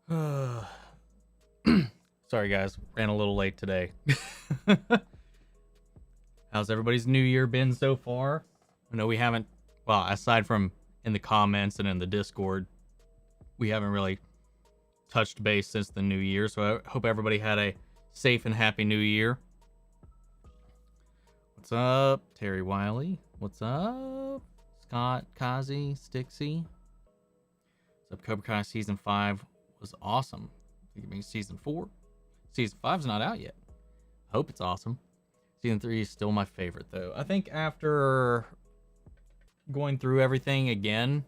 Sorry, guys. Ran a little late today. How's everybody's new year been so far? I know we haven't, well, aside from in the comments and in the Discord, we haven't really touched base since the new year. So I hope everybody had a safe and happy new year. What's up, Terry Wiley? What's up, Scott, Kazi, Stixie? What's up, Cobra Kai Season 5 was awesome. I think it means Season 4. Season 5's not out yet. I hope it's awesome. Season 3 is still my favorite, though. I think after going through everything again,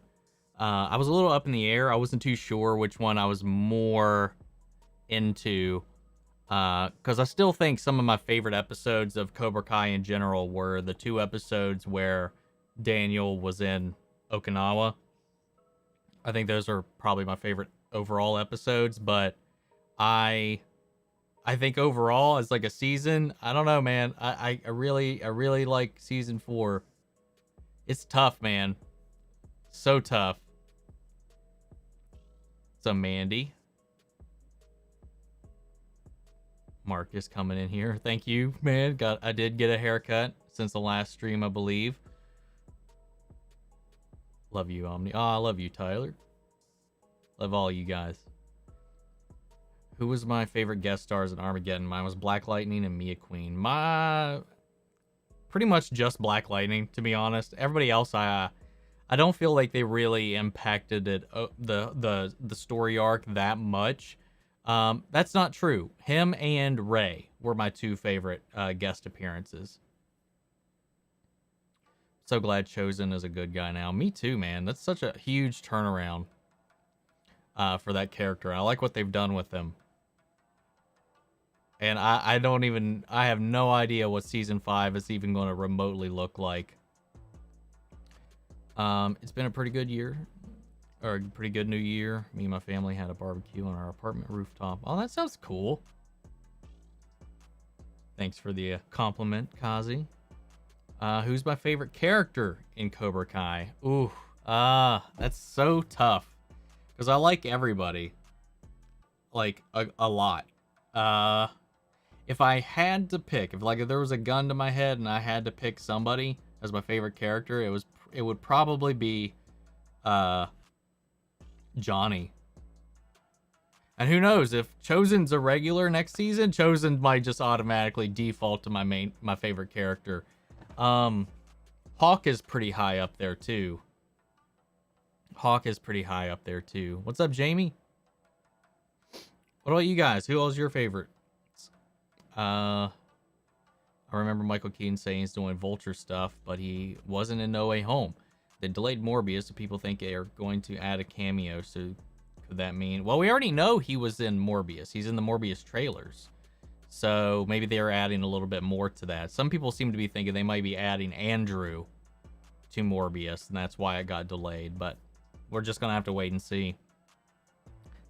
I was a little up in the air. I wasn't too sure which one I was more into. Because I still think some of my favorite episodes of Cobra Kai in general were the 2 episodes where Daniel was in Okinawa. I think those are probably my favorite overall episodes, but I think overall as like a season, I don't know, man. I really like Season 4. It's tough, man. So tough. So Mandy. Marcus coming in here. Thank you, man. I did get a haircut since the last stream, I believe. Love you, Omni. Oh, I love you, Tyler. Love all you guys. Who was my favorite guest stars in Armageddon? Mine was Black Lightning and Mia Queen. Pretty much just Black Lightning, to be honest. Everybody else, I don't feel like they really impacted it, the story arc that much. That's not true. Him and Ray were my 2 favorite guest appearances. So glad Chosen is a good guy now. Me too, man. That's such a huge turnaround for that character. I like what they've done with him. And I have no idea what Season 5 is even going to remotely look like. It's been a pretty good year. Or a pretty good new year. Me and my family had a barbecue on our apartment rooftop. Oh, that sounds cool. Thanks for the compliment, Kazi. Who's my favorite character in Cobra Kai? Ooh, that's so tough. Because I like everybody. Like, a lot. If I had to pick, if there was a gun to my head and I had to pick somebody as my favorite character, it would probably be, Johnny. And who knows, if Chosen's a regular next season, Chosen might just automatically default to my favorite character. Hawk is pretty high up there too. What's up, Jamie? What about you guys? Who else is your favorite? I remember Michael Keaton saying he's doing Vulture stuff, but he wasn't in No Way Home. They delayed Morbius, so people think they are going to add a cameo. So could that mean... Well, we already know he was in Morbius. He's in the Morbius trailers. So maybe they are adding a little bit more to that. Some people seem to be thinking they might be adding Andrew to Morbius, and that's why it got delayed. But we're just going to have to wait and see.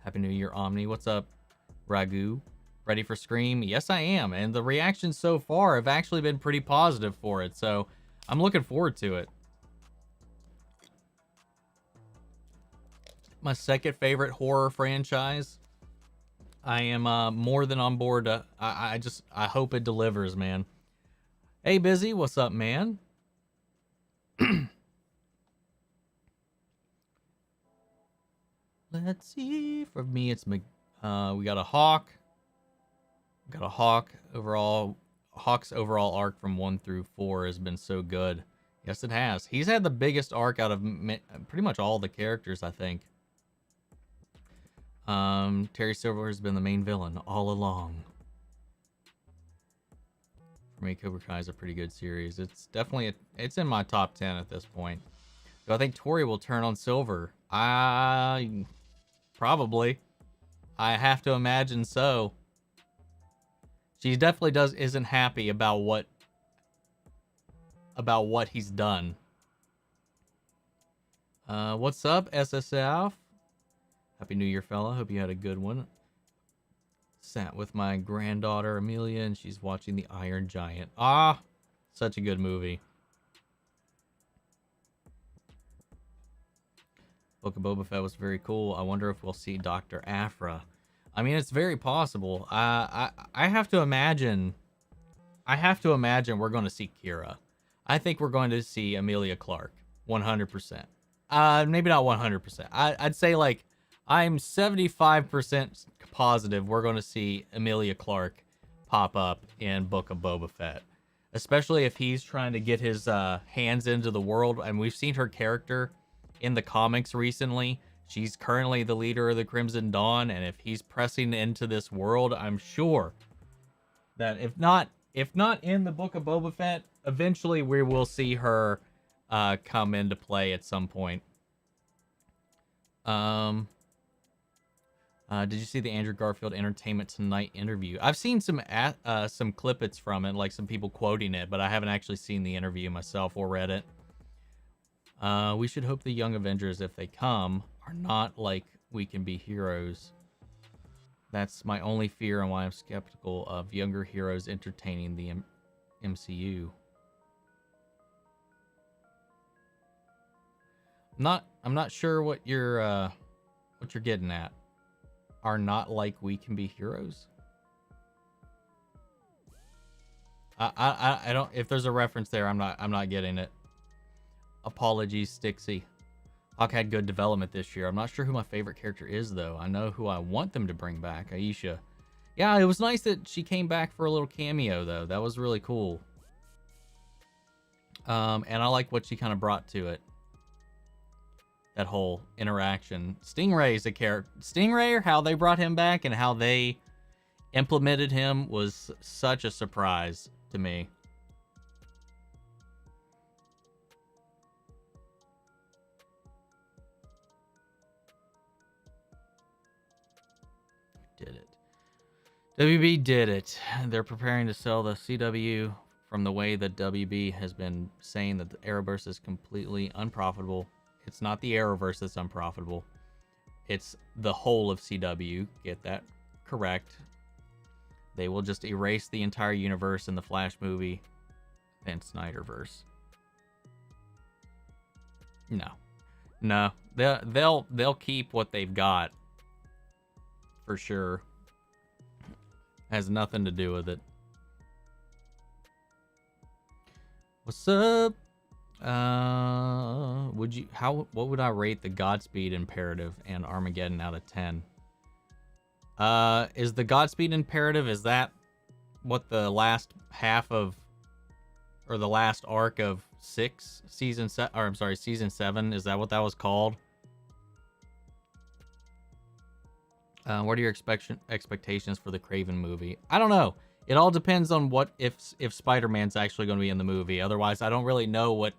Happy New Year, Omni. What's up, Ragu? Ready for Scream? Yes, I am. And the reactions so far have actually been pretty positive for it. So I'm looking forward to it. My second favorite horror franchise. I am more than on board. I hope it delivers, man. Hey, Busy, what's up, man? Let's see. For me, it's we got a Hawk. We got a Hawk overall. Hawk's overall arc from 1 through 4 has been so good. Yes, it has. He's had the biggest arc out of pretty much all the characters, I think. Terry Silver has been the main villain all along. For me, Cobra Kai is a pretty good series. It's definitely it's in my top 10 at this point. Do I think Tori will turn on Silver? Probably. I have to imagine so. She definitely isn't happy about what he's done. What's up, SSF? Happy New Year, fella. Hope you had a good one. Sat with my granddaughter, Amelia, and she's watching The Iron Giant. Ah, such a good movie. Book of Boba Fett was very cool. I wonder if we'll see Dr. Aphra. I mean, it's very possible. I have to imagine. I have to imagine we're going to see Kira. I think we're going to see Emilia Clarke, 100%. Maybe not 100%. I'd say like I'm 75% positive we're going to see Emilia Clarke pop up in Book of Boba Fett, especially if he's trying to get his hands into the world. And we've seen her character in the comics recently. She's currently the leader of the Crimson Dawn, and if he's pressing into this world, I'm sure that if not in the Book of Boba Fett, eventually we will see her come into play at some point. Did you see the Andrew Garfield Entertainment Tonight interview? I've seen some clippets from it, like some people quoting it, but I haven't actually seen the interview myself or read it. We should hope the Young Avengers, if they come, are not like We Can Be Heroes. That's my only fear and why I'm skeptical of younger heroes entertaining the MCU. I'm not sure what you're getting at. Are not like We Can Be Heroes? I don't. If there's a reference there, I'm not getting it. Apologies, Stixie. Hawk had good development this year. I'm not sure who my favorite character is, though. I know who I want them to bring back. Aisha. Yeah, it was nice that she came back for a little cameo, though. That was really cool. And I like what she kind of brought to it. That whole interaction. Stingray is a character. Stingray, how they brought him back and how they implemented him was such a surprise to me. Did it. WB did it. They're preparing to sell the CW from the way that WB has been saying that the Arrowverse is completely unprofitable. It's not the Arrowverse that's unprofitable. It's the whole of CW. Get that correct. They will just erase the entire universe in the Flash movie and Snyderverse. No. They'll keep what they've got. For sure. Has nothing to do with it. What's up? What would I rate the Godspeed Imperative and Armageddon out of 10? Is the Godspeed Imperative, is that what the last half of, or the last arc of season 7, is that what that was called? What are your expectations for the Kraven movie? I don't know. It all depends on what if Spider-Man's actually going to be in the movie. Otherwise, I don't really know what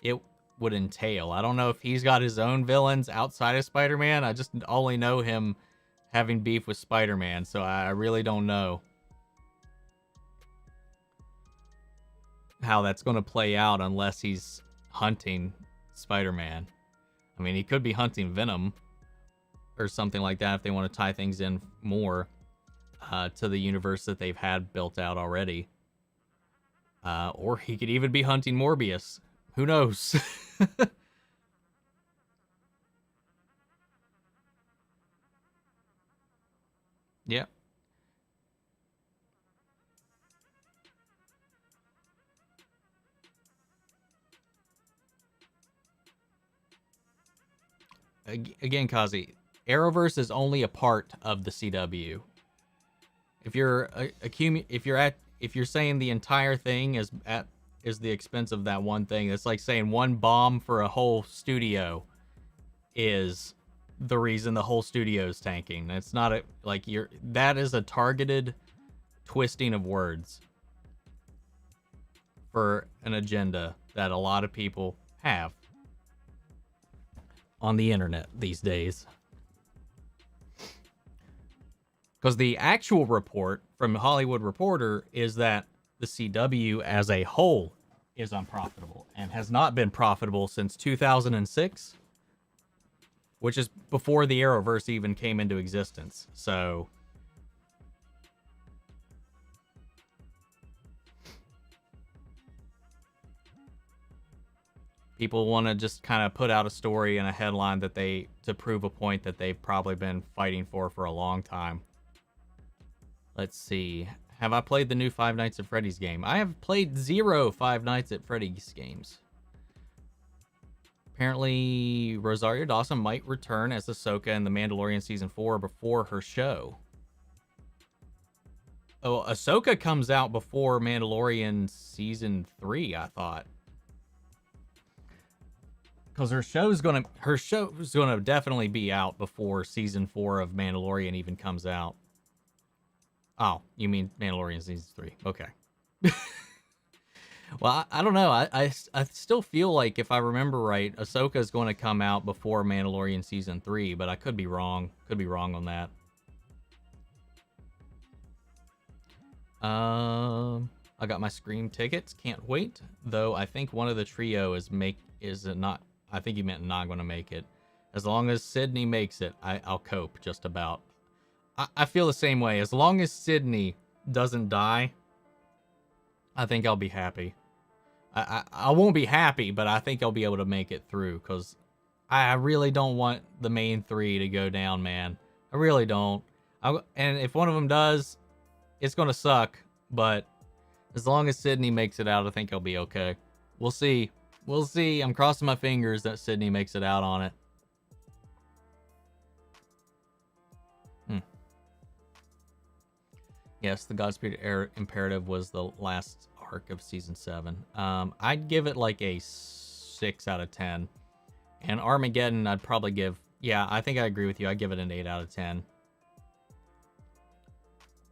it would entail. I don't know if he's got his own villains outside of Spider-Man. I just only know him having beef with Spider-Man, so I really don't know how that's going to play out unless he's hunting Spider-Man. I mean, he could be hunting Venom or something like that if they want to tie things in more to the universe that they've had built out already. Or he could even be hunting Morbius. Who knows? Yep. Again, Kazi, Arrowverse is only a part of the CW. If you're if you're saying the entire thing is the expense of that one thing, it's like saying one bomb for a whole studio is the reason the whole studio is tanking. It's not that is a targeted twisting of words for an agenda that a lot of people have on the internet these days. Because the actual report from Hollywood Reporter is that the CW as a whole is unprofitable and has not been profitable since 2006, which is before the Arrowverse even came into existence. So People want to just kind of put out a story and a headline that to prove a point that they've probably been fighting for a long time. Let's see. Have I played the new Five Nights at Freddy's game? I have played 0 Five Nights at Freddy's games. Apparently, Rosario Dawson might return as Ahsoka in The Mandalorian Season 4 before her show. Oh, Ahsoka comes out before Mandalorian Season 3, I thought. Because her show's gonna definitely be out before Season 4 of Mandalorian even comes out. Oh, you mean Mandalorian Season 3. Okay. Well, I don't know. I still feel like, if I remember right, Ahsoka is going to come out before Mandalorian Season 3, but I could be wrong. Could be wrong on that. I got my Scream tickets. Can't wait. Though I think one of the trio is not. I think he meant not going to make it. As long as Sydney makes it, I'll cope just about. I feel the same way. As long as Sydney doesn't die, I think I'll be happy. I won't be happy, but I think I'll be able to make it through, because I really don't want the main three to go down, man. I really don't. And if one of them does, it's going to suck, but as long as Sydney makes it out, I think I'll be okay. We'll see. We'll see. I'm crossing my fingers that Sydney makes it out on it. Yes, the Godspeed Imperative was the last arc of Season 7. I'd give it like a 6 out of 10. And Armageddon, I'd probably give... Yeah, I think I agree with you. I'd give it an 8 out of 10.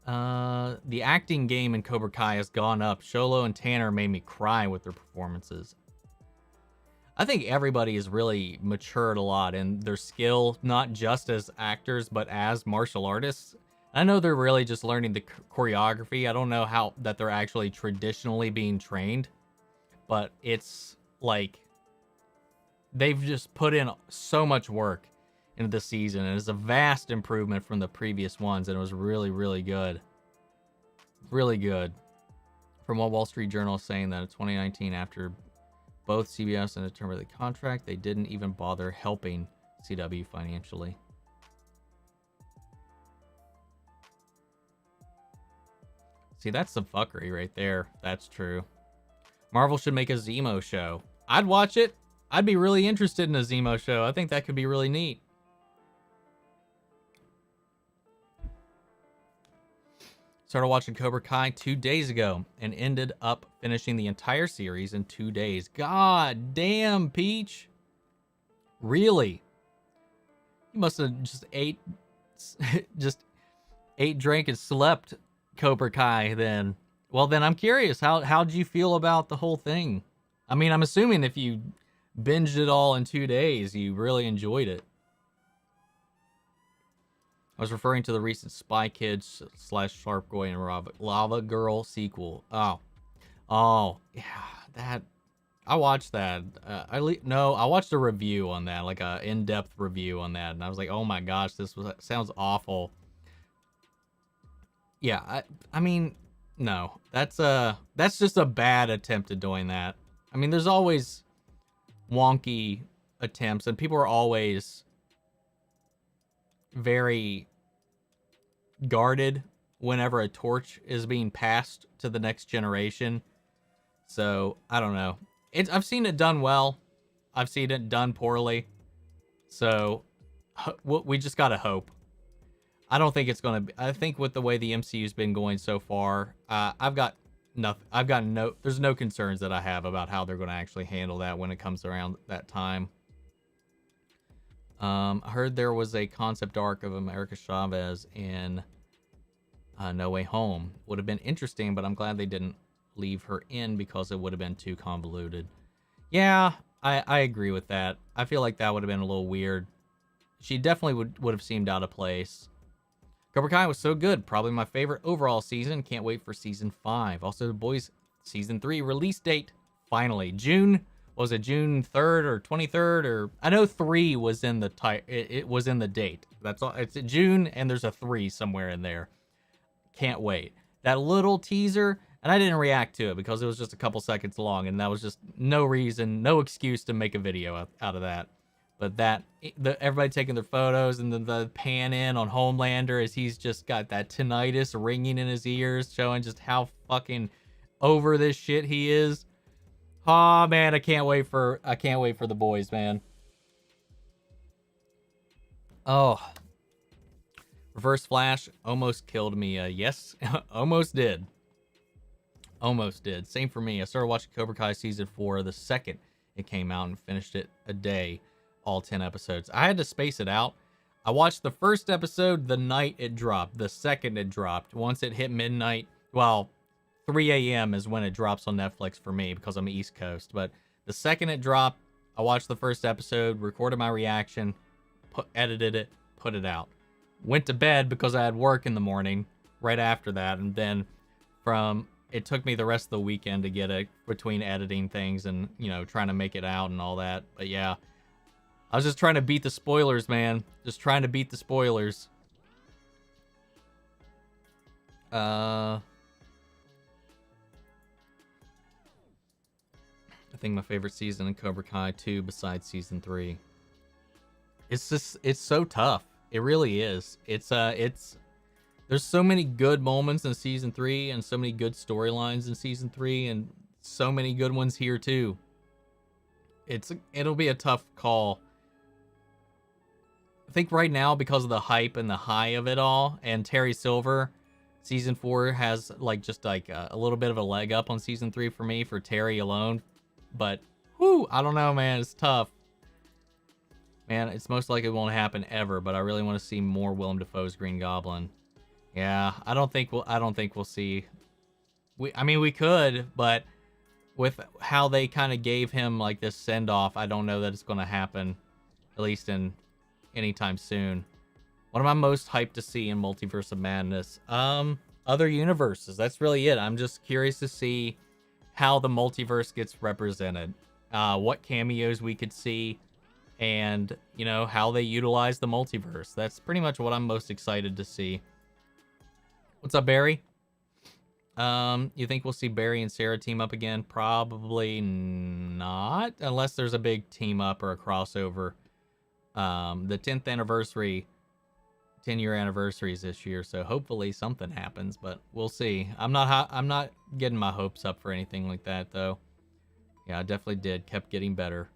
The acting game in Cobra Kai has gone up. Sholo and Tanner made me cry with their performances. I think everybody has really matured a lot in their skill, not just as actors, but as martial artists. I know they're really just learning the choreography. I don't know how that they're actually traditionally being trained, but it's like they've just put in so much work into the season, and it's a vast improvement from the previous ones, and it was really, really good. Really good. From what Wall Street Journal is saying, that in 2019, after both CBS and a term of the contract, they didn't even bother helping CW financially. See, that's some fuckery right there. That's true. Marvel should make a Zemo show. I'd watch it. I'd be really interested in a Zemo show. I think that could be really neat. Started watching Cobra Kai 2 days ago and ended up finishing the entire series in 2 days. God damn, Peach. Really? You must have just ate, drank, and slept Cobra Kai then. Well, then I'm curious, how'd you feel about the whole thing? I mean, I'm assuming if you binged it all in 2 days, you really enjoyed it. I was referring to the recent Spy Kids / Sharp Boy and Lava Girl sequel. Oh, yeah, that I watched that. I watched a review on that, like a in-depth review on that, and I was like, oh my gosh, sounds awful. Yeah, I mean, no, that's just a bad attempt at doing that. I mean, there's always wonky attempts, and people are always very guarded whenever a torch is being passed to the next generation. So I don't know. I've seen it done well. I've seen it done poorly. So we just gotta hope. I don't think it's gonna be. I think with the way the MCU's been going so far, there's no concerns that I have about how they're gonna actually handle that when it comes around that time. I heard there was a concept arc of America Chavez in No Way Home. Would have been interesting, but I'm glad they didn't leave her in because it would have been too convoluted. Yeah, I agree with that. I feel like that would have been a little weird. She definitely would have seemed out of place. Cobra Kai was so good. Probably my favorite overall season. Can't wait for season 5. Also, The Boys season 3 release date. Finally. June 3rd or 23rd? Or I know 3 was in the it was in the date. That's all. It's June and there's a 3 somewhere in there. Can't wait. That little teaser And I didn't react to it because it was just a couple seconds long, and that was just no reason, no excuse to make a video out of that. But everybody taking their photos, and then the pan in on Homelander as he's just got that tinnitus ringing in his ears, showing just how fucking over this shit he is. Oh man, I can't wait for the boys, man. Oh, Reverse Flash almost killed me. Yes, almost did. Almost did. Same for me. I started watching Cobra Kai season 4 the second it came out and finished it a day, all 10 episodes. I had to space it out. I watched the first episode the night it dropped. The second it dropped. Once it hit midnight, well, 3 a.m. is when it drops on Netflix for me because I'm East Coast. But the second it dropped, I watched the first episode, recorded my reaction, edited it, put it out. Went to bed because I had work in the morning right after that. And then it took me the rest of the weekend to get it between editing things and, trying to make it out and all that. But yeah, I was just trying to beat the spoilers, man. Just trying to beat the spoilers. I think my favorite season in Cobra Kai 2 besides season 3. It's so tough. It really is. There's so many good moments in season 3 and so many good storylines in season 3 and so many good ones here too. It'll be a tough call. I think right now, because of the hype and the high of it all, and Terry Silver, season 4 has just a little bit of a leg up on season 3 for me, for Terry alone. But I don't know, man. It's tough. Man, it's most likely it won't happen ever, but I really want to see more Willem Dafoe's Green Goblin. Yeah, I don't think we'll see. We could, but with how they kind of gave him this send off, I don't know that it's going to happen, at least in anytime soon. What am I most hyped to see in Multiverse of Madness? Other universes. That's really it. I'm just curious to see how the multiverse gets represented, what cameos we could see, and how they utilize the multiverse. That's pretty much what I'm most excited to see. What's up, Barry? You think we'll see Barry and Sarah team up again? Probably not, unless there's a big team up or a crossover. The 10th anniversary, 10-year anniversary is this year, so hopefully something happens, but we'll see. I'm not getting my hopes up for anything like that, though. Yeah, I definitely did. Kept getting better.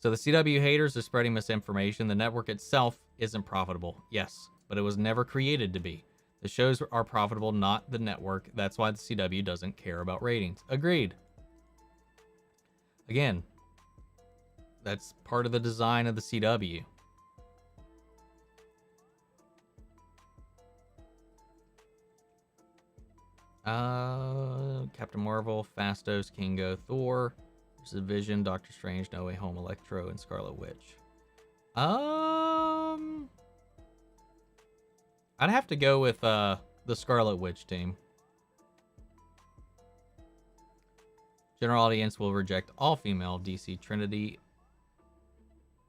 So the CW haters are spreading misinformation. The network itself isn't profitable. Yes, but it was never created to be. The shows are profitable, not the network. That's why the CW doesn't care about ratings. Agreed. Again, that's part of the design of the CW. Captain Marvel, Fastos, Kingo, Thor, there's Vision, Doctor Strange, No Way Home, Electro, and Scarlet Witch. I'd have to go with the Scarlet Witch team. General audience will reject all female DC Trinity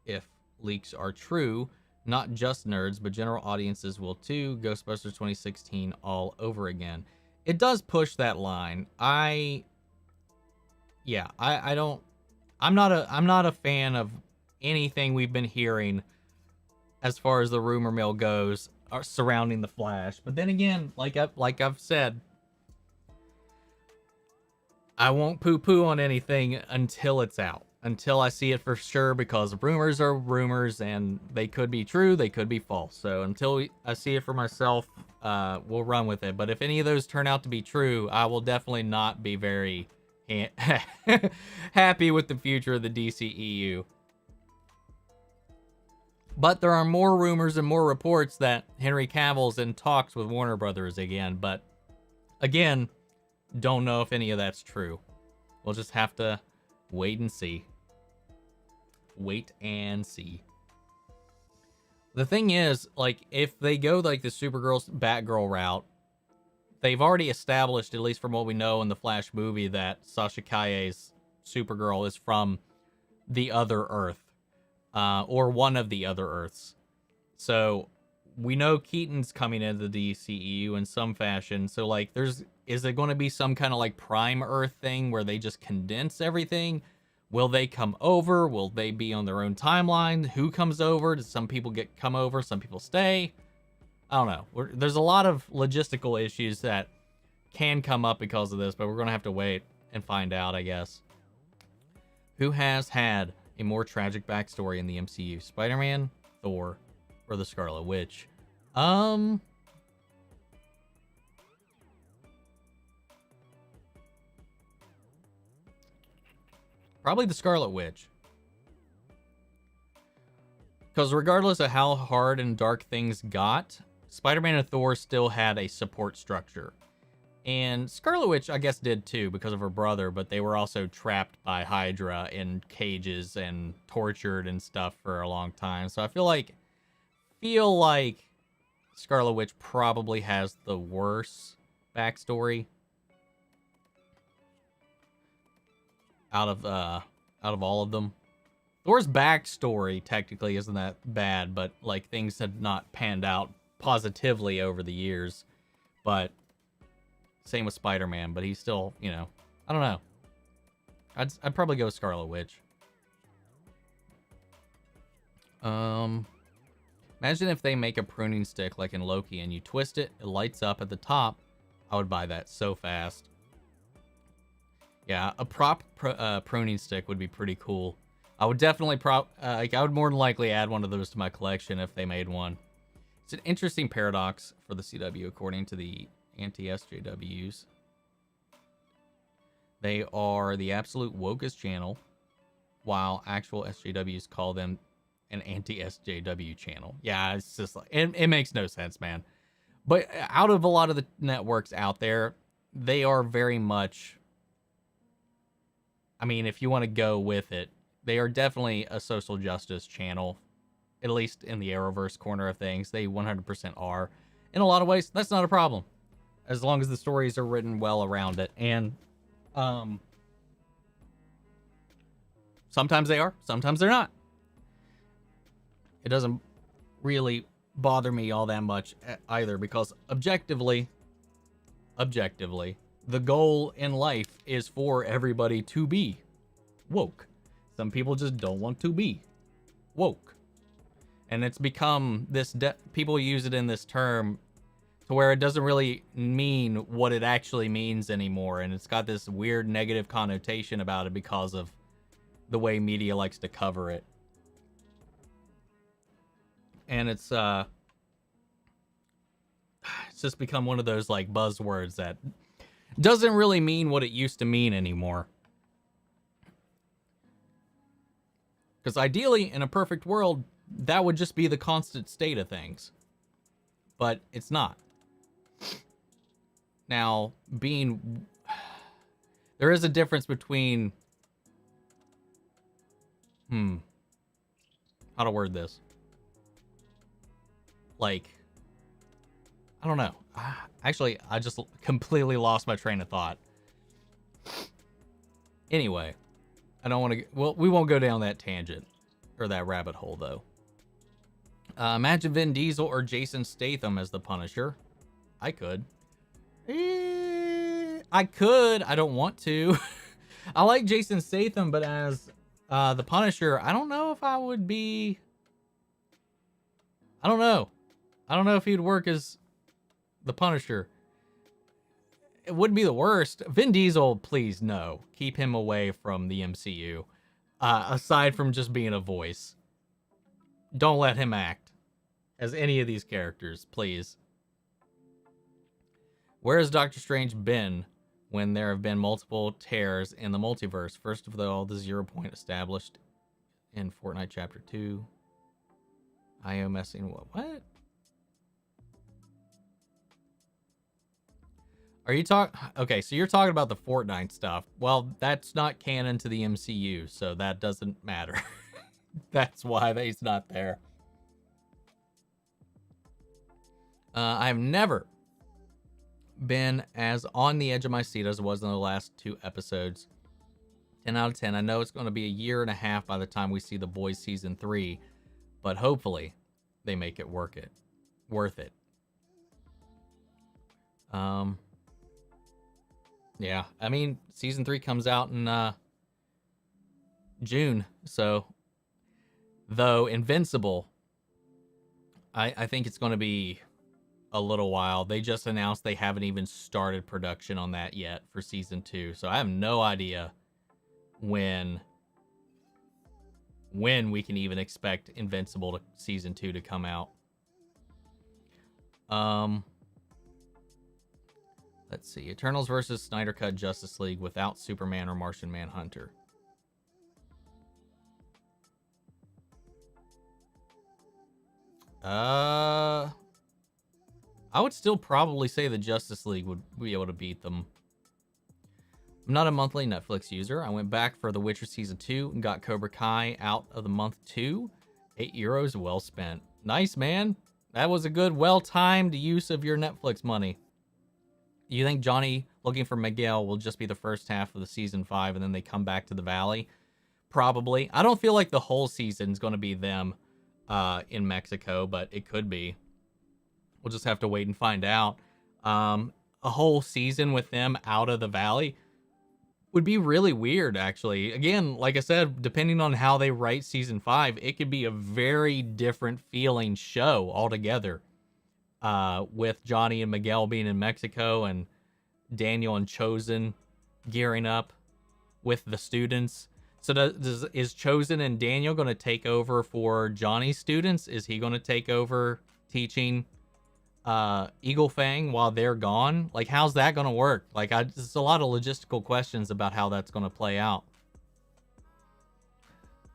if leaks are true. Not just nerds, but general audiences will too. Ghostbusters 2016 all over again. It does push that line. I'm not a fan of anything we've been hearing as far as the rumor mill goes surrounding the Flash. But then again, like I've said, I won't poo-poo on anything until it's out, until I see it for sure, because rumors are rumors and they could be true, they could be false. So until I see it for myself, we'll run with it. But if any of those turn out to be true, I will definitely not be very happy with the future of the DCEU. But there are more rumors and more reports that Henry Cavill's in talks with Warner Brothers again. But again, don't know if any of that's true. We'll just have to wait and see. Wait and see. The thing is, if they go the Supergirl, Batgirl route, they've already established, at least from what we know in the Flash movie, that Sasha Calle's Supergirl is from the other Earth. Or one of the other Earths. So we know Keaton's coming into the DCEU in some fashion. So there's Is it going to be some kind of like Prime Earth thing where they just condense everything? Will they come over? Will they be on their own timeline? Who comes over? Does some people come over? Some people stay? I don't know. There's a lot of logistical issues that can come up because of this, but we're going to have to wait and find out, I guess. Who has had a more tragic backstory in the MCU? Spider-Man, Thor, or the Scarlet Witch? Probably the Scarlet Witch. Because regardless of how hard and dark things got, Spider-Man and Thor still had a support structure. And Scarlet Witch, I guess, did too because of her brother, but they were also trapped by Hydra in cages and tortured and stuff for a long time. So I feel like Scarlet Witch probably has the worst backstory out of all of them. Thor's backstory technically isn't that bad, but like things had not panned out positively over the years. But same with Spider-Man, but he's still, you know, I don't know. I'd probably go Scarlet Witch. Imagine if they make a pruning stick like in Loki and you twist it, it lights up at the top. I would buy that so fast. Yeah, a prop pruning stick would be pretty cool. I would definitely I would more than likely add one of those to my collection if they made one. It's an interesting paradox for the CW, according to the anti-SJWs. They are the absolute wokest channel, while actual SJWs call them an anti-SJW channel. Yeah, it's just like, it makes no sense, man. But out of a lot of the networks out there, they are very much, I mean, if you want to go with it, they are definitely a social justice channel, at least in the Arrowverse corner of things. They 100% are. In a lot of ways, that's not a problem, as long as the stories are written well around it. And sometimes they are, sometimes they're not. It doesn't really bother me all that much either, because objectively, the goal in life is for everybody to be woke. Some people just don't want to be woke. And it's become this, people use it in this term to where it doesn't really mean what it actually means anymore. And it's got this weird negative connotation about it because of the way media likes to cover it. And it's just become one of those like buzzwords that doesn't really mean what it used to mean anymore. Because ideally, in a perfect world, that would just be the constant state of things. But it's not. Now, there is a difference between, how to word this? Like, I don't know. Actually, I just completely lost my train of thought. Anyway, I don't want to, well, we won't go down that tangent or that rabbit hole though. Imagine Vin Diesel or Jason Statham as the Punisher. I could. I could. I don't want to. I like Jason Statham, but as the Punisher, I don't know if I would be. I don't know. I don't know if he'd work as the Punisher. It wouldn't be the worst. Vin Diesel, please no. Keep him away from the MCU. Aside from just being a voice. Don't let him act as any of these characters, please. Where has Doctor Strange been when there have been multiple tears in the multiverse? First of all, the 0 point established in Fortnite Chapter 2. IO messing what? Are you okay, so you're talking about the Fortnite stuff. Well, that's not canon to the MCU, so that doesn't matter. That's why he's not there. I've never been as on the edge of my seat as I was in the last 2 episodes. 10 out of 10. I know it's going to be a year and a half by the time we see The Boys Season 3, but hopefully they make it worth it. Yeah, I mean, season 3 comes out in June, so though Invincible, I think it's going to be a little while. They just announced they haven't even started production on that yet for season 2, so I have no idea when we can even expect Invincible to season 2 to come out. Let's see. Eternals versus Snyder Cut Justice League without Superman or Martian Manhunter. I would still probably say the Justice League would be able to beat them. I'm not a monthly Netflix user. I went back for The Witcher Season 2 and got Cobra Kai out of the month 2. €8 well spent. Nice, man. That was a good, well-timed use of your Netflix money. You think Johnny looking for Miguel will just be the first half of the season 5 and then they come back to the valley? Probably. I don't feel like the whole season's going to be them in Mexico, but it could be. We'll just have to wait and find out. A whole season with them out of the valley would be really weird, actually. Again, like I said, depending on how they write season 5, it could be a very different feeling show altogether. With Johnny and Miguel being in Mexico and Daniel and Chosen gearing up with the students. So is Chosen and Daniel going to take over for Johnny's students? Is he going to take over teaching Eagle Fang while they're gone? Like, how's that going to work? Like, there's a lot of logistical questions about how that's going to play out.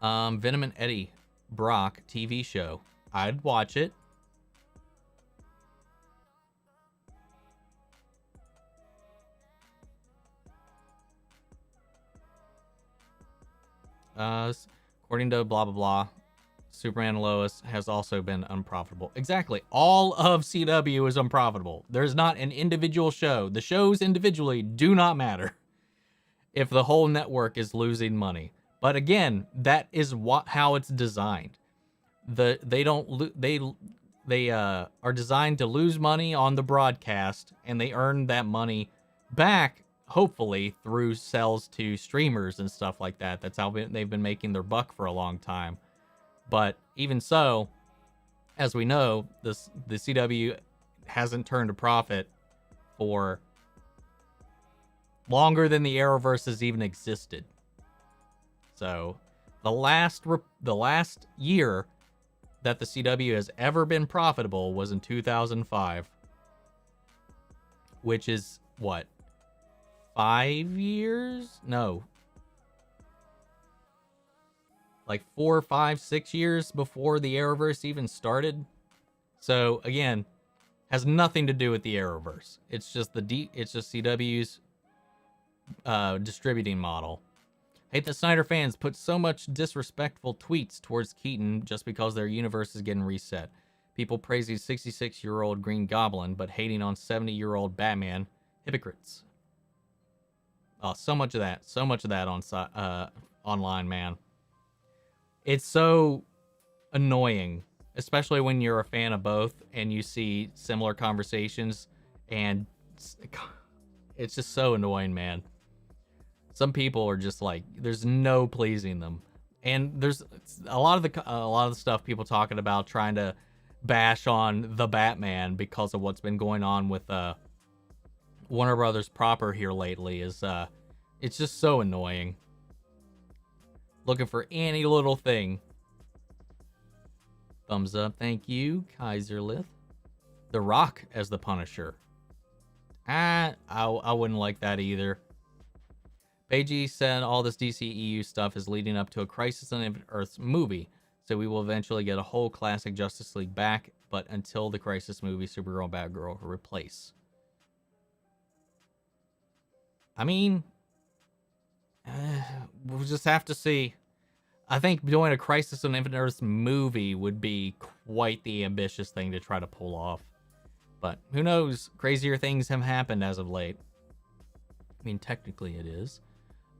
Venom and Eddie Brock TV show. I'd watch it. According to blah blah blah, Superman and Lois has also been unprofitable. Exactly. All of CW is unprofitable. There's not an individual show. The shows individually do not matter if the whole network is losing money. But again, that is how it's designed. They are designed to lose money on the broadcast, and they earn that money back, hopefully, through sales to streamers and stuff like that. That's how they've been making their buck for a long time. But even so, as we know, the CW hasn't turned a profit for longer than the Arrowverse has even existed. So the last year that the CW has ever been profitable was in 2005, which is what, 5 years? No, like 4, 5, 6 years before the Arrowverse even started. So again, has nothing to do with the Arrowverse. It's just it's just CW's distributing model. Hate that Snyder fans put so much disrespectful tweets towards Keaton just because their universe is getting reset. People praising 66-year-old Green Goblin, but hating on 70-year-old Batman. Hypocrites. Oh, so much of that. So much of that on online, man. It's so annoying, especially when you're a fan of both and you see similar conversations, and it's just so annoying, man. Some people are just like, there's no pleasing them. And there's a lot of the stuff people talking about trying to bash on the Batman because of what's been going on with Warner Brothers proper here lately is it's just so annoying. Looking for any little thing. Thumbs up, thank you, Kaiserlith. The Rock as the Punisher. I wouldn't like that either. Beiji said all this DCEU stuff is leading up to a Crisis on Infinite Earths movie, so we will eventually get a whole classic Justice League back, but until the Crisis movie, Supergirl and Batgirl replace. I mean, we'll just have to see. I think doing a Crisis on Infinite Earths movie would be quite the ambitious thing to try to pull off. But who knows? Crazier things have happened as of late. I mean, technically it is.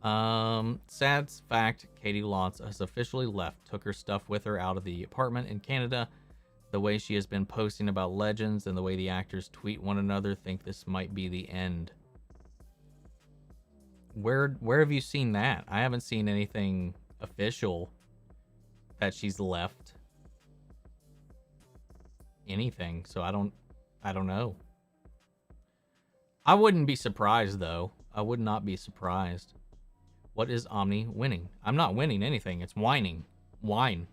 Sad fact, Katie Lotz has officially left. Took her stuff with her out of the apartment in Canada. The way she has been posting about Legends and the way the actors tweet one another think this might be the end. Where have you seen that? I haven't seen anything official that she's left anything, so I don't know. I wouldn't be surprised though. I would not be surprised. What is Omni winning? I'm not winning anything. It's whining. Wine.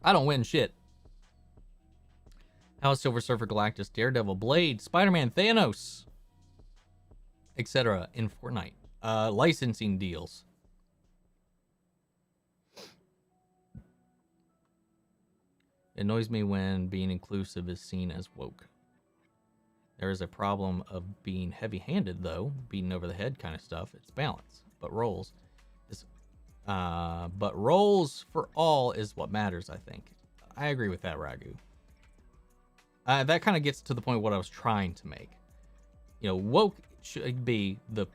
I don't win shit. How is Silver Surfer, Galactus, Daredevil, Blade, Spider-Man, Thanos, etc. in Fortnite? Licensing deals. It annoys me when being inclusive is seen as woke. There is a problem of being heavy-handed, though, beaten over the head kind of stuff. It's balance, but roles for all is what matters, I think. I agree with that, Ragu. That kind of gets to the point of what I was trying to make. You know, woke should be the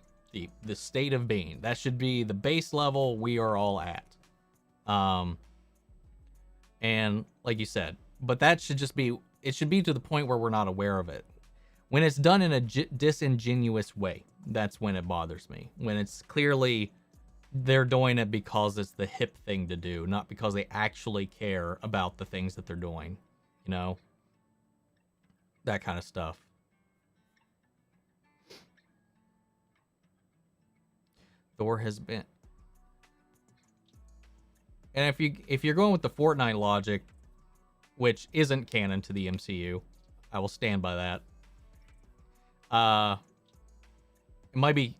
state of being. That should be the base level we are all at. And like you said, but that should just be, it should be to the point where we're not aware of it. When it's done in a disingenuous way, that's when it bothers me. When it's clearly they're doing it because it's the hip thing to do, not because they actually care about the things that they're doing, you know? That kind of stuff. Thor has been... And if you're going with the Fortnite logic, which isn't canon to the MCU, I will stand by that. It might be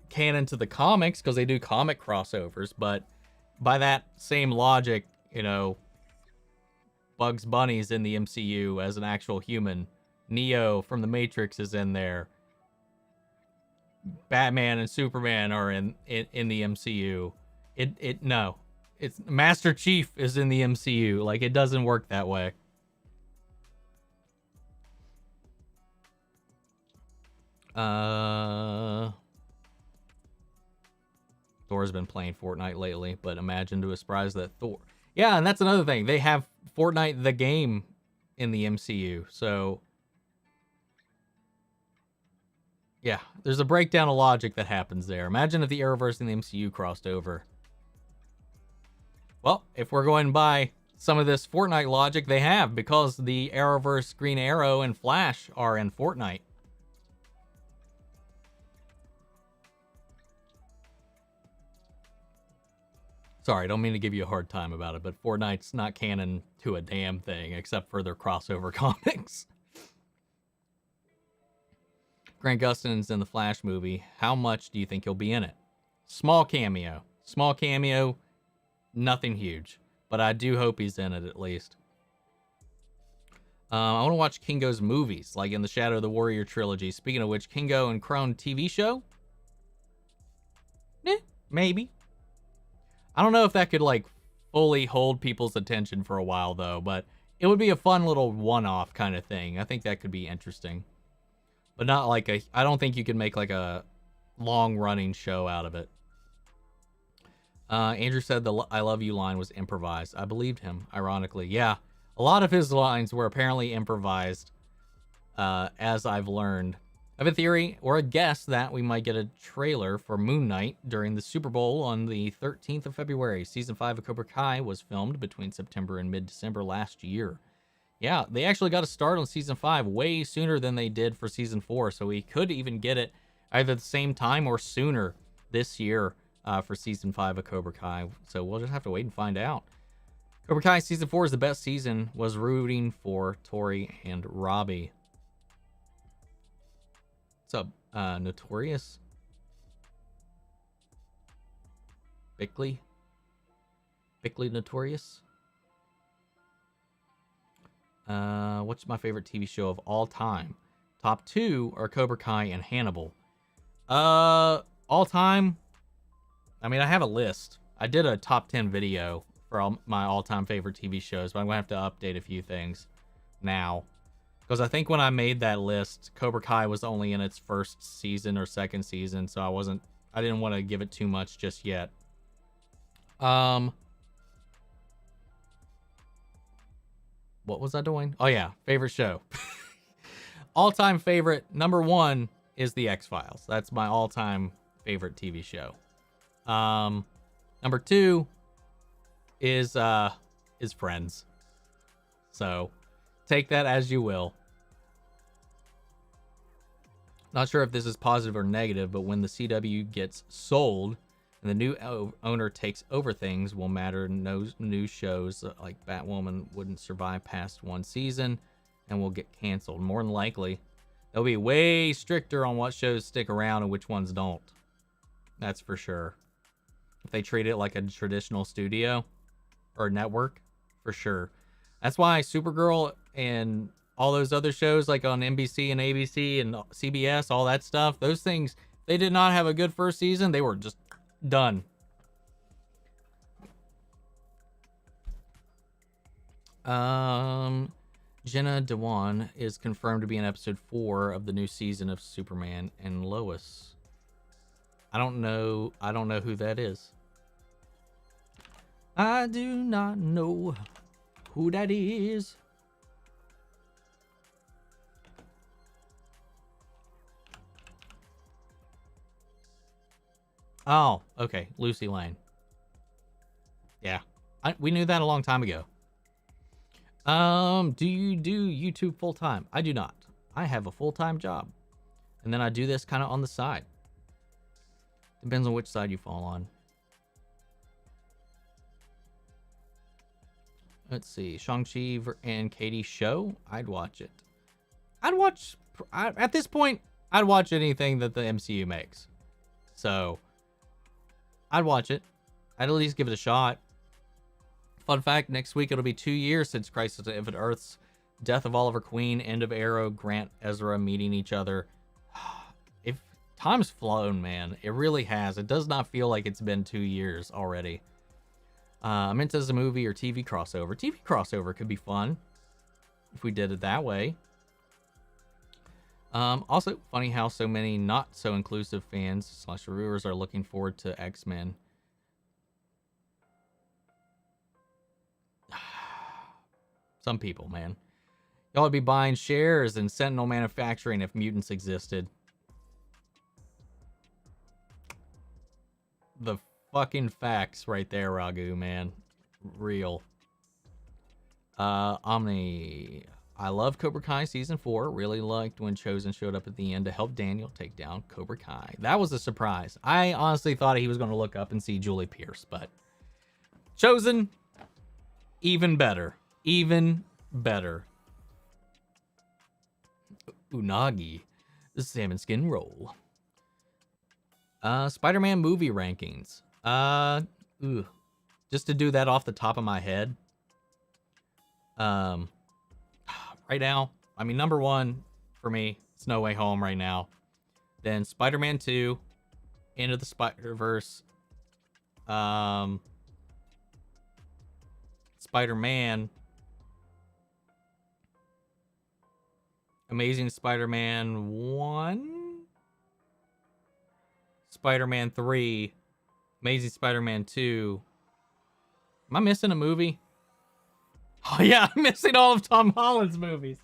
canon to the comics because they do comic crossovers, but by that same logic, you know, Bugs Bunny's in the MCU as an actual human. Neo from the Matrix is in there. Batman and Superman are in the MCU. No. It's Master Chief is in the MCU. Like, it doesn't work that way. Thor's been playing Fortnite lately, but imagine to a surprise that Thor... Yeah, and that's another thing. They have Fortnite the game in the MCU, so... Yeah, there's a breakdown of logic that happens there. Imagine if the Arrowverse and the MCU crossed over. Well, if we're going by some of this Fortnite logic, they have, because the Arrowverse, Green Arrow, and Flash are in Fortnite. Sorry, I don't mean to give you a hard time about it, but Fortnite's not canon to a damn thing, except for their crossover comics. Grant Gustin's in the Flash movie. How much do you think he'll be in it? Small cameo. Small cameo, nothing huge. But I do hope he's in it at least. I want to watch Kingo's movies, like in the Shadow of the Warrior trilogy. Speaking of which, Kingo and Crone TV show? Maybe. I don't know if that could, like, fully hold people's attention for a while, though. But it would be a fun little one-off kind of thing. I think that could be interesting. But not like a... I don't think you could make, like, a long-running show out of it. Andrew said the I love you line was improvised. I believed him, ironically. Yeah, a lot of his lines were apparently improvised, as I've learned. I have a theory or a guess that we might get a trailer for Moon Knight during the Super Bowl on the 13th of February. Season 5 of Cobra Kai was filmed between September and mid-December last year. Yeah, they actually got a start on Season 5 way sooner than they did for Season 4, so we could even get it either the same time or sooner this year for Season 5 of Cobra Kai. So we'll just have to wait and find out. Cobra Kai Season 4 is the best season. Was rooting for Tori and Robbie. What's up, Notorious? Bickley Notorious? What's my favorite TV show of all time? Top 2 are Cobra Kai and Hannibal. All time, I mean, I have a list. I did a top 10 video for all my all-time favorite TV shows, but I'm going to have to update a few things now. Because I think when I made that list, Cobra Kai was only in its first season or second season, so I didn't want to give it too much just yet. What was I doing? Oh yeah, favorite show. All-time favorite, number 1, is The X-Files. That's my all-time favorite TV show. Number 2 is Friends. So take that as you will. Not sure if this is positive or negative, but when the CW gets sold and the new owner takes over, things will matter. No new shows like Batwoman wouldn't survive past one season and will get canceled. More than likely, they'll be way stricter on what shows stick around and which ones don't. That's for sure. If they treat it like a traditional studio or network, for sure. That's why Supergirl and all those other shows like on NBC and ABC and CBS, all that stuff, those things, they did not have a good first season. They were just done. Jenna Dewan is confirmed to be in episode 4 of the new season of Superman and Lois. I don't know who that is. I do not know who that is. Oh, okay. Lucy Lane. Yeah. We knew that a long time ago. Do you do YouTube full time? I do not. I have a full-time job. And then I do this kind of on the side. Depends on which side you fall on. Let's see. Shang-Chi and Katie show. I'd watch it. At this point, I'd watch anything that the MCU makes. So, I'd watch it. I'd at least give it a shot. Fun fact, next week it'll be 2 years since Crisis on Infinite Earths, death of Oliver Queen, end of Arrow, Grant, Ezra meeting each other. If time's flown, man. It really has. It does not feel like it's been 2 years already. I meant as a movie or TV crossover. TV crossover could be fun if we did it that way. Also, funny how so many not so inclusive fans / reviewers are looking forward to X-Men. Some people, man. Y'all would be buying shares in Sentinel Manufacturing if mutants existed. The fucking facts right there, Ragu, man. Real. Omni. I love Cobra Kai Season 4. Really liked when Chosen showed up at the end to help Daniel take down Cobra Kai. That was a surprise. I honestly thought he was going to look up and see Julie Pierce, but Chosen, even better. Even better. Unagi. The salmon skin roll. Spider-Man movie rankings. Just to do that off the top of my head. Right now, I mean, number 1 for me, it's No Way Home right now. Then Spider-Man 2, Into the Spider-Verse, Spider-Man, Amazing Spider-Man 1, Spider-Man 3, Amazing Spider-Man 2. Am I missing a movie? Oh yeah, I'm missing all of Tom Holland's movies.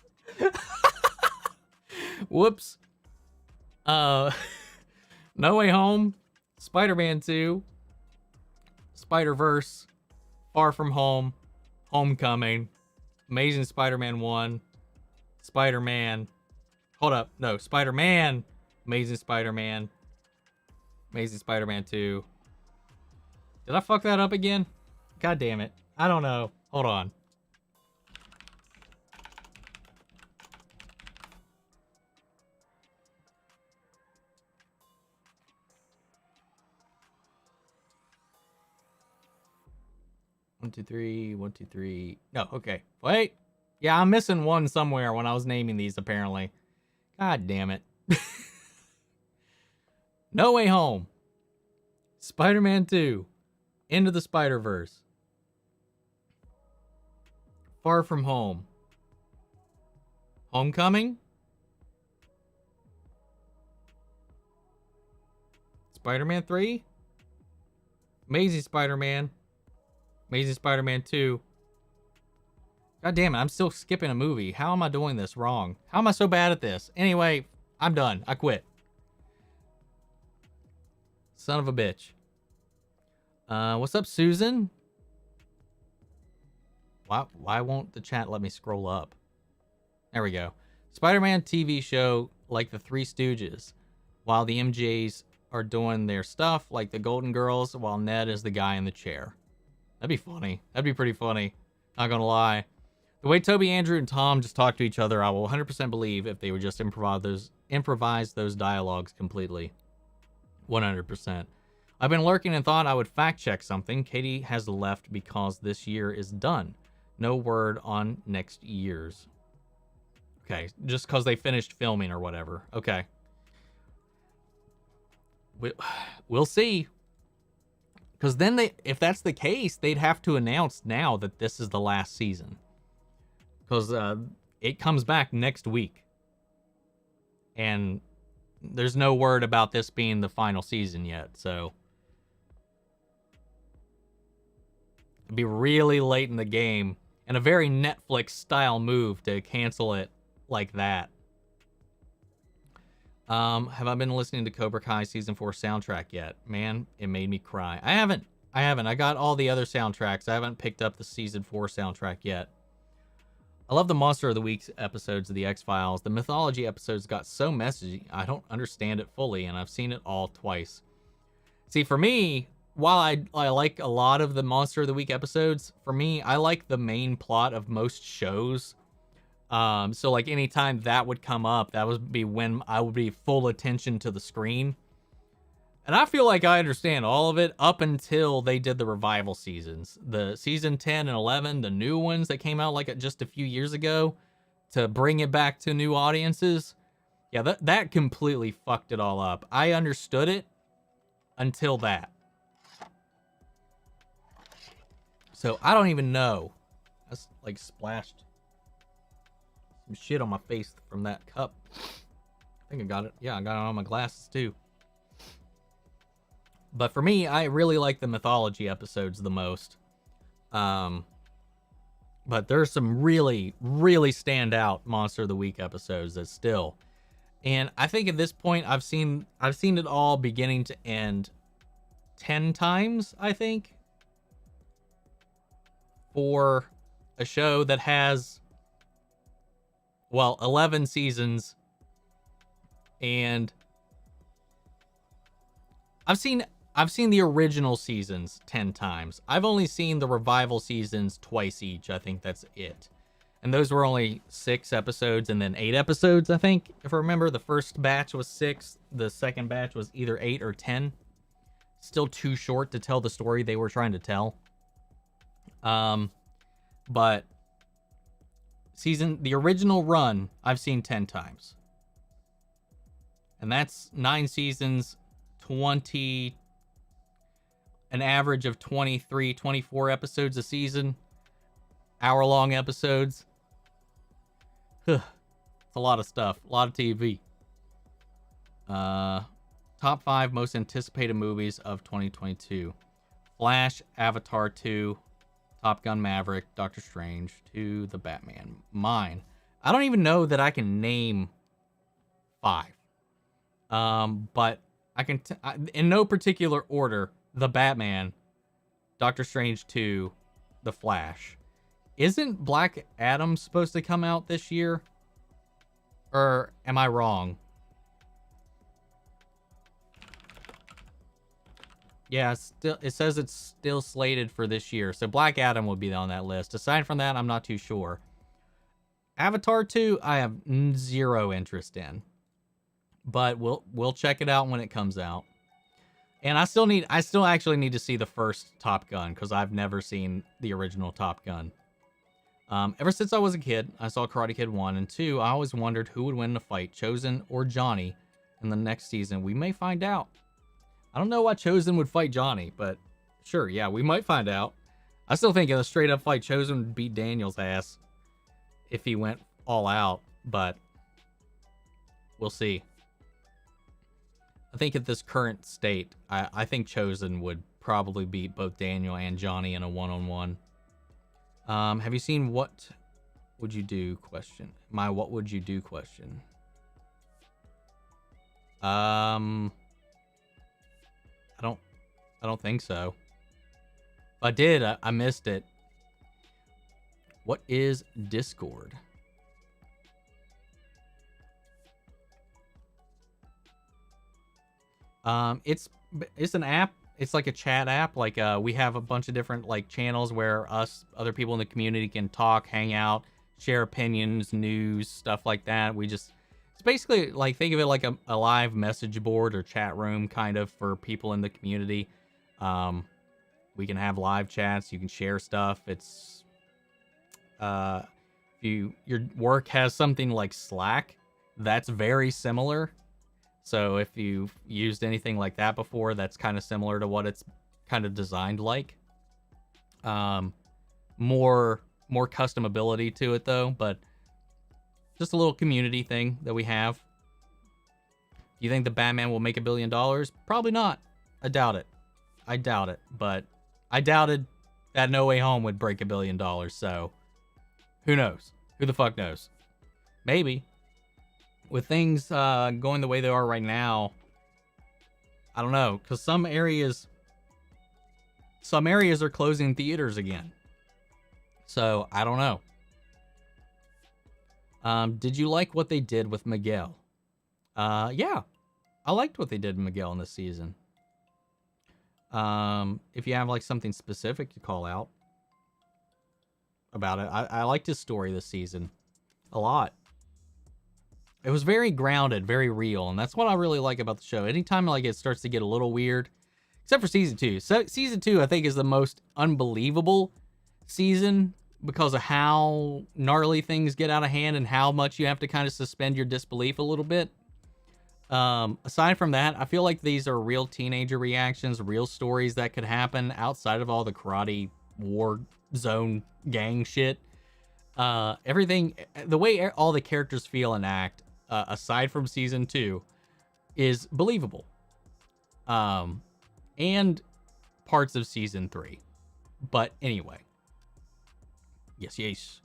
Whoops. No Way Home, Spider-Man 2, Spider-Verse, Far From Home, Homecoming, Amazing Spider-Man 1, Spider-Man. Hold up. No, Spider-Man, Amazing Spider-Man, Amazing Spider-Man 2. Did I fuck that up again? God damn it. I don't know. Hold on. One, two, three. 1, 2, 3. No, okay. Wait. Yeah, I'm missing one somewhere when I was naming these, apparently. God damn it. No Way Home. Spider-Man 2. Into the Spider-Verse. Far From Home. Homecoming. Spider-Man 3. Amazing Spider-Man. Amazing Spider-Man 2. God damn it, I'm still skipping a movie. How am I doing this wrong? How am I so bad at this? Anyway, I'm done. I quit. Son of a bitch. What's up, Susan? Why won't the chat let me scroll up? There we go. Spider-Man TV show like the Three Stooges, while the MJs are doing their stuff like the Golden Girls, while Ned is the guy in the chair. That'd be funny. That'd be pretty funny. Not gonna lie. The way Toby, Andrew, and Tom just talk to each other, I will 100% believe if they would just improvise those dialogues completely. 100%. I've been lurking and thought I would fact check something. Katie has left because this year is done. No word on next year's. Okay, just because they finished filming or whatever. Okay. We'll see. Because then if that's the case, they'd have to announce now that this is the last season. Because it comes back next week. And there's no word about this being the final season yet, so it'd be really late in the game and a very Netflix style move to cancel it like that. Have I been listening to Cobra Kai season 4 soundtrack yet? Man, it made me cry. I haven't. I got all the other soundtracks. I haven't picked up the season 4 soundtrack yet. I love the Monster of the Week episodes of the X-Files. The mythology episodes got so messy, I don't understand it fully, and I've seen it all twice. See, for me, while I like a lot of the Monster of the Week episodes, for me, I like the main plot of most shows. So like anytime that would come up, that would be when I would be full attention to the screen. And I feel like I understand all of it up until they did the revival seasons. The season 10 and 11, the new ones that came out like just a few years ago to bring it back to new audiences. Yeah, that completely fucked it all up. I understood it until that. So I don't even know. That's like splashed some shit on my face from that cup. I think I got it. Yeah, I got it on my glasses too. But for me, I really like the mythology episodes the most. But there's some really, really standout Monster of the Week episodes that still. And I think at this point, I've seen it all beginning to end 10 times, I think. For a show that has, well, 11 seasons. And I've seen the original seasons 10 times. I've only seen the revival seasons twice each. I think that's it. And those were only 6 episodes and then 8 episodes, I think. If I remember, the first batch was 6. The second batch was either 8 or 10. Still too short to tell the story they were trying to tell. But the original run, I've seen 10 times. And that's 9 seasons, an average of 23, 24 episodes a season. Hour-long episodes. It's a lot of stuff. A lot of TV. Top 5 most anticipated movies of 2022. Flash, Avatar 2, Top Gun Maverick, Doctor Strange 2, The Batman. Mine. I don't even know that I can name 5. But I can, in no particular order, The Batman, Doctor Strange 2, The Flash. Isn't Black Adam supposed to come out this year? Or am I wrong? Yeah, it says it's still slated for this year. So Black Adam would be on that list. Aside from that, I'm not too sure. Avatar 2, I have 0 interest in. But we'll check it out when it comes out. And I still actually need to see the first Top Gun because I've never seen the original Top Gun. Ever since I was a kid, I saw Karate Kid 1 and 2. I always wondered who would win the fight, Chosen or Johnny. In the next season, we may find out. I don't know why Chosen would fight Johnny, but sure, yeah, we might find out. I still think in a straight up fight, Chosen would beat Daniel's ass if he went all out, but we'll see. I think at this current state, I think Chosen would probably beat both Daniel and Johnny in a one-on-one. Have you seen What Would You Do question? My What Would You Do question. I I don't think so. If I did, I missed it. What is Discord? It's an app. It's like a chat app. Like we have a bunch of different like channels where other people in the community can talk, hang out, share opinions, news, stuff like that. It's basically like, think of it like a live message board or chat room kind of for people in the community. We can have live chats. You can share stuff. It's if your work has something like Slack, that's very similar. So if you've used anything like that before, that's kind of similar to what it's kind of designed like. More customability to it though, but just a little community thing that we have. Do you think the Batman will make $1 billion? Probably not. I doubt it. But I doubted that No Way Home would break $1 billion. So who knows? Who the fuck knows? Maybe. With things going the way they are right now, I don't know, because some areas are closing theaters again. So I don't know. Did you like what they did with Miguel? Yeah, I liked what they did with Miguel in this season. If you have like something specific to call out about it, I liked his story this season a lot. It was very grounded, very real, and that's what I really like about the show. Anytime like it starts to get a little weird, except for season 2. So season 2, I think, is the most unbelievable season because of how gnarly things get out of hand and how much you have to kind of suspend your disbelief a little bit. Aside from that, I feel like these are real teenager reactions, real stories that could happen outside of all the karate war zone gang shit. Everything, the way all the characters feel and act, aside from season 2, is believable. And parts of season 3. But anyway. Yes.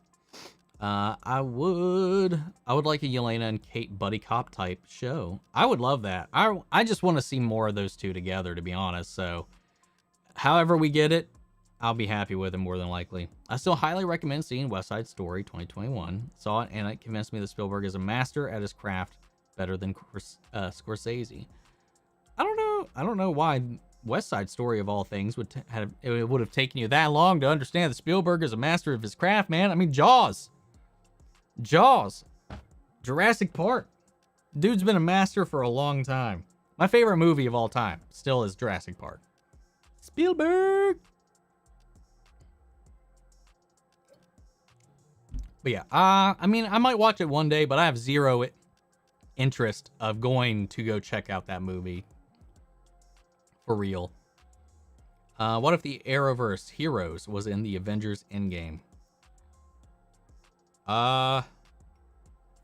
I would like a Yelena and Kate buddy cop type show. I would love that. I just want to see more of those two together, to be honest. So however we get it, I'll be happy with it more than likely. I still highly recommend seeing West Side Story 2021. Saw it and it convinced me that Spielberg is a master at his craft, better than Scorsese. I don't know why West Side Story of all things would have taken you that long to understand that Spielberg is a master of his craft, man. I mean, Jaws, Jurassic Park. Dude's been a master for a long time. My favorite movie of all time still is Jurassic Park. Spielberg. But yeah, I mean, I might watch it one day, but I have zero interest of going to go check out that movie. For real. What if the Arrowverse Heroes was in the Avengers Endgame?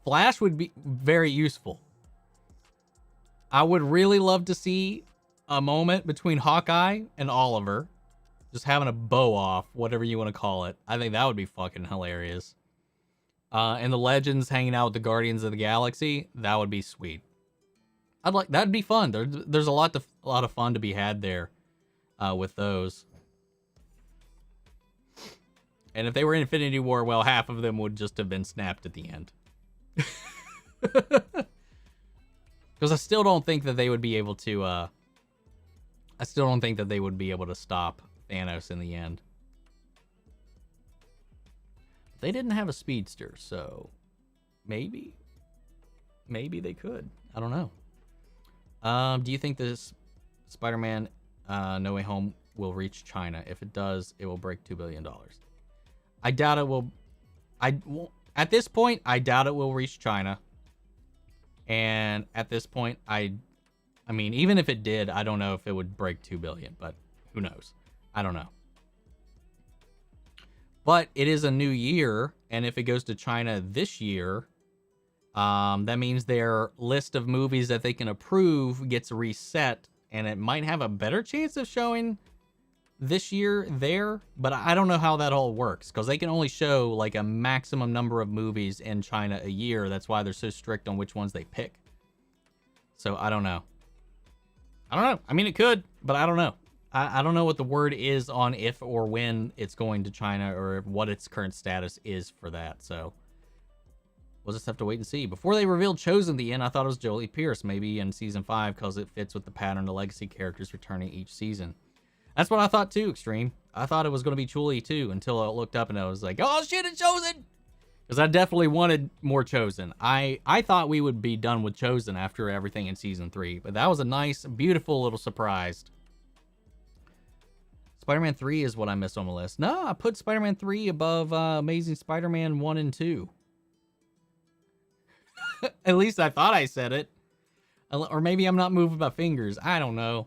Flash would be very useful. I would really love to see a moment between Hawkeye and Oliver. Just having a bow off, whatever you want to call it. I think that would be fucking hilarious. And the Legends hanging out with the Guardians of the Galaxy, that would be sweet. That'd be fun. There's a lot of fun to be had there with those. And if they were in Infinity War, well, half of them would just have been snapped at the end. Because I still don't think that they would be able to. I still don't think that they would be able to stop Thanos in the end. They didn't have a speedster, so maybe they could. I don't know. Do you think this Spider-Man No Way Home will reach China? If it does, it will break $2 billion. I doubt it will. At this point, I doubt it will reach China. And at this point, I mean, even if it did, I don't know if it would break 2 billion, but who knows? I don't know. But it is a new year, and if it goes to China this year, that means their list of movies that they can approve gets reset, and it might have a better chance of showing this year there. But I don't know how that all works, because they can only show like a maximum number of movies in China a year. That's why they're so strict on which ones they pick. So I don't know. I mean, it could, but I don't know. I don't know what the word is on if or when it's going to China or what its current status is for that. So we'll just have to wait and see. Before they revealed Chosen at the end, I thought it was Jolie Pierce, maybe in season 5, because it fits with the pattern of legacy characters returning each season. That's what I thought too, Extreme. I thought it was going to be Julie too, until I looked up and I was like, oh shit, it's Chosen! Because I definitely wanted more Chosen. I thought we would be done with Chosen after everything in season 3, but that was a nice, beautiful little surprise. Spider-Man 3 is what I missed on the list. No, I put Spider-Man 3 above Amazing Spider-Man 1 and 2. At least I thought I said it. Or maybe I'm not moving my fingers. I don't know.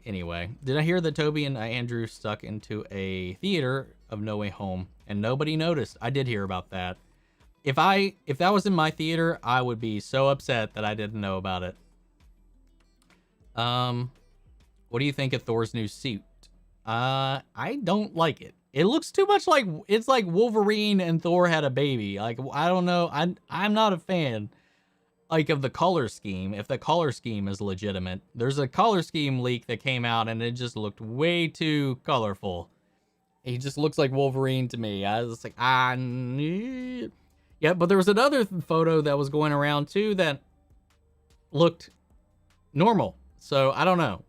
Anyway. Did I hear that Toby and Andrew stuck into a theater of No Way Home and nobody noticed? I did hear about that. If that was in my theater, I would be so upset that I didn't know about it. What do you think of Thor's new suit? I don't like it. It looks too much like, it's like Wolverine and Thor had a baby. Like, I don't know. I'm not a fan, like, of the color scheme. If the color scheme is legitimate, there's a color scheme leak that came out and it just looked way too colorful. He just looks like Wolverine to me. I was like, yeah, but there was another photo that was going around too that looked normal. So I don't know.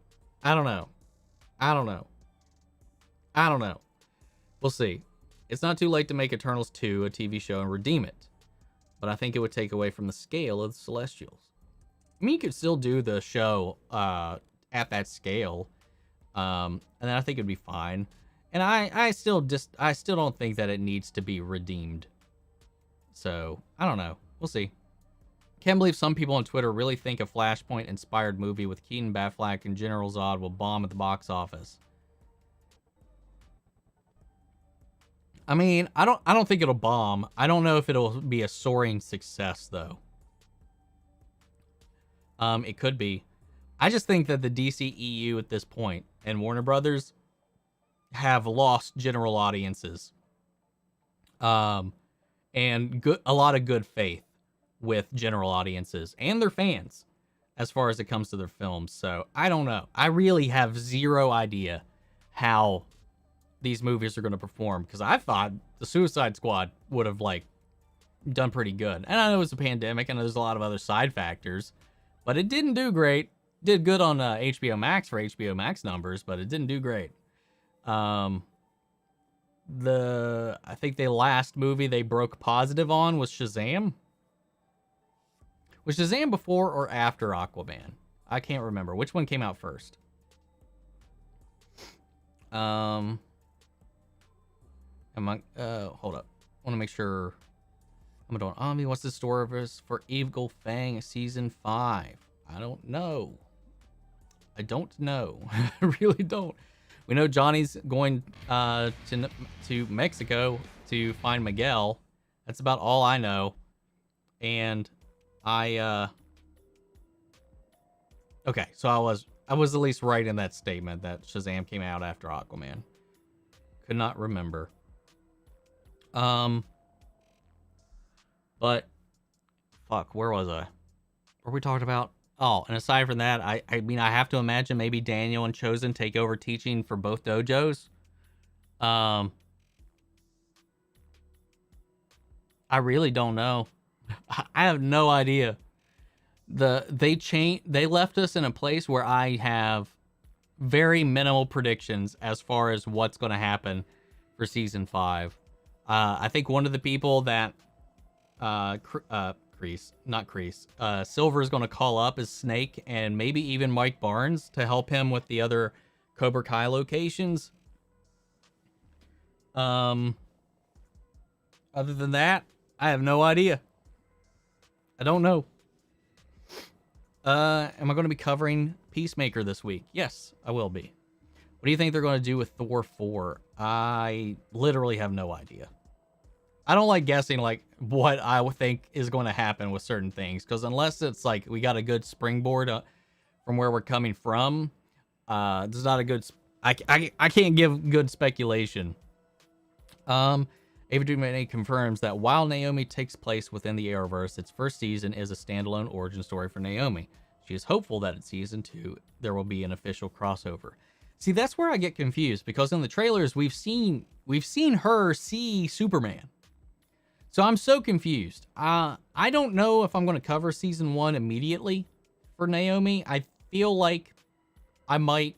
We'll see. It's not too late to make Eternals 2 a TV show and redeem it, but I think it would take away from the scale of the Celestials. I mean, you could still do the show at that scale, and then I think it'd be fine. And I still don't think that it needs to be redeemed. So I don't know. We'll see. Can't believe some people on Twitter really think a Flashpoint-inspired movie with Keaton, Batfleck, and General Zod will bomb at the box office. I mean, I don't think it'll bomb. I don't know if it'll be a soaring success though. It could be. I just think that the DCEU at this point and Warner Brothers have lost general audiences. And a lot of good faith with general audiences and their fans as far as it comes to their films. So I don't know. I really have zero idea how these movies are going to perform, because I thought the Suicide Squad would have like done pretty good. And I know it was a pandemic and there's a lot of other side factors, but it didn't do great. Did good on HBO Max for HBO Max numbers, but it didn't do great. I think the last movie they broke positive on was Shazam. Was Shazam before or after Aquaman? I can't remember. Which one came out first? Hold up. I want to make sure. I'm doing Omni. What's the story for Evil Fang season 5? I don't know. I really don't. We know Johnny's going to Mexico to find Miguel. That's about all I know. And okay, so I was at least right in that statement that Shazam came out after Aquaman. Could not remember. But fuck, where was I? Were we talking about? Oh, and aside from that, I mean, I have to imagine maybe Daniel and Chosen take over teaching for both dojos. I really don't know. I have no idea. They left us in a place where I have very minimal predictions as far as what's going to happen for season 5. I think one of the people that Silver is going to call up is Snake, and maybe even Mike Barnes to help him with the other Cobra Kai locations. Other than that, I have no idea. I don't know. Am I going to be covering Peacemaker this week? Yes, I will be. What do you think they're going to do with Thor 4? I literally have no idea. I don't like guessing like what I would think is going to happen with certain things, because unless it's like we got a good springboard from where we're coming from, there's not a good. I can't give good speculation. Ava DuVernay confirms that while Naomi takes place within the Arrowverse, its first season is a standalone origin story for Naomi. She is hopeful that in season 2 there will be an official crossover. See, that's where I get confused, because in the trailers we've seen her see Superman. So I'm so confused. I don't know if I'm going to cover season 1 immediately for Naomi. I feel like I might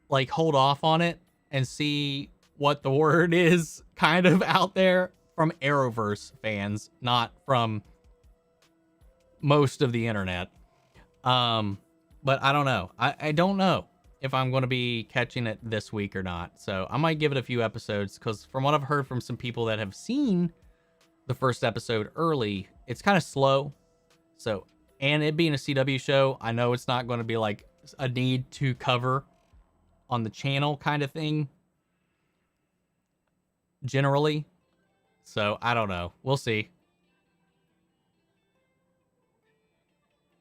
like hold off on it and see what the word is kind of out there from Arrowverse fans, not from most of the internet. But I don't know. I don't know if I'm going to be catching it this week or not. So I might give it a few episodes, because from what I've heard from some people that have seen the first episode early, it's kind of slow. So, and it being a CW show, I know it's not going to be like a need to cover on the channel kind of thing generally. So I don't know. We'll see.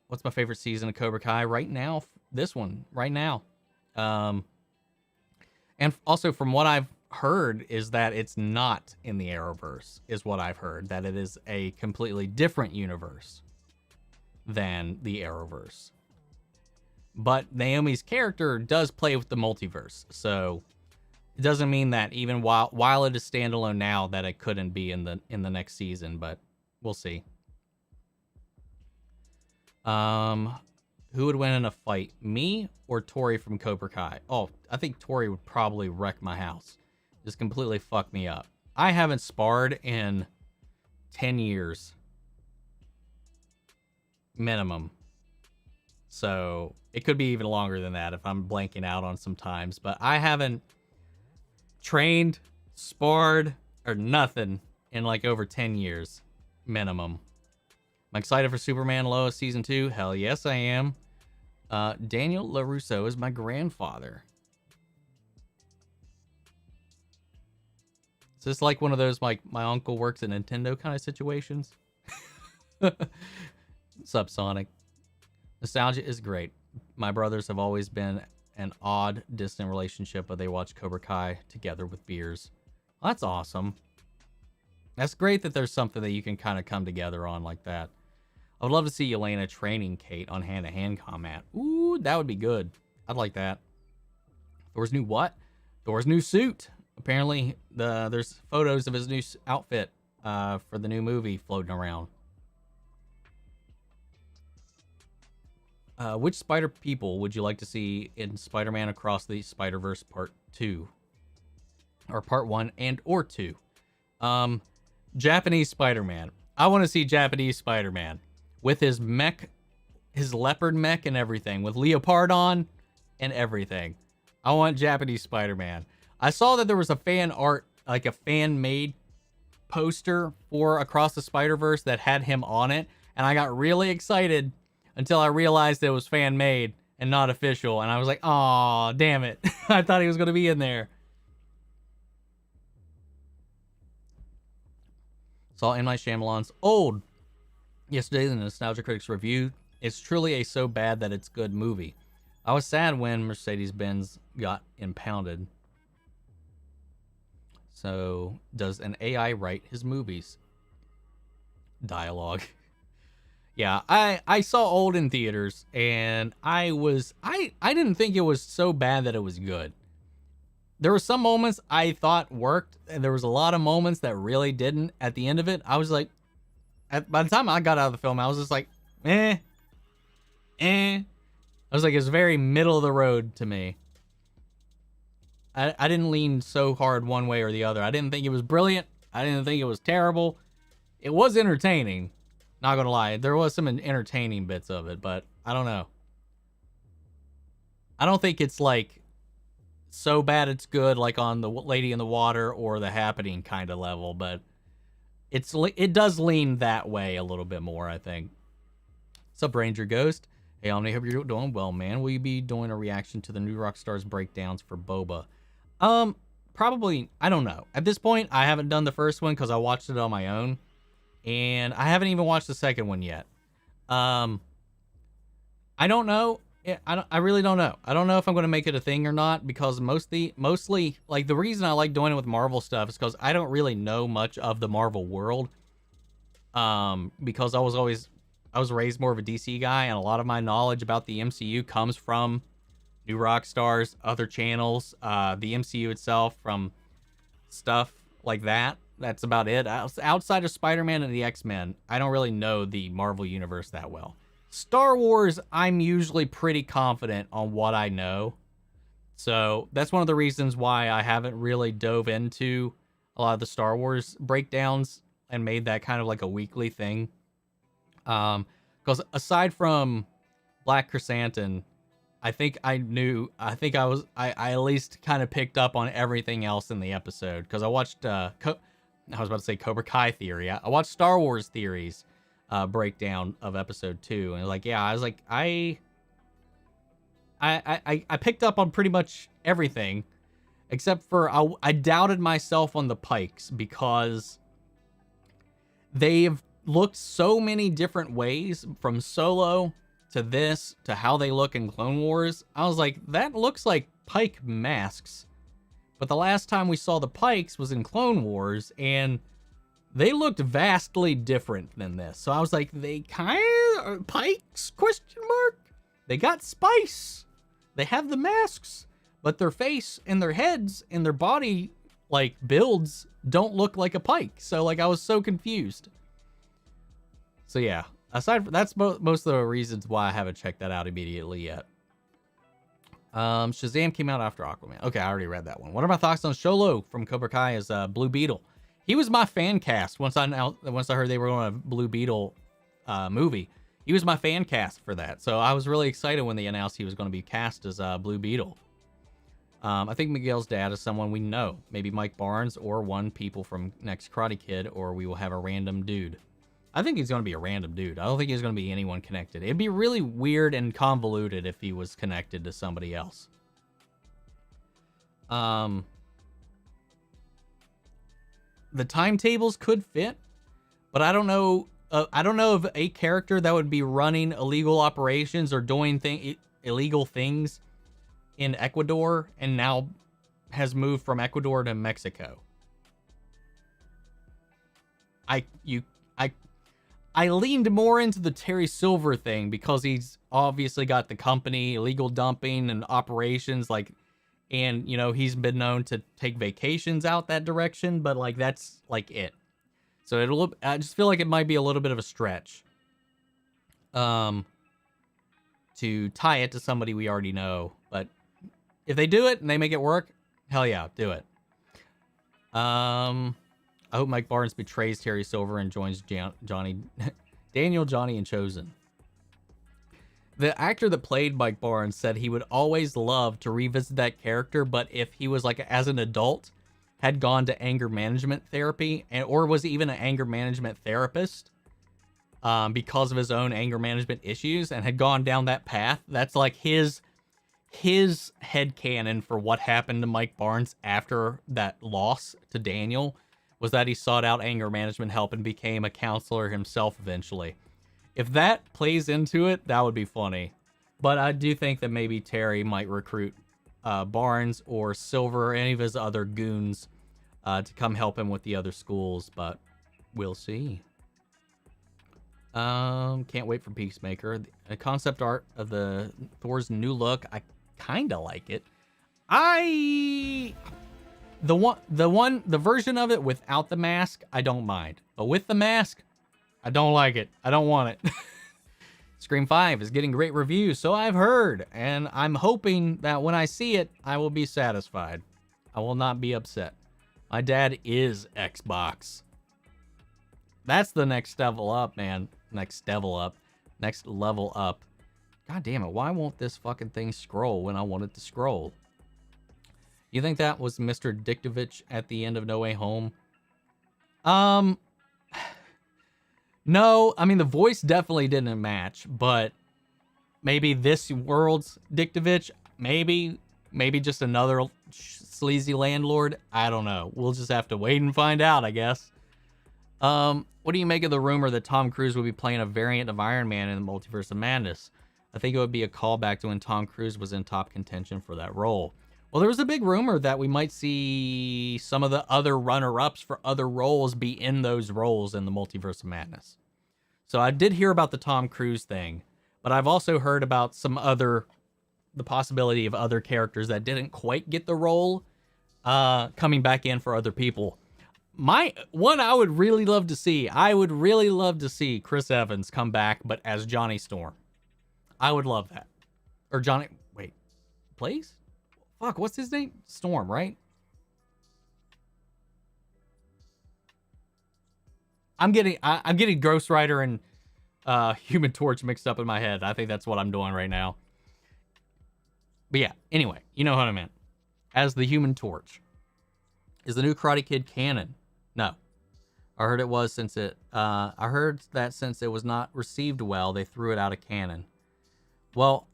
What's my favorite season of Cobra Kai right now? This one right now. And also from what I've heard is that it's not in the Arrowverse, is what I've heard, that it is a completely different universe than the Arrowverse. But Naomi's character does play with the multiverse, so it doesn't mean that even while it is standalone now that it couldn't be in the next season, but we'll see. Who would win in a fight, me or Tori from Cobra Kai? Oh, I think Tori would probably wreck my house. Just completely fuck me up. I haven't sparred in 10 years. Minimum. So it could be even longer than that if I'm blanking out on some times. But I haven't trained, sparred, or nothing in like over 10 years. Minimum. I'm excited for Superman Lois Season 2. Hell yes, I am. Daniel LaRusso is my grandfather. Is this like one of those, like, my uncle works at Nintendo kind of situations? Subsonic. Nostalgia is great. My brothers have always been an odd, distant relationship, but they watch Cobra Kai together with beers. Well, that's awesome. That's great that there's something that you can kind of come together on like that. I would love to see Yelena training Kate on hand-to-hand combat. Ooh, that would be good. I'd like that. Thor's new what? Thor's new suit. Apparently, there's photos of his new outfit for the new movie floating around. Which Spider people would you like to see in Spider-Man Across the Spider-Verse Part 2? Or Part 1 and or 2? Japanese Spider-Man. I want to see Japanese Spider-Man. With his mech, his leopard mech and everything. With Leopard on and everything. I want Japanese Spider-Man. I saw that there was a fan art, like a fan-made poster for Across the Spider-Verse that had him on it. And I got really excited until I realized it was fan-made and not official. And I was like, aw, damn it. I thought he was going to be in there. Saw M. Night Shyamalan's Old yesterday in the Nostalgia Critics review. It's truly a so bad that it's good movie. I was sad when Mercedes-Benz got impounded. So, does an AI write his movies? Dialogue. Yeah, I saw Old in theaters, and I didn't think it was so bad that it was good. There were some moments I thought worked, and there was a lot of moments that really didn't. At the end of it, I was like, by the time I got out of the film, I was just like, I was like, it's very middle of the road to me. I didn't lean so hard one way or the other. I didn't think it was brilliant. I didn't think it was terrible. It was entertaining. Not gonna lie, there was some entertaining bits of it, but I don't know. I don't think it's like so bad it's good, like on the Lady in the Water or The Happening kind of level, but it does lean that way a little bit more, I think. What's up, Ranger Ghost? Hey, Omni, hope you're doing well, man. Will you be doing a reaction to the new Rockstars breakdowns for Boba? Probably, I don't know. At this point, I haven't done the first one because I watched it on my own. And I haven't even watched the second one yet. I don't know. I really don't know. I don't know if I'm going to make it a thing or not, because mostly, like, the reason I like doing it with Marvel stuff is because I don't really know much of the Marvel world. Because I was always I was raised more of a DC guy, and a lot of my knowledge about the MCU comes from New Rockstars, other channels, the MCU itself, from stuff like that. That's about it. Outside of Spider-Man and the X-Men, I don't really know the Marvel Universe that well. Star Wars, I'm usually pretty confident on what I know. So that's one of the reasons why I haven't really dove into a lot of the Star Wars breakdowns and made that kind of like a weekly thing. Because aside from Black Chrysanthemum, I at least kind of picked up on everything else in the episode. Because I watched, I was about to say Cobra Kai theory. I watched Star Wars theories breakdown of episode 2. And like, yeah, I was like, I picked up on pretty much everything. Except for I doubted myself on the Pikes because they've looked so many different ways from Solo to this to how they look in Clone Wars. I was like, that looks like Pike masks. But the last time we saw the Pikes was in Clone Wars, and they looked vastly different than this. So I was like, they kind of Pikes? ? They got spice. They have the masks, but their face and their heads and their body like builds don't look like a Pike. So like I was so confused. So yeah, aside from that's most of the reasons why I haven't checked that out immediately yet. Shazam came out after Aquaman. Okay, I already read that one. What are my thoughts on Sholo from Cobra Kai as Blue Beetle? He was my fan cast once I heard they were on a Blue Beetle movie. He was my fan cast for that, so I was really excited when they announced he was going to be cast as Blue Beetle. I think Miguel's dad is someone we know, maybe Mike Barnes or one people from Next Karate Kid, or we will have a random dude. I think he's going to be a random dude. I don't think he's going to be anyone connected. It'd be really weird and convoluted if he was connected to somebody else. The timetables could fit, but I don't know. I don't know of a character that would be running illegal operations or doing illegal things in Ecuador and now has moved from Ecuador to Mexico. I leaned more into the Terry Silver thing because he's obviously got the company, illegal dumping and operations, like, and you know, he's been known to take vacations out that direction, but like that's like it. So I just feel like it might be a little bit of a stretch to tie it to somebody we already know. But if they do it and they make it work, hell yeah, do it. I hope Mike Barnes betrays Terry Silver and joins Daniel, Johnny, and Chosen. The actor that played Mike Barnes said he would always love to revisit that character, but if he was like as an adult, had gone to anger management therapy, or was even an anger management therapist because of his own anger management issues and had gone down that path. That's like his headcanon for what happened to Mike Barnes after that loss to Daniel was that he sought out anger management help and became a counselor himself eventually. If that plays into it, that would be funny. But I do think that maybe Terry might recruit Barnes or Silver or any of his other goons to come help him with the other schools, but we'll see. Can't wait for Peacemaker. The concept art of the Thor's new look, I kind of like it. The version of it without the mask, I don't mind. But with the mask, I don't like it. I don't want it. Scream 5 is getting great reviews, so I've heard. And I'm hoping that when I see it, I will be satisfied. I will not be upset. My dad is Xbox. That's the next level up, man. Next level up. God damn it, why won't this fucking thing scroll when I want it to scroll? You think that was Mr. Diktovich at the end of No Way Home? No, I mean, the voice definitely didn't match, but maybe this world's Diktovich, maybe just another sleazy landlord. I don't know. We'll just have to wait and find out, I guess. What do you make of the rumor that Tom Cruise will be playing a variant of Iron Man in the Multiverse of Madness? I think it would be a callback to when Tom Cruise was in top contention for that role. Well, there was a big rumor that we might see some of the other runner-ups for other roles be in those roles in the Multiverse of Madness. So I did hear about the Tom Cruise thing, but I've also heard about the possibility of other characters that didn't quite get the role coming back in for other people. I would really love to see Chris Evans come back, but as Johnny Storm. I would love that. Or Johnny, wait, please? Fuck, what's his name? Storm, right? I'm getting Ghost Rider and Human Torch mixed up in my head. I think that's what I'm doing right now. But yeah, anyway, you know what I meant. As the Human Torch. Is the new Karate Kid canon? No. I heard that since it was not received well, they threw it out of canon. Well,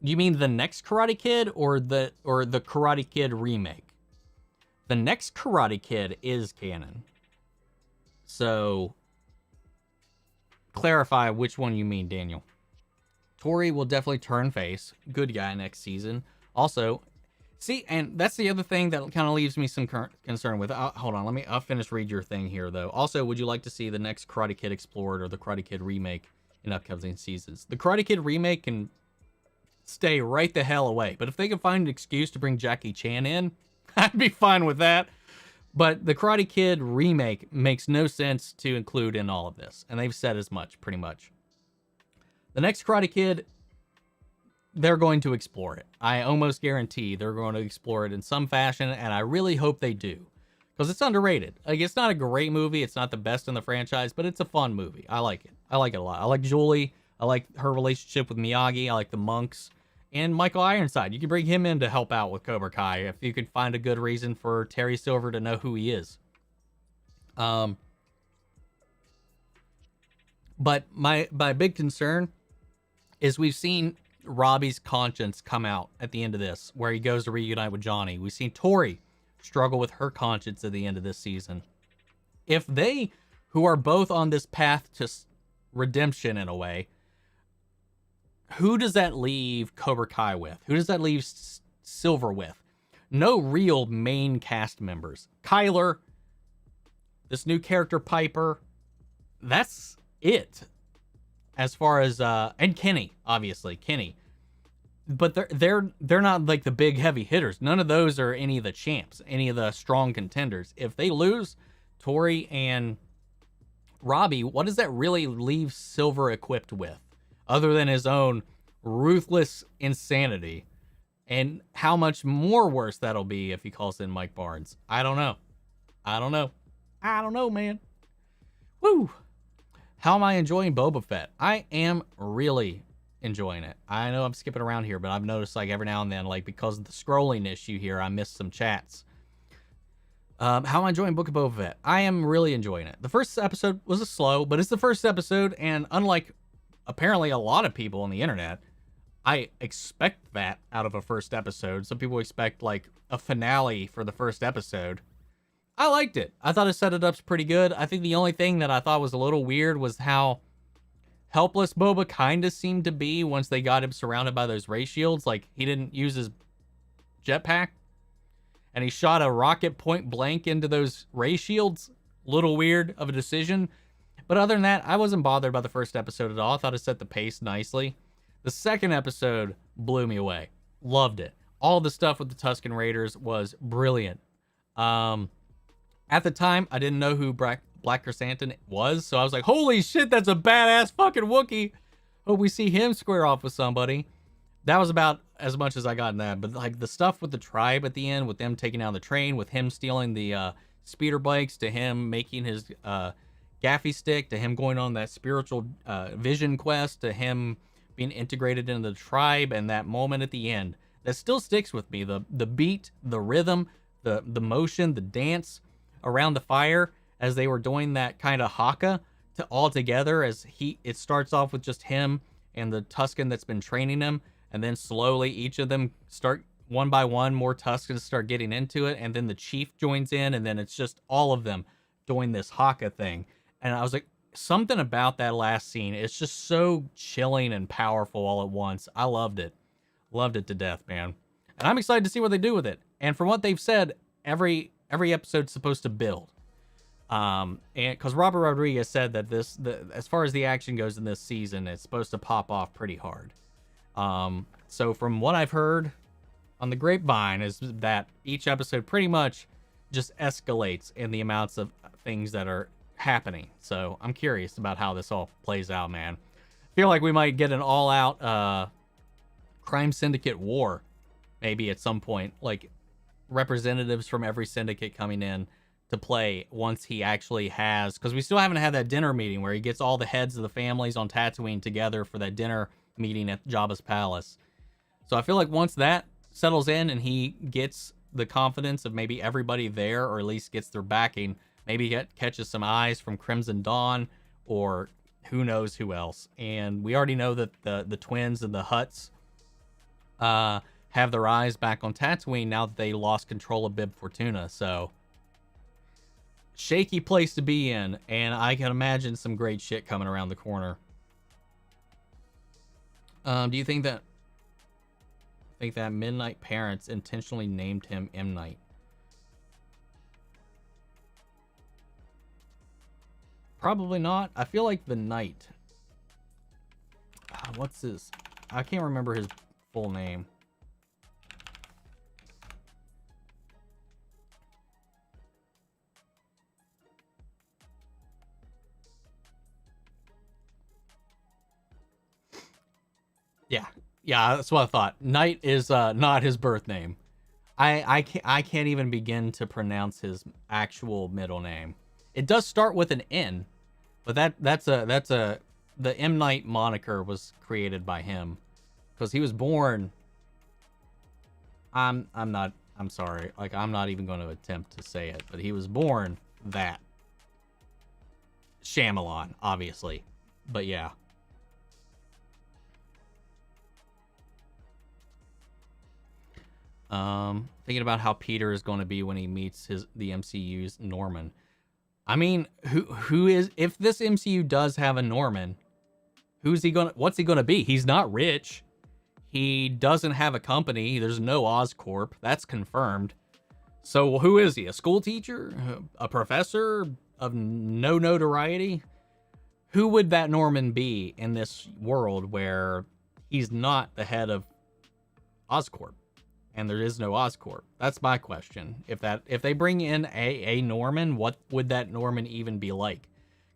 you mean the next Karate Kid or the Karate Kid remake? The next Karate Kid is canon. So clarify which one you mean, Daniel. Tori will definitely turn face. Good guy next season. Also, see, and that's the other thing that kind of leaves me some concern with. Hold on, I'll finish read your thing here, though. Also, would you like to see the next Karate Kid explored or the Karate Kid remake in upcoming seasons? The Karate Kid remake can stay right the hell away. But if they can find an excuse to bring Jackie Chan in, I'd be fine with that. But the Karate Kid remake makes no sense to include in all of this. And they've said as much, pretty much. The next Karate Kid, they're going to explore it. I almost guarantee they're going to explore it in some fashion, and I really hope they do. Because it's underrated. Like, it's not a great movie. It's not the best in the franchise, but it's a fun movie. I like it. I like it a lot. I like Julie. I like her relationship with Miyagi. I like the monks. And Michael Ironside. You can bring him in to help out with Cobra Kai if you could find a good reason for Terry Silver to know who he is. But my big concern is we've seen Robbie's conscience come out at the end of this, where he goes to reunite with Johnny. We've seen Tori struggle with her conscience at the end of this season. If they, who are both on this path to redemption in a way, who does that leave Cobra Kai with? Who does that leave Silver with? No real main cast members. Kyler, this new character Piper, that's it. As far as and Kenny, obviously Kenny, but they're not like the big heavy hitters. None of those are any of the champs, any of the strong contenders. If they lose Tori and Robbie, what does that really leave Silver equipped with, other than his own ruthless insanity? And how much more worse that'll be if he calls in Mike Barnes. I don't know, man. Woo. How am I enjoying Boba Fett? I am really enjoying it. I know I'm skipping around here, but I've noticed like every now and then, like because of the scrolling issue here, I missed some chats. How am I enjoying Book of Boba Fett? I am really enjoying it. The first episode was slow, but it's the first episode, and unlike apparently a lot of people on the internet, I expect that out of a first episode. Some people expect like a finale for the first episode. I liked it. I thought it set it up pretty good. I think the only thing that I thought was a little weird was how helpless Boba kind of seemed to be once they got him surrounded by those ray shields. Like, he didn't use his jetpack, and he shot a rocket point blank into those ray shields. Little weird of a decision. But other than that, I wasn't bothered by the first episode at all. I thought it set the pace nicely. The second episode blew me away. Loved it. All the stuff with the Tusken Raiders was brilliant. At the time, I didn't know who Black Chrysanthemum was, so I was like, holy shit, that's a badass fucking Wookiee. Hope we see him square off with somebody. That was about as much as I got in that. But like the stuff with the tribe at the end, with them taking down the train, with him stealing the speeder bikes, to him making his gaffy stick, to him going on that spiritual vision quest, to him being integrated into the tribe, and that moment at the end, that still sticks with me. The beat, the rhythm, the motion, the dance around the fire as they were doing that kind of haka to all together, as it starts off with just him and the Tusken that's been training him, and then slowly each of them start one by one, more Tuskens start getting into it, and then the chief joins in, and then it's just all of them doing this haka thing. And I was like, something about that last scene, it's just so chilling and powerful all at once. I loved it to death, man. And I'm excited to see what they do with it. And from what they've said, every episode's supposed to build. And because Robert Rodriguez said that as far as the action goes in this season, it's supposed to pop off pretty hard. So from what I've heard on the grapevine is that each episode pretty much just escalates in the amounts of things that are happening. So I'm curious about how this all plays out, man. I feel like we might get an all-out crime syndicate war maybe at some point, like representatives from every syndicate coming in to play once he actually has, because we still haven't had that dinner meeting where he gets all the heads of the families on Tatooine together for that dinner meeting at Jabba's palace. So I feel like once that settles in and he gets the confidence of maybe everybody there, or at least gets their backing, maybe catches some eyes from Crimson Dawn or who knows who else. And we already know that the twins and the Hutts have their eyes back on Tatooine now that they lost control of Bib Fortuna. So shaky place to be in, and I can imagine some great shit coming around the corner. Do you think that Midnight parents intentionally named him M. Night? Probably not. I feel like the Knight. What's his? I can't remember his full name. Yeah, that's what I thought. Knight is not his birth name. I can't even begin to pronounce his actual middle name. It does start with an N, but that's the M. Night moniker was created by him because he was born. I'm sorry. Like, I'm not even going to attempt to say it, but he was born that Shyamalan, obviously. But yeah. Thinking about how Peter is going to be when he meets the MCU's Norman. I mean, who is, if this MCU does have a Norman, what's he gonna be? He's not rich. He doesn't have a company. There's no Oscorp. That's confirmed. So who is he? A school teacher? A professor of no notoriety? Who would that Norman be in this world where he's not the head of Oscorp? And there is no Oscorp. That's my question. If they bring in a Norman, what would that Norman even be like?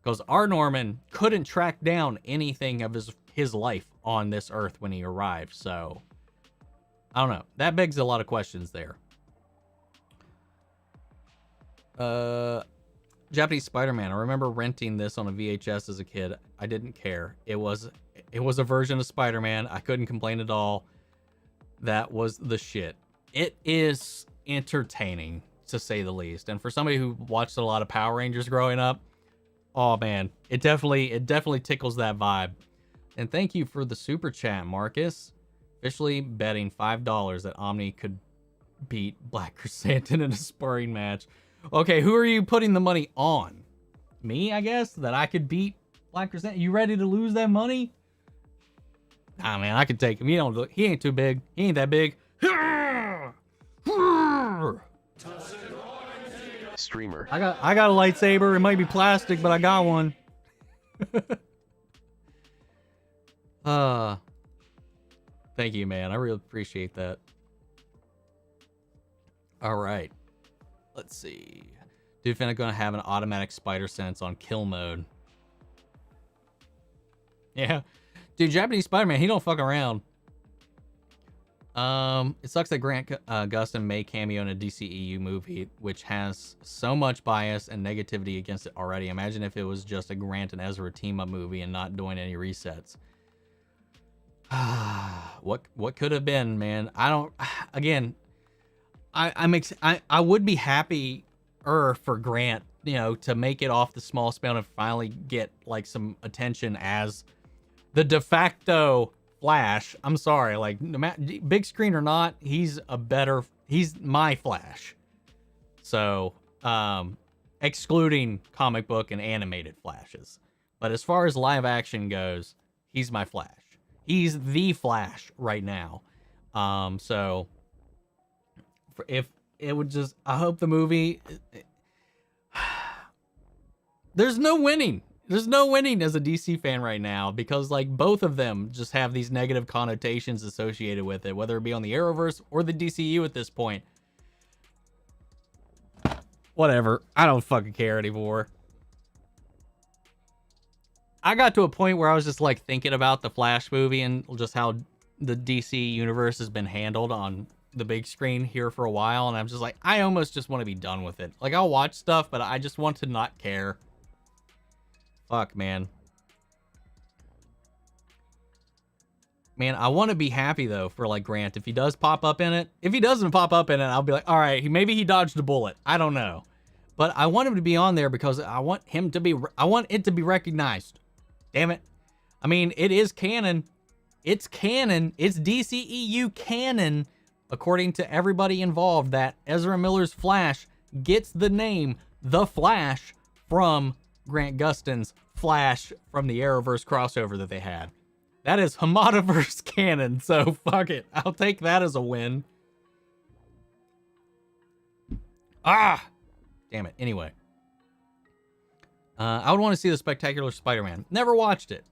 Because our Norman couldn't track down anything of his life on this Earth when he arrived. So I don't know. That begs a lot of questions there. Japanese Spider-Man. I remember renting this on a VHS as a kid. I didn't care. It was a version of Spider-Man. I couldn't complain at all. That was the shit. It is entertaining, to say the least. And for somebody who watched a lot of Power Rangers growing up, oh man, it definitely tickles that vibe. And thank you for the super chat, Marcus. Officially betting $5 that Omni could beat Black Chrysanthemum in a sparring match. Okay, who are you putting the money on? Me, I guess, that I could beat Black Chrysanthemum. You ready to lose that money? Nah, man, I could take him. He ain't too big. He ain't that big. Streamer. I got a lightsaber. It might be plastic, but I got one. Thank you, man. I really appreciate that. All right. Let's see. Dude, finna gonna have an automatic spider sense on kill mode. Yeah. Dude, Japanese Spider-Man, he don't fuck around. It sucks that Grant Gustin may cameo in a DCEU movie, which has so much bias and negativity against it already. Imagine if it was just a Grant and Ezra team-up movie and not doing any resets. What could have been, man? I don't. Again, I would be happy for Grant, to make it off the small span and finally get like some attention as the de facto Flash. I'm sorry, like big screen or not, he's my Flash. So, excluding comic book and animated Flashes. But as far as live action goes, he's my Flash. He's the Flash right now. So if it would just, I hope the movie, There's no winning. There's no winning as a DC fan right now because like both of them just have these negative connotations associated with it, whether it be on the Arrowverse or the DCU at this point. Whatever. I don't fucking care anymore. I got to a point where I was just like thinking about the Flash movie and just how the DC universe has been handled on the big screen here for a while. And I'm just like, I almost just want to be done with it. Like I'll watch stuff, but I just want to not care. Fuck, man. Man, I want to be happy, though, for, like, Grant. If he does pop up in it. If he doesn't pop up in it, I'll be like, all right, maybe he dodged a bullet. I don't know. But I want him to be on there because I want him to be... I want it to be recognized. Damn it. I mean, it is canon. It's canon. It's DCEU canon, according to everybody involved, that Ezra Miller's Flash gets the name The Flash from Grant Gustin's Flash from the Arrowverse crossover that they had. That is Multiverse canon, so fuck it. I'll take that as a win. Ah! Damn it. Anyway. I would want to see the Spectacular Spider-Man. Never watched it.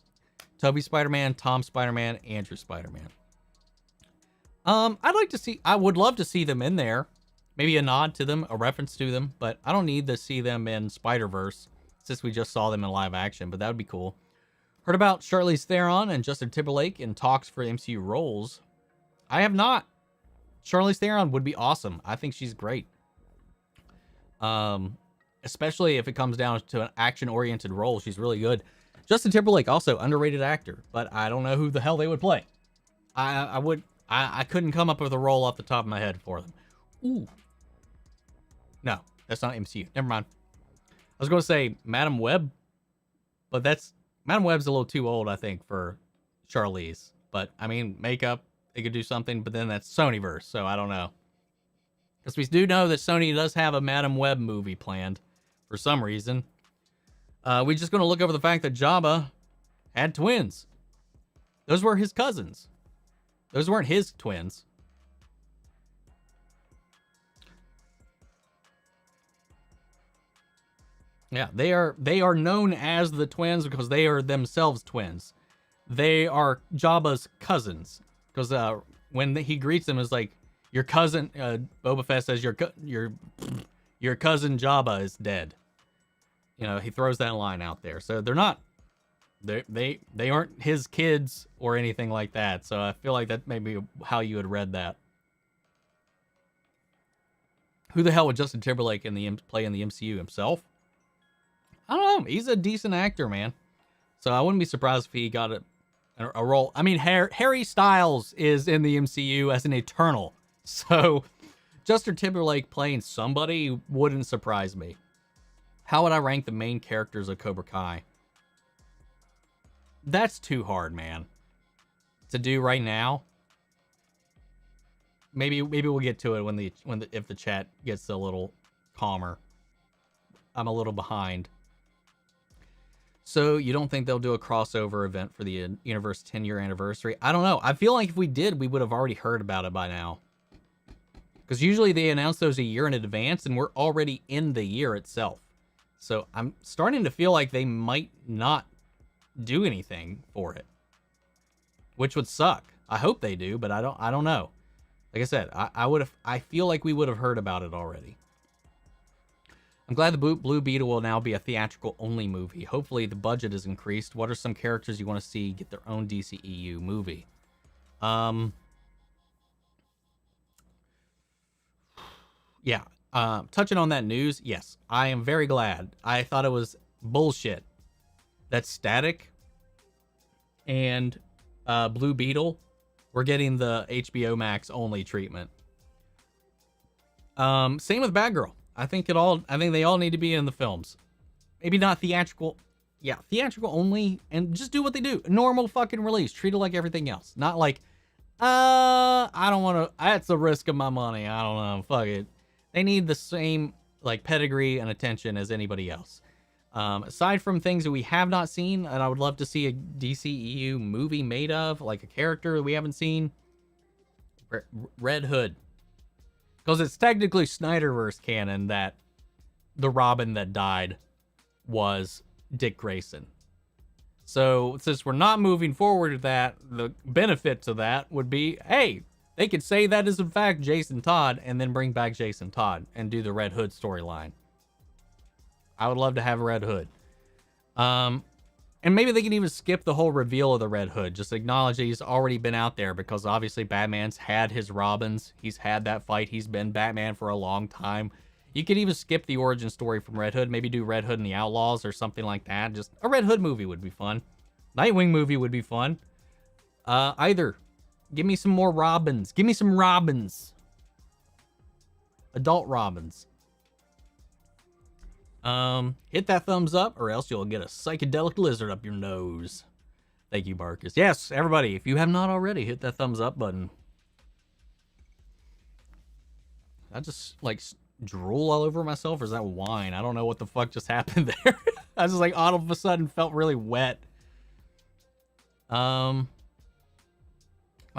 Tobey Spider-Man, Tom Spider-Man, Andrew Spider-Man. I'd like to see... I would love to see them in there. Maybe a nod to them, a reference to them, but I don't need to see them in Spider-Verse since we just saw them in live action, but that would be cool. Heard about Charlize Theron and Justin Timberlake in talks for MCU roles. I have not. Charlize Theron would be awesome. I think she's great. Especially if it comes down to an action-oriented role. She's really good. Justin Timberlake, also underrated actor, but I don't know who the hell they would play. I couldn't come up with a role off the top of my head for them. Ooh. No, that's not MCU. Never mind. I was going to say Madam Web, but Madam Web's a little too old, I think, for Charlize. But, I mean, makeup, they could do something, but then that's Sonyverse, so I don't know. Because we do know that Sony does have a Madam Web movie planned for some reason. We're just going to look over the fact that Jabba had twins. Those were his cousins. Those weren't his twins. Yeah, they are known as the twins because they are themselves twins. They are Jabba's cousins because when he greets them, it's like your cousin. Boba Fett says your cousin Jabba is dead. You know, he throws that line out there. So they're not they aren't his kids or anything like that. So I feel like that may be how you had read that. Who the hell would Justin Timberlake play in the MCU himself? I don't know. He's a decent actor, man. So I wouldn't be surprised if he got a role. I mean, Harry Styles is in the MCU as an Eternal. So Justin Timberlake playing somebody wouldn't surprise me. How would I rank the main characters of Cobra Kai? That's too hard, man, to do right now. Maybe we'll get to it if the chat gets a little calmer. I'm a little behind. So you don't think they'll do a crossover event for the Universe 10-year anniversary? I don't know. I feel like if we did, we would have already heard about it by now. Because usually they announce those a year in advance, and we're already in the year itself. So I'm starting to feel like they might not do anything for it, which would suck. I hope they do, but I don't know. Like I said, I feel like we would have heard about it already. I'm glad the Blue Beetle will now be a theatrical-only movie. Hopefully the budget is increased. What are some characters you want to see get their own DCEU movie? Yeah. Touching on that news, yes, I am very glad. I thought it was bullshit that Static and Blue Beetle were getting the HBO Max only treatment. Same with Batgirl. I think they all need to be in the films. Maybe not theatrical. Yeah, theatrical only, and just do what they do. Normal fucking release. Treat it like everything else. Not like, I don't want to. That's a risk of my money. I don't know. Fuck it. They need the same like pedigree and attention as anybody else. Aside from things that we have not seen, and I would love to see a DCEU movie made of, like a character that we haven't seen. Red Hood. Because it's technically Snyderverse canon that the Robin that died was Dick Grayson. So since we're not moving forward with that, the benefit to that would be, hey, they could say that is in fact Jason Todd and then bring back Jason Todd and do the Red Hood storyline. I would love to have Red Hood. And maybe they can even skip the whole reveal of the Red Hood. Just acknowledge that he's already been out there, because obviously Batman's had his Robins. He's had that fight. He's been Batman for a long time. You could even skip the origin story from Red Hood. Maybe do Red Hood and the Outlaws or something like that. Just a Red Hood movie would be fun. Nightwing movie would be fun. Either. Give me some more Robins. Give me some Robins. Adult Robins. Hit that thumbs up or else you'll get a psychedelic lizard up your nose. Thank you, Marcus. Yes, everybody, if you have not already, hit that thumbs up button. I just, like, drool all over myself, or is that wine? I don't know what the fuck just happened there. I just, like, all of a sudden felt really wet. My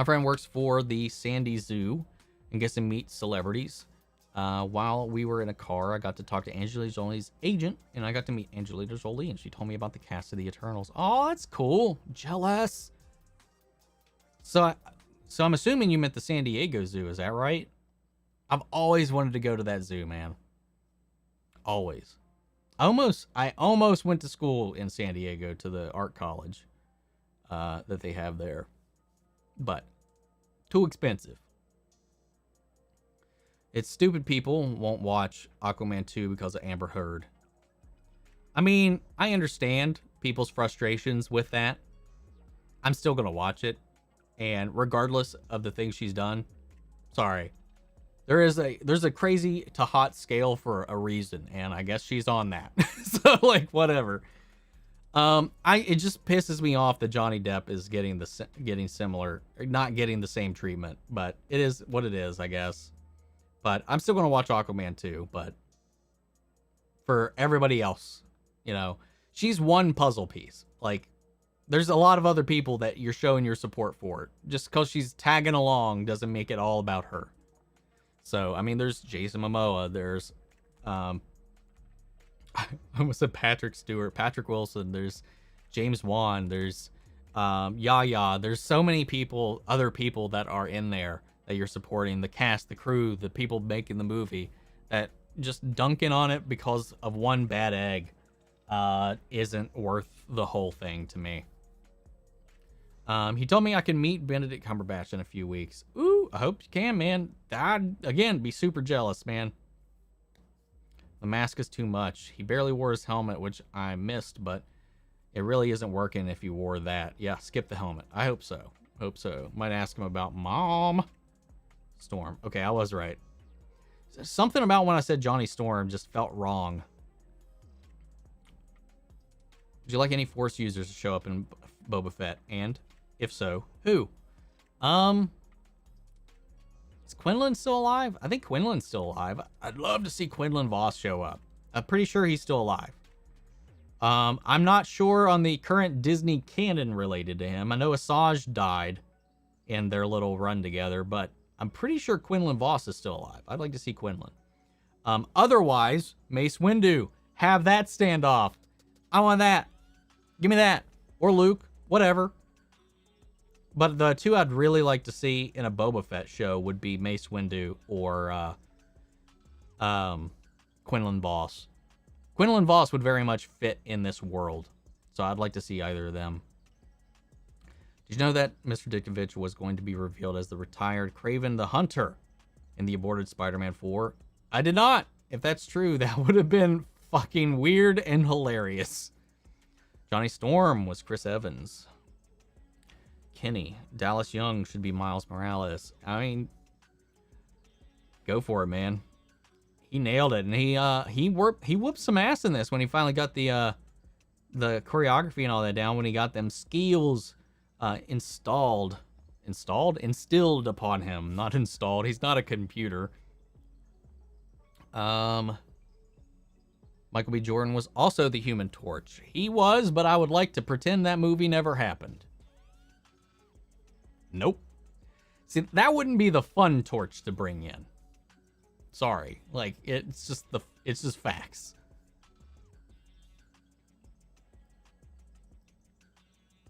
friend works for the Sandy Zoo and gets to meet celebrities. While we were in a car, I got to talk to Angelina Jolie's agent, and I got to meet Angelina Jolie, and she told me about the cast of the Eternals. Oh, that's cool. Jealous. So I'm assuming you meant the San Diego Zoo, is that right? I've always wanted to go to that zoo, man. Always. I almost went to school in San Diego to the art college that they have there. But too expensive. It's stupid people won't watch Aquaman 2 because of Amber Heard. I mean, I understand people's frustrations with that. I'm still going to watch it. And regardless of the things she's done, sorry. There's a crazy to hot scale for a reason, and I guess she's on that. So, like, whatever. It just pisses me off that Johnny Depp is getting similar, not getting the same treatment, but it is what it is, I guess. But I'm still going to watch Aquaman 2, but for everybody else, you know, she's one puzzle piece. Like, there's a lot of other people that you're showing your support for. Just because she's tagging along doesn't make it all about her. So, I mean, there's Jason Momoa, there's, I almost said Patrick Wilson, there's James Wan, there's Yaya, there's so many people, other people that are in there that you're supporting, the cast, the crew, the people making the movie, that just dunking on it because of one bad egg isn't worth the whole thing to me. He told me I can meet Benedict Cumberbatch in a few weeks. Ooh, I hope you can, man. I'd, again, be super jealous, man. The mask is too much. He barely wore his helmet, which I missed, but it really isn't working if you wore that. Yeah, skip the helmet. I hope so. Hope so. Might ask him about Mom Storm. Okay, I was right. Something about when I said Johnny Storm just felt wrong. Would you like any Force users to show up in Boba Fett? And if so, who? Is Quinlan still alive? I think Quinlan's still alive. I'd love to see Quinlan Voss show up. I'm pretty sure he's still alive. I'm not sure on the current Disney canon related to him. I know Asajj died in their little run together, but I'm pretty sure Quinlan Voss is still alive. I'd like to see Quinlan. Otherwise, Mace Windu. Have that standoff. I want that. Give me that. Or Luke. Whatever. But the two I'd really like to see in a Boba Fett show would be Mace Windu or Quinlan Voss. Quinlan Voss would very much fit in this world. So I'd like to see either of them. Did you know that Mr. Dickovich was going to be revealed as the retired Kraven the Hunter in the aborted Spider-Man 4? I did not. If that's true, that would have been fucking weird and hilarious. Johnny Storm was Chris Evans. Kenny. Dallas Young should be Miles Morales. I mean, go for it, man. He nailed it, and he whooped some ass in this when he finally got the choreography and all that down. When he got them skills instilled upon him, not installed. He's not a computer. Michael B. Jordan was also the Human Torch. He was, but I would like to pretend that movie never happened. Nope. See, that wouldn't be the fun Torch to bring in. Sorry. Like, it's just facts.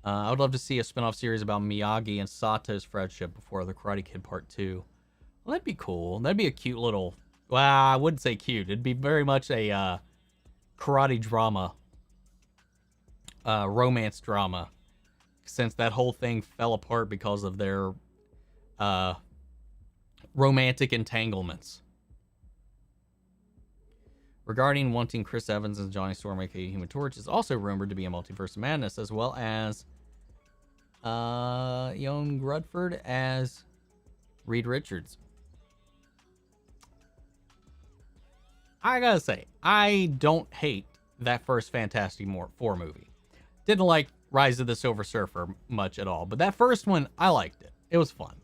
I would love to see a spin-off series about Miyagi and Sato's friendship before The Karate Kid Part 2. Well, that'd be cool. That'd be a cute little... Well, I wouldn't say cute. It'd be very much a karate drama. Romance drama. Since that whole thing fell apart because of their romantic entanglements. Regarding wanting Chris Evans and Johnny Storm, aka Human Torch, is also rumored to be a Multiverse Madness, as well as Young Rutherford as Reed Richards. I gotta say, I don't hate that first Fantastic Four movie. Didn't like Rise of the Silver Surfer much at all, but that first one, I liked it. It was fun.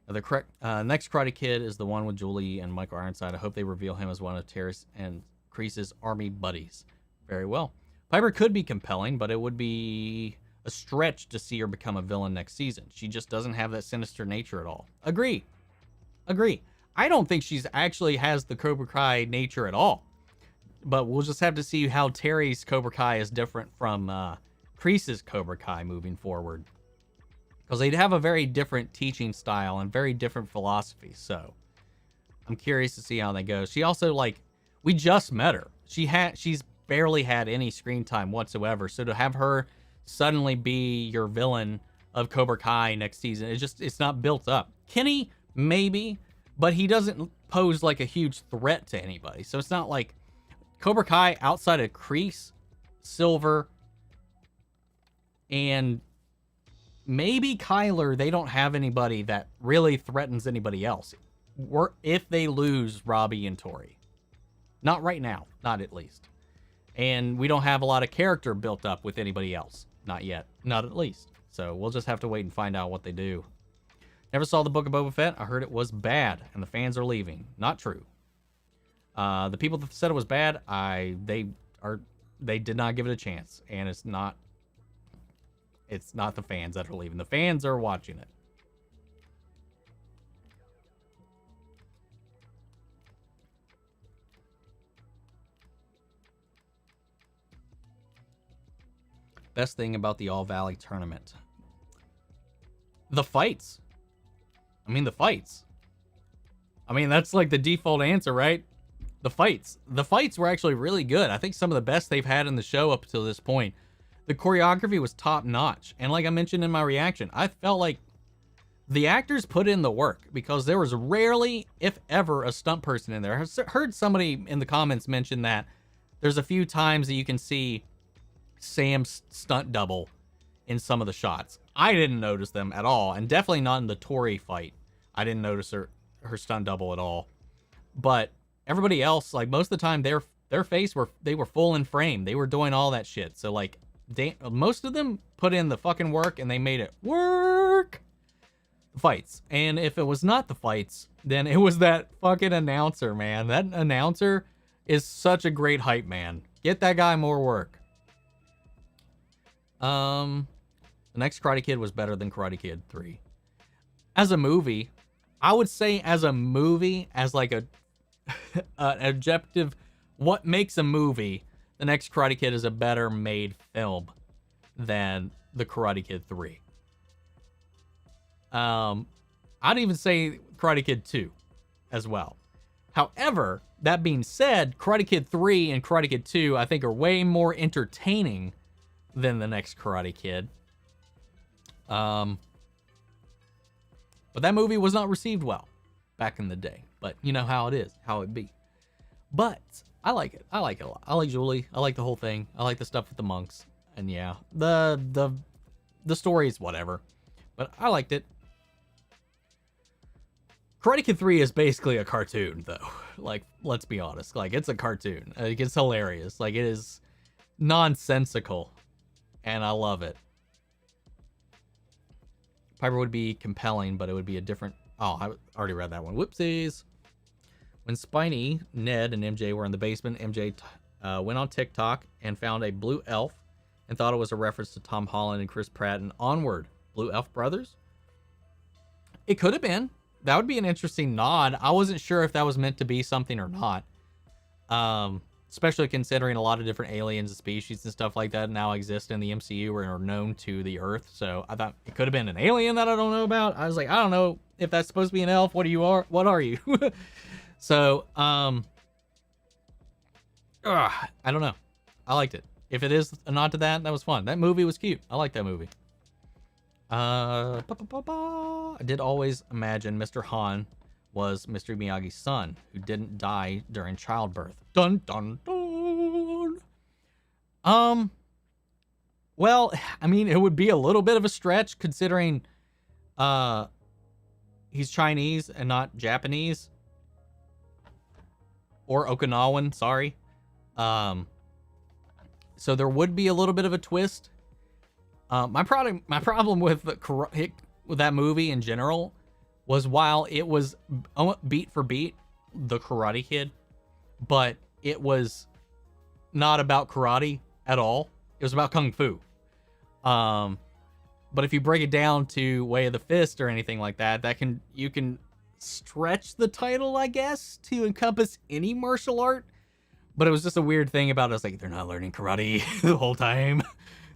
The next Karate Kid is the one with Julie and Michael Ironside. I hope they reveal him as one of Terrace and Kreese's army buddies. Very well. Piper could be compelling, but it would be a stretch to see her become a villain next season. She just doesn't have that sinister nature at all. Agree. I don't think she's actually has the Cobra Kai nature at all. But we'll just have to see how Terry's Cobra Kai is different from Kreese's Cobra Kai moving forward. Because they'd have a very different teaching style and very different philosophy. So I'm curious to see how that goes. She also, like, we just met her. She's barely had any screen time whatsoever. So to have her suddenly be your villain of Cobra Kai next season, it's not built up. Kenny, maybe, but he doesn't pose like a huge threat to anybody. So it's not like Cobra Kai outside of Kreese, Silver, and maybe Kyler, they don't have anybody that really threatens anybody else. If they lose Robbie and Tori. Not right now. Not at least. And we don't have a lot of character built up with anybody else. Not yet. Not at least. So we'll just have to wait and find out what they do. Never saw the Book of Boba Fett. I heard it was bad and the fans are leaving. Not true. The people that said it was bad, they did not give it a chance. And it's not the fans that are leaving. The fans are watching it. Best thing about the All Valley tournament. The fights. The fights. That's like the default answer, right? The fights. The fights were actually really good. I think some of the best they've had in the show up until this point. The choreography was top notch. And like I mentioned in my reaction, I felt like the actors put in the work because there was rarely, if ever, a stunt person in there. I heard somebody in the comments mention that there's a few times that you can see Sam's stunt double in some of the shots. I didn't notice them at all, and definitely not in the Tori fight. I didn't notice her stunt double at all. But everybody else, like most of the time, their face they were full in frame. They were doing all that shit. So like, most of them put in the fucking work and they made it work. The fights. And if it was not the fights, then it was that fucking announcer, man. That announcer is such a great hype man. Get that guy more work. The next Karate Kid was better than Karate Kid 3. As a movie, I would say as like an objective, what makes a movie, the next Karate Kid is a better made film than the Karate Kid 3. I'd even say Karate Kid 2 as well. However, that being said, Karate Kid 3 and Karate Kid 2, I think, are way more entertaining than the next Karate Kid. But that movie was not received well back in the day. But you know how it is, how it be. But I like it. I like it a lot. I like Julie. I like the whole thing. I like the stuff with the monks. And yeah, the story is whatever. But I liked it. Karate Kid 3 is basically a cartoon, though. Like, let's be honest. Like, it's a cartoon. Like, it's hilarious. Like, it is nonsensical. And I love it. Piper would be compelling, but it would be a different... Oh, I already read that one. Whoopsies. When Spiny, Ned, and MJ were in the basement, MJ went on TikTok and found a blue elf and thought it was a reference to Tom Holland and Chris Pratt and Onward. Blue Elf Brothers? It could have been. That would be an interesting nod. I wasn't sure if that was meant to be something or not. especially considering a lot of different aliens and species and stuff like that now exist in the MCU or are known to the Earth. So I thought it could have been an alien that I don't know about. I was like, I don't know if that's supposed to be an elf. What are you? So, I don't know. I liked it. If it is a nod to that, that was fun. That movie was cute. I like that movie. I did always imagine Mr. Han was Mr. Miyagi's son, who didn't die during childbirth. Dun dun dun. Well, I mean, it would be a little bit of a stretch considering he's Chinese and not Japanese. Or Okinawan, sorry. So there would be a little bit of a twist. My problem with that movie in general was while it was beat for beat the Karate Kid, but it was not about karate at all. It was about kung fu. But if you break it down to Way of the Fist or anything like that, you can stretch the title, I guess, to encompass any martial art. But it was just a weird thing about us, like, they're not learning karate the whole time.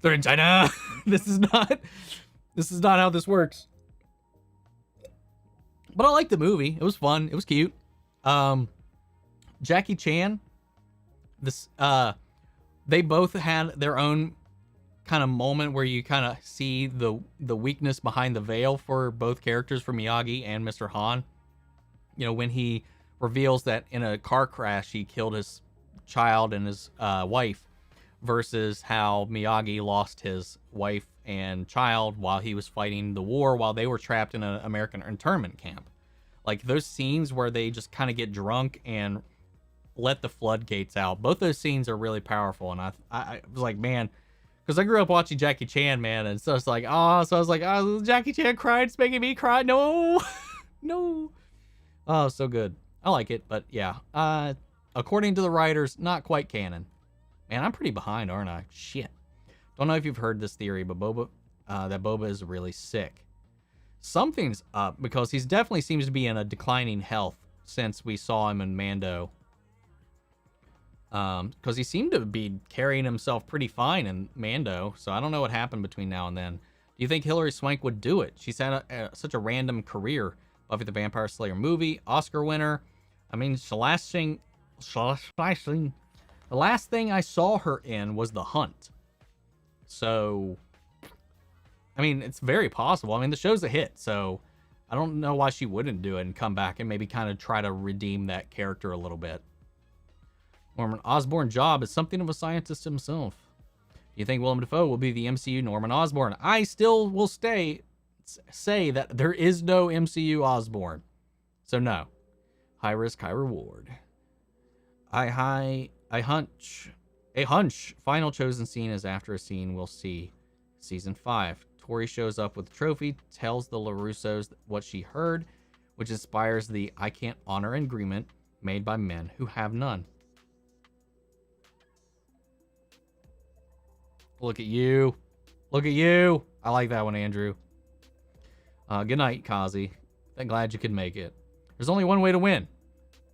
They're in China. This is not how this works. But I liked the movie. It was fun. It was cute. Jackie Chan, they both had their own kind of moment where you kind of see the weakness behind the veil for both characters, for Miyagi and Mr. Han. You know, when he reveals that in a car crash he killed his child and his wife, versus how Miyagi lost his wife and child while he was fighting the war while they were trapped in an American internment camp. Like those scenes where they just kind of get drunk and let the floodgates out. Both those scenes are really powerful. And I was like, man, because I grew up watching Jackie Chan, man. And so it's like, Jackie Chan cried. It's making me cry. No, no. Oh, so good. I like it. But yeah, according to the writers, not quite canon. Man, I'm pretty behind, aren't I? Shit. Don't know if you've heard this theory, but that Boba is really sick. Something's up because he definitely seems to be in a declining health since we saw him in Mando. Because he seemed to be carrying himself pretty fine in Mando, so I don't know what happened between now and then. Do you think Hilary Swank would do it? She's had such a random career. Buffy the Vampire Slayer movie, Oscar winner. I mean, the last thing I saw her in was The Hunt. So, I mean, it's very possible. I mean, the show's a hit, so I don't know why she wouldn't do it and come back and maybe kind of try to redeem that character a little bit. Norman Osborn's job is something of a scientist himself. Do you think Willem Dafoe will be the MCU Norman Osborn? I still will say that there is no MCU Osborn. So no. High risk, high reward. A hunch. Final chosen scene is after a scene we'll see. Season 5. Tori shows up with a trophy, tells the LaRussos what she heard, which inspires the I can't honor an agreement made by men who have none. Look at you. Look at you. I like that one, Andrew. Good night, Kazi. I'm glad you could make it. There's only one way to win,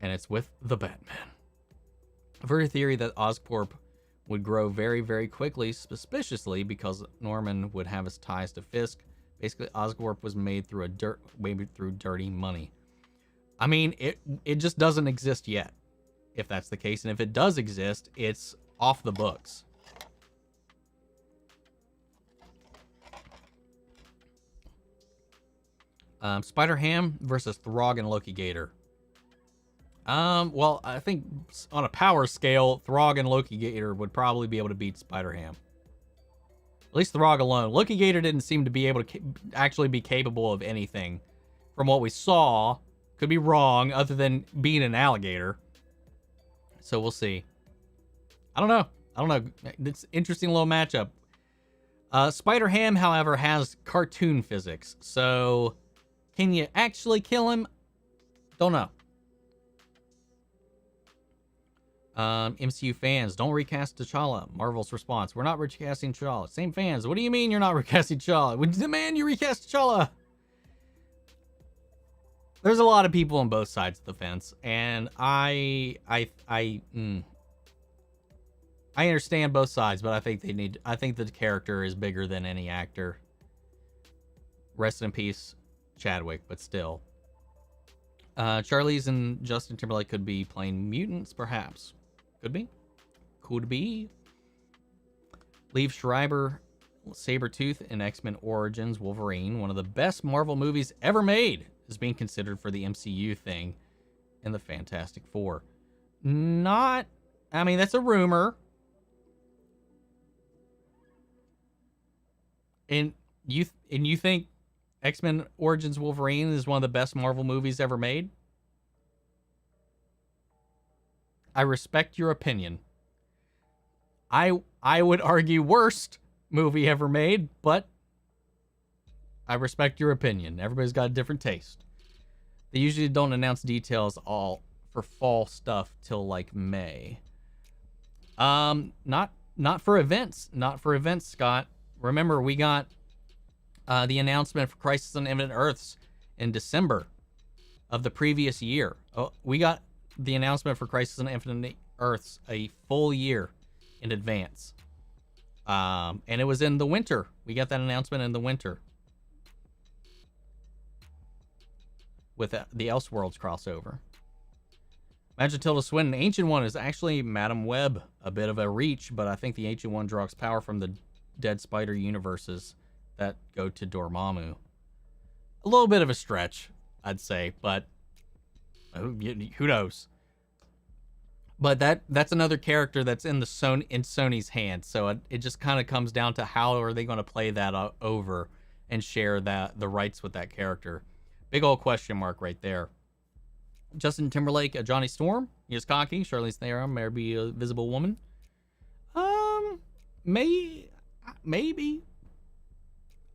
and it's with the Batman. I've heard a theory that Oscorp would grow very, very quickly, suspiciously, because Norman would have his ties to Fisk. Basically, Oscorp was made through dirty money. I mean, it just doesn't exist yet, if that's the case. And if it does exist, it's off the books. Spider-Ham versus Throg and Loki Gator. Well, I think on a power scale, Throg and Loki Gator would probably be able to beat Spider-Ham. At least Throg alone. Loki Gator didn't seem to be able to actually be capable of anything. From what we saw, could be wrong, other than being an alligator. So we'll see. I don't know. It's an interesting little matchup. Spider-Ham, however, has cartoon physics. So, can you actually kill him? Don't know. MCU fans, don't recast T'Challa. Marvel's response, we're not recasting T'Challa. Same fans, what do you mean you're not recasting T'Challa? We demand you recast T'Challa. There's a lot of people on both sides of the fence, and I I understand both sides, but I think I think the character is bigger than any actor. Rest in peace, Chadwick, but still. Charlize and Justin Timberlake could be playing mutants, perhaps. Could be. Could be. Liev Schreiber, Sabretooth in X-Men Origins Wolverine, one of the best Marvel movies ever made, is being considered for the MCU thing in the Fantastic Four. Not, I mean, that's a rumor. And you think X-Men Origins Wolverine is one of the best Marvel movies ever made? I respect your opinion. I would argue worst movie ever made, but I respect your opinion. Everybody's got a different taste. They usually don't announce details all for fall stuff till like May. Not for events. Not for events, Scott. Remember, we got the announcement for Crisis on Infinite Earths in December of the previous year. Oh, we got the announcement for Crisis on Infinite Earths a full year in advance. And it was in the winter. We got that announcement in the winter. With the Elseworlds crossover. Imagine Tilda Swinton. Ancient One is actually Madam Web. A bit of a reach, but I think the Ancient One draws power from the Dead Spider universes that go to Dormammu. A little bit of a stretch, I'd say, but who knows? But that's another character that's in Sony's hands. So it just kind of comes down to how are they going to play that over and share the rights with that character. Big old question mark right there. Justin Timberlake, Johnny Storm. He is cocky. Charlize Theron, may be a visible woman. Maybe.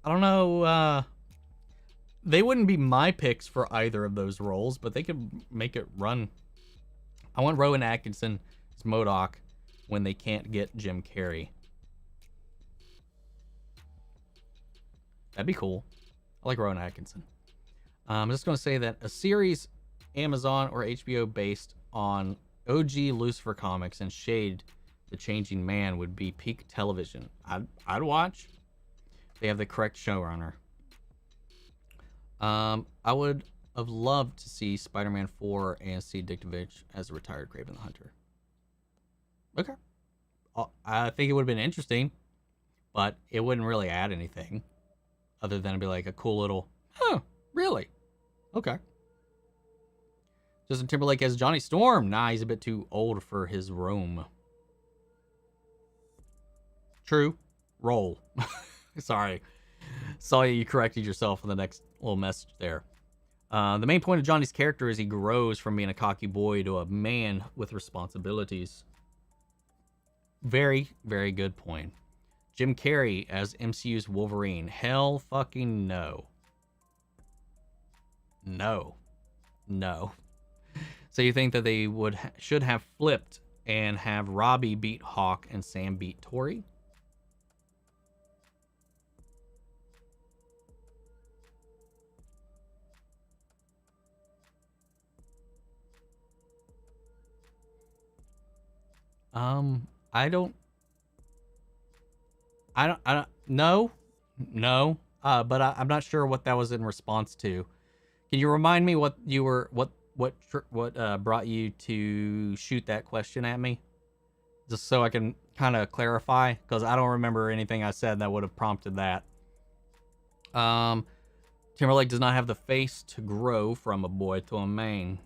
I don't know. They wouldn't be my picks for either of those roles, but they could make it run. I want Rowan Atkinson as MODOK when they can't get Jim Carrey. That'd be cool. I like Rowan Atkinson. I'm just going to say that a series, Amazon or HBO, based on OG Lucifer comics and shade the changing man would be peak television. I'd watch. They have the correct showrunner. I would have loved to see Spider-Man 4 and see Dictovich as a retired Kraven the Hunter. Okay. I think it would have been interesting, but it wouldn't really add anything other than it'd be like a cool little, oh, really? Okay. Justin Timberlake as Johnny Storm. Nah, he's a bit too old for his room. True. Roll. Sorry. Saw you corrected yourself in the next little message there. The main point of Johnny's character is he grows from being a cocky boy to a man with responsibilities. Very, very good point. Jim Carrey as MCU's Wolverine. Hell fucking no. No. So you think that they should have flipped and have Robbie beat Hawk and Sam beat Tori? I don't, no, but I'm not sure what that was in response to. Can you remind me what brought you to shoot that question at me? Just so I can kind of clarify, because I don't remember anything I said that would have prompted that. Timberlake does not have the face to grow from a boy to a man.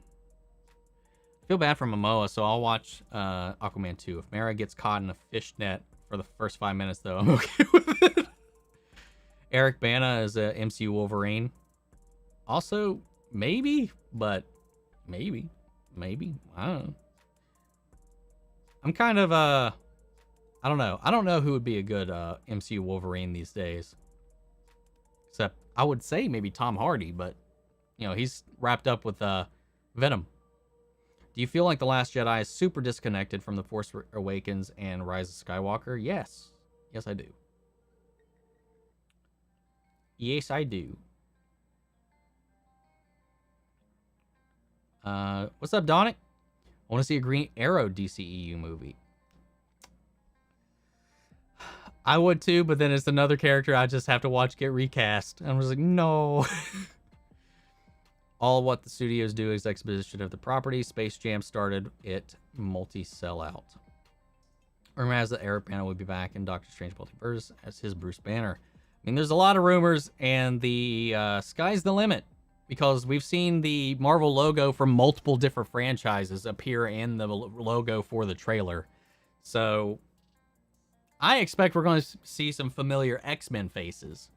I feel bad for Momoa, so I'll watch Aquaman 2. If Mara gets caught in a fish net for the first 5 minutes, though, I'm okay with it. Eric Bana is a MCU Wolverine. Also, maybe, but maybe. I don't know. I'm kind of, I don't know. I don't know who would be a good MCU Wolverine these days. Except, I would say maybe Tom Hardy, but, you know, he's wrapped up with Venom. Do you feel like The Last Jedi is super disconnected from The Force Awakens and Rise of Skywalker? Yes. Yes, I do. Yes, I do. What's up, Donick? I want to see a Green Arrow DCEU movie. I would too, but then it's another character I just have to watch get recast. And I was like, no. All what the studios do is exposition of the property. Space Jam started it multi-sellout. Rumor has that Eric Bana would be back in Doctor Strange Multiverse as his Bruce Banner. I mean, there's a lot of rumors, and the sky's the limit. Because we've seen the Marvel logo from multiple different franchises appear in the logo for the trailer. So I expect we're going to see some familiar X-Men faces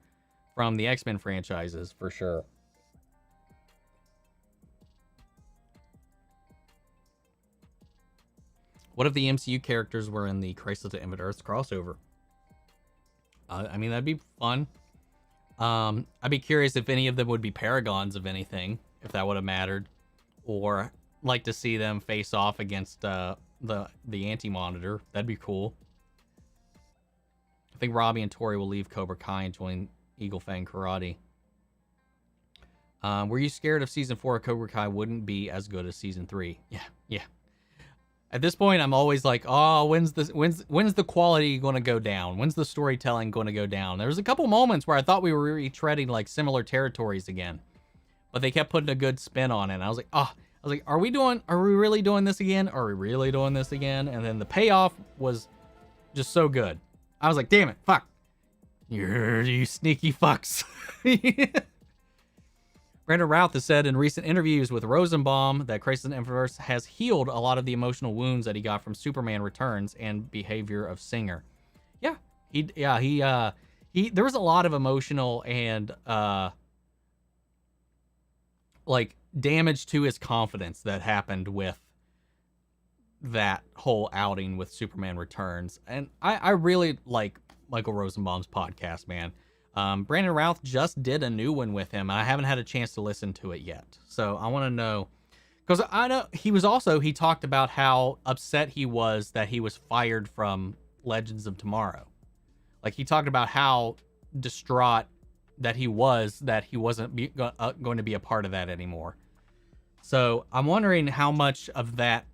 from the X-Men franchises for sure. What if the MCU characters were in the Crisis on Infinite Earths crossover? I mean, that'd be fun. I'd be curious if any of them would be paragons of anything, if that would have mattered, or like to see them face off against the Anti-Monitor. That'd be cool. I think Robbie and Tori will leave Cobra Kai and join Eagle Fang Karate. Were you scared of season 4 of Cobra Kai wouldn't be as good as season 3? Yeah. At this point, I'm always like, oh, when's the quality going to go down? When's the storytelling going to go down? There was a couple moments where I thought we were retreading like similar territories again, but they kept putting a good spin on it. And I was like, are we really doing this again? Are we really doing this again? And then the payoff was just so good. I was like, damn it, fuck. You sneaky fucks. Brandon Routh has said in recent interviews with Rosenbaum that Crisis on Infinite Earths has healed a lot of the emotional wounds that he got from Superman Returns and behavior of Singer. He there was a lot of emotional and like damage to his confidence that happened with that whole outing with Superman Returns. And I really like Michael Rosenbaum's podcast, man. Brandon Routh just did a new one with him. I haven't had a chance to listen to it yet. So I want to know, because I know he talked about how upset he was that he was fired from Legends of Tomorrow. Like, he talked about how distraught that he wasn't going to be a part of that anymore. So I'm wondering how much of that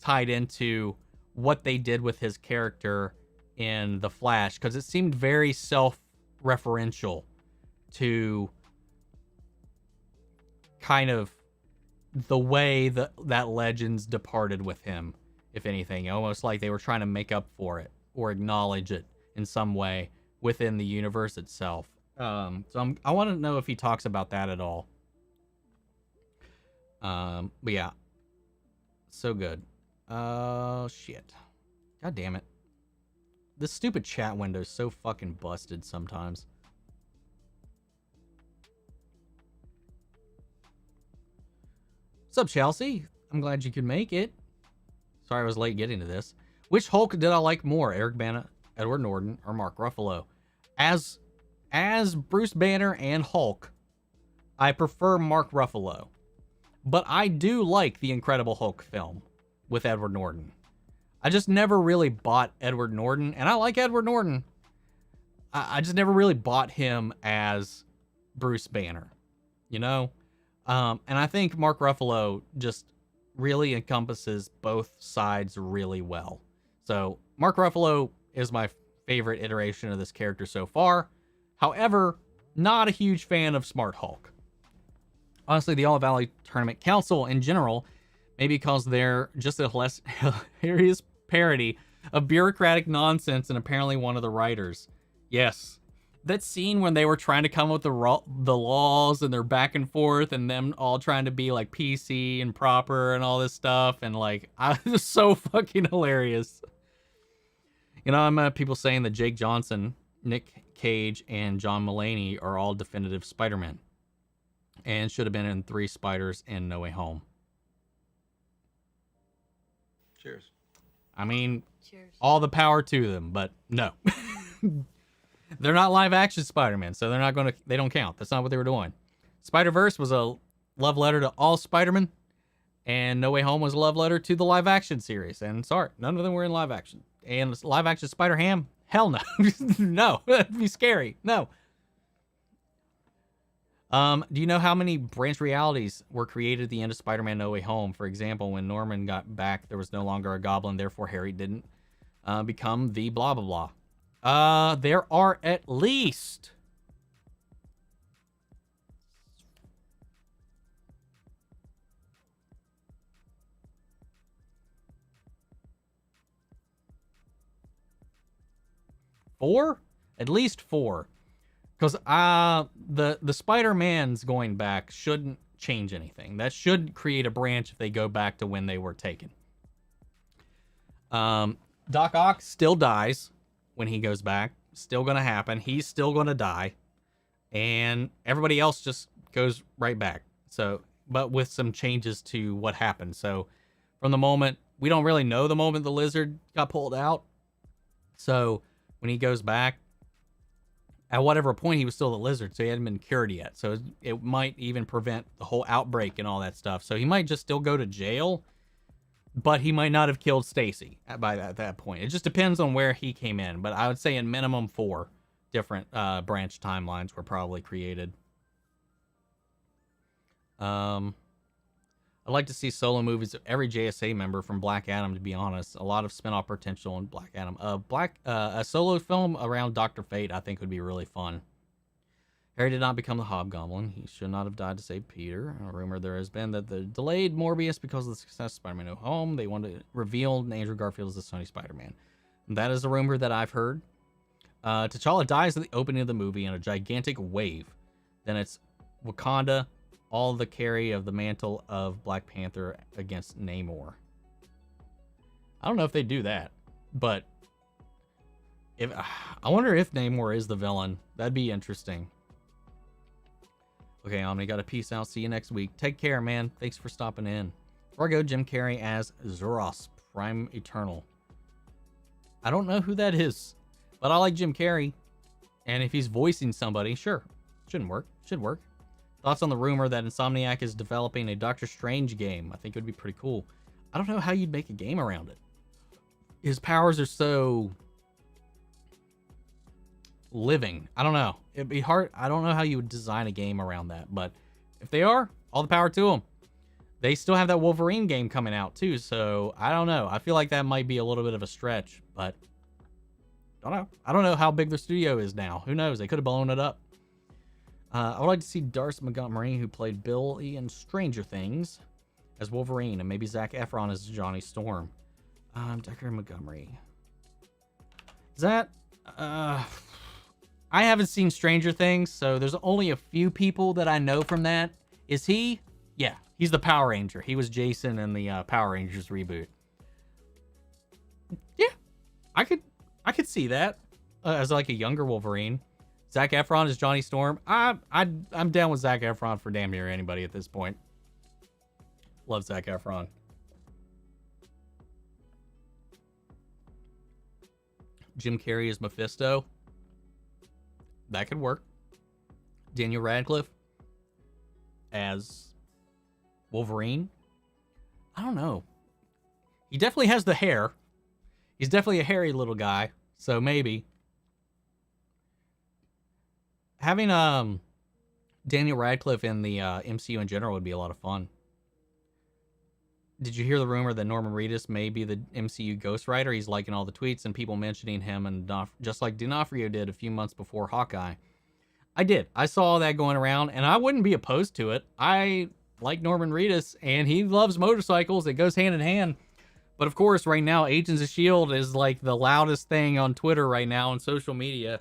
tied into what they did with his character in The Flash, because it seemed very self-referential to kind of the way that Legends departed with him, if anything. Almost like they were trying to make up for it or acknowledge it in some way within the universe itself. I want to know if he talks about that at all. But yeah, so good. Shit. God damn it. This stupid chat window is so fucking busted sometimes. What's up, Chelsea? I'm glad you could make it. Sorry I was late getting to this. Which Hulk did I like more, Eric Bana, Edward Norton, or Mark Ruffalo? As Bruce Banner and Hulk, I prefer Mark Ruffalo. But I do like the Incredible Hulk film with Edward Norton. I just never really bought Edward Norton, and I like Edward Norton. I just never really bought him as Bruce Banner, you know? And I think Mark Ruffalo just really encompasses both sides really well. So Mark Ruffalo is my favorite iteration of this character so far. However, not a huge fan of Smart Hulk. Honestly, the All Valley Tournament Council in general, maybe because they're just a hilarious parody of bureaucratic nonsense and apparently one of the writers. Yes. That scene when they were trying to come up with the laws and they're back and forth and them all trying to be like PC and proper and all this stuff. And like, I was so fucking hilarious. You know, I'm people saying that Jake Johnson, Nick Cage, and John Mulaney are all definitive Spider-Man and should have been in 3 Spiders and No Way Home. Cheers. I mean, cheers. All the power to them, but no. They're not live action Spider-Man, so they don't count. That's not what they were doing. Spider-Verse was a love letter to all Spider-Man, and No Way Home was a love letter to the live action series. And sorry, none of them were in live action. And live action Spider-Ham? Hell no. No, that'd be scary. No. Do you know how many branch realities were created at the end of Spider-Man No Way Home? For example, when Norman got back, there was no longer a goblin, therefore Harry didn't become the blah blah blah. There are at least 4, at least 4, because the Spider-Man's going back shouldn't change anything. That should create a branch if they go back to when they were taken. Doc Ock still dies when he goes back. Still gonna happen. He's still gonna die, and everybody else just goes right back. So, but with some changes to what happened. So, from the moment, we don't really know the moment the lizard got pulled out. So, when he goes back, at whatever point he was still the lizard, so he hadn't been cured yet. So it might even prevent the whole outbreak and all that stuff. So he might just still go to jail, but he might not have killed Stacy by that point. It just depends on where he came in. But I would say in minimum 4 different branch timelines were probably created. I'd like to see solo movies of every JSA member from Black Adam, to be honest. A lot of spin-off potential in Black Adam. A solo film around Dr. Fate, I think, would be really fun. Harry did not become the Hobgoblin. He should not have died to save Peter. A rumor there has been that they delayed Morbius because of the success of Spider-Man No Home. They wanted to reveal Andrew Garfield as the Sony Spider-Man. That is a rumor that I've heard. T'Challa dies at the opening of the movie in a gigantic wave. Then it's Wakanda, all the carry of the mantle of Black Panther against Namor. I don't know if they do that, but I wonder if Namor is the villain. That'd be interesting. Okay, Omni, got a peace out. See you next week. Take care, man. Thanks for stopping in. Before I go, Jim Carrey as Zoros, Prime Eternal. I don't know who that is, but I like Jim Carrey. And if he's voicing somebody, sure. Shouldn't work. Should work. Thoughts on the rumor that Insomniac is developing a Doctor Strange game? I think it would be pretty cool. I don't know how you'd make a game around it. His powers are so living. I don't know. It'd be hard. I don't know how you would design a game around that, but if they are, all the power to them. They still have that Wolverine game coming out too, so I don't know. I feel like that might be a little bit of a stretch, but don't know. I don't know how big the studio is now. Who knows? They could have blown it up. I would like to see Darcy Montgomery, who played Billy in Stranger Things, as Wolverine, and maybe Zac Efron as Johnny Storm. Decker Montgomery. Is that... I haven't seen Stranger Things, so there's only a few people that I know from that. Is he? Yeah, he's the Power Ranger. He was Jason in the Power Rangers reboot. Yeah, I could see that as like a younger Wolverine. Zac Efron is Johnny Storm. I'm down with Zac Efron for damn near anybody at this point. Love Zac Efron. Jim Carrey as Mephisto. That could work. Daniel Radcliffe as Wolverine. I don't know. He definitely has the hair. He's definitely a hairy little guy, so maybe. Having Daniel Radcliffe in the MCU in general would be a lot of fun. Did you hear the rumor that Norman Reedus may be the MCU Ghost Rider? He's liking all the tweets and people mentioning him, and just like D'Onofrio did a few months before Hawkeye. I did. I saw all that going around, and I wouldn't be opposed to it. I like Norman Reedus, and he loves motorcycles. It goes hand in hand. But of course, right now, Agents of S.H.I.E.L.D. is like the loudest thing on Twitter right now on social media.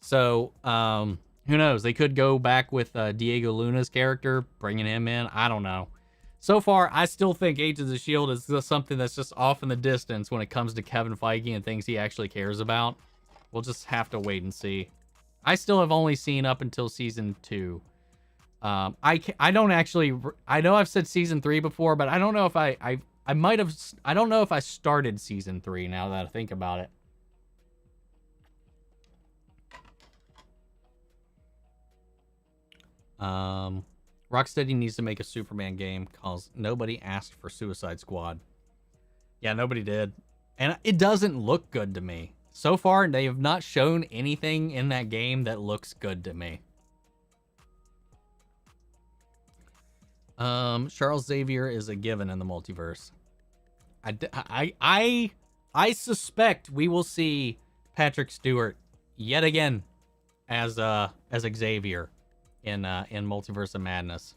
So, who knows? They could go back with Diego Luna's character, bringing him in. I don't know. So far, I still think Agents of S.H.I.E.L.D. is just something that's just off in the distance when it comes to Kevin Feige and things he actually cares about. We'll just have to wait and see. I still have only seen up until season 2. I don't actually... I know I've said season 3 before, but I don't know if I might have... I don't know if I started season 3 now that I think about it. Rocksteady needs to make a Superman game because nobody asked for Suicide Squad. Yeah, nobody did. And it doesn't look good to me. So far, they have not shown anything in that game that looks good to me. Charles Xavier is a given in the multiverse. I suspect we will see Patrick Stewart yet again as Xavier in Multiverse of Madness.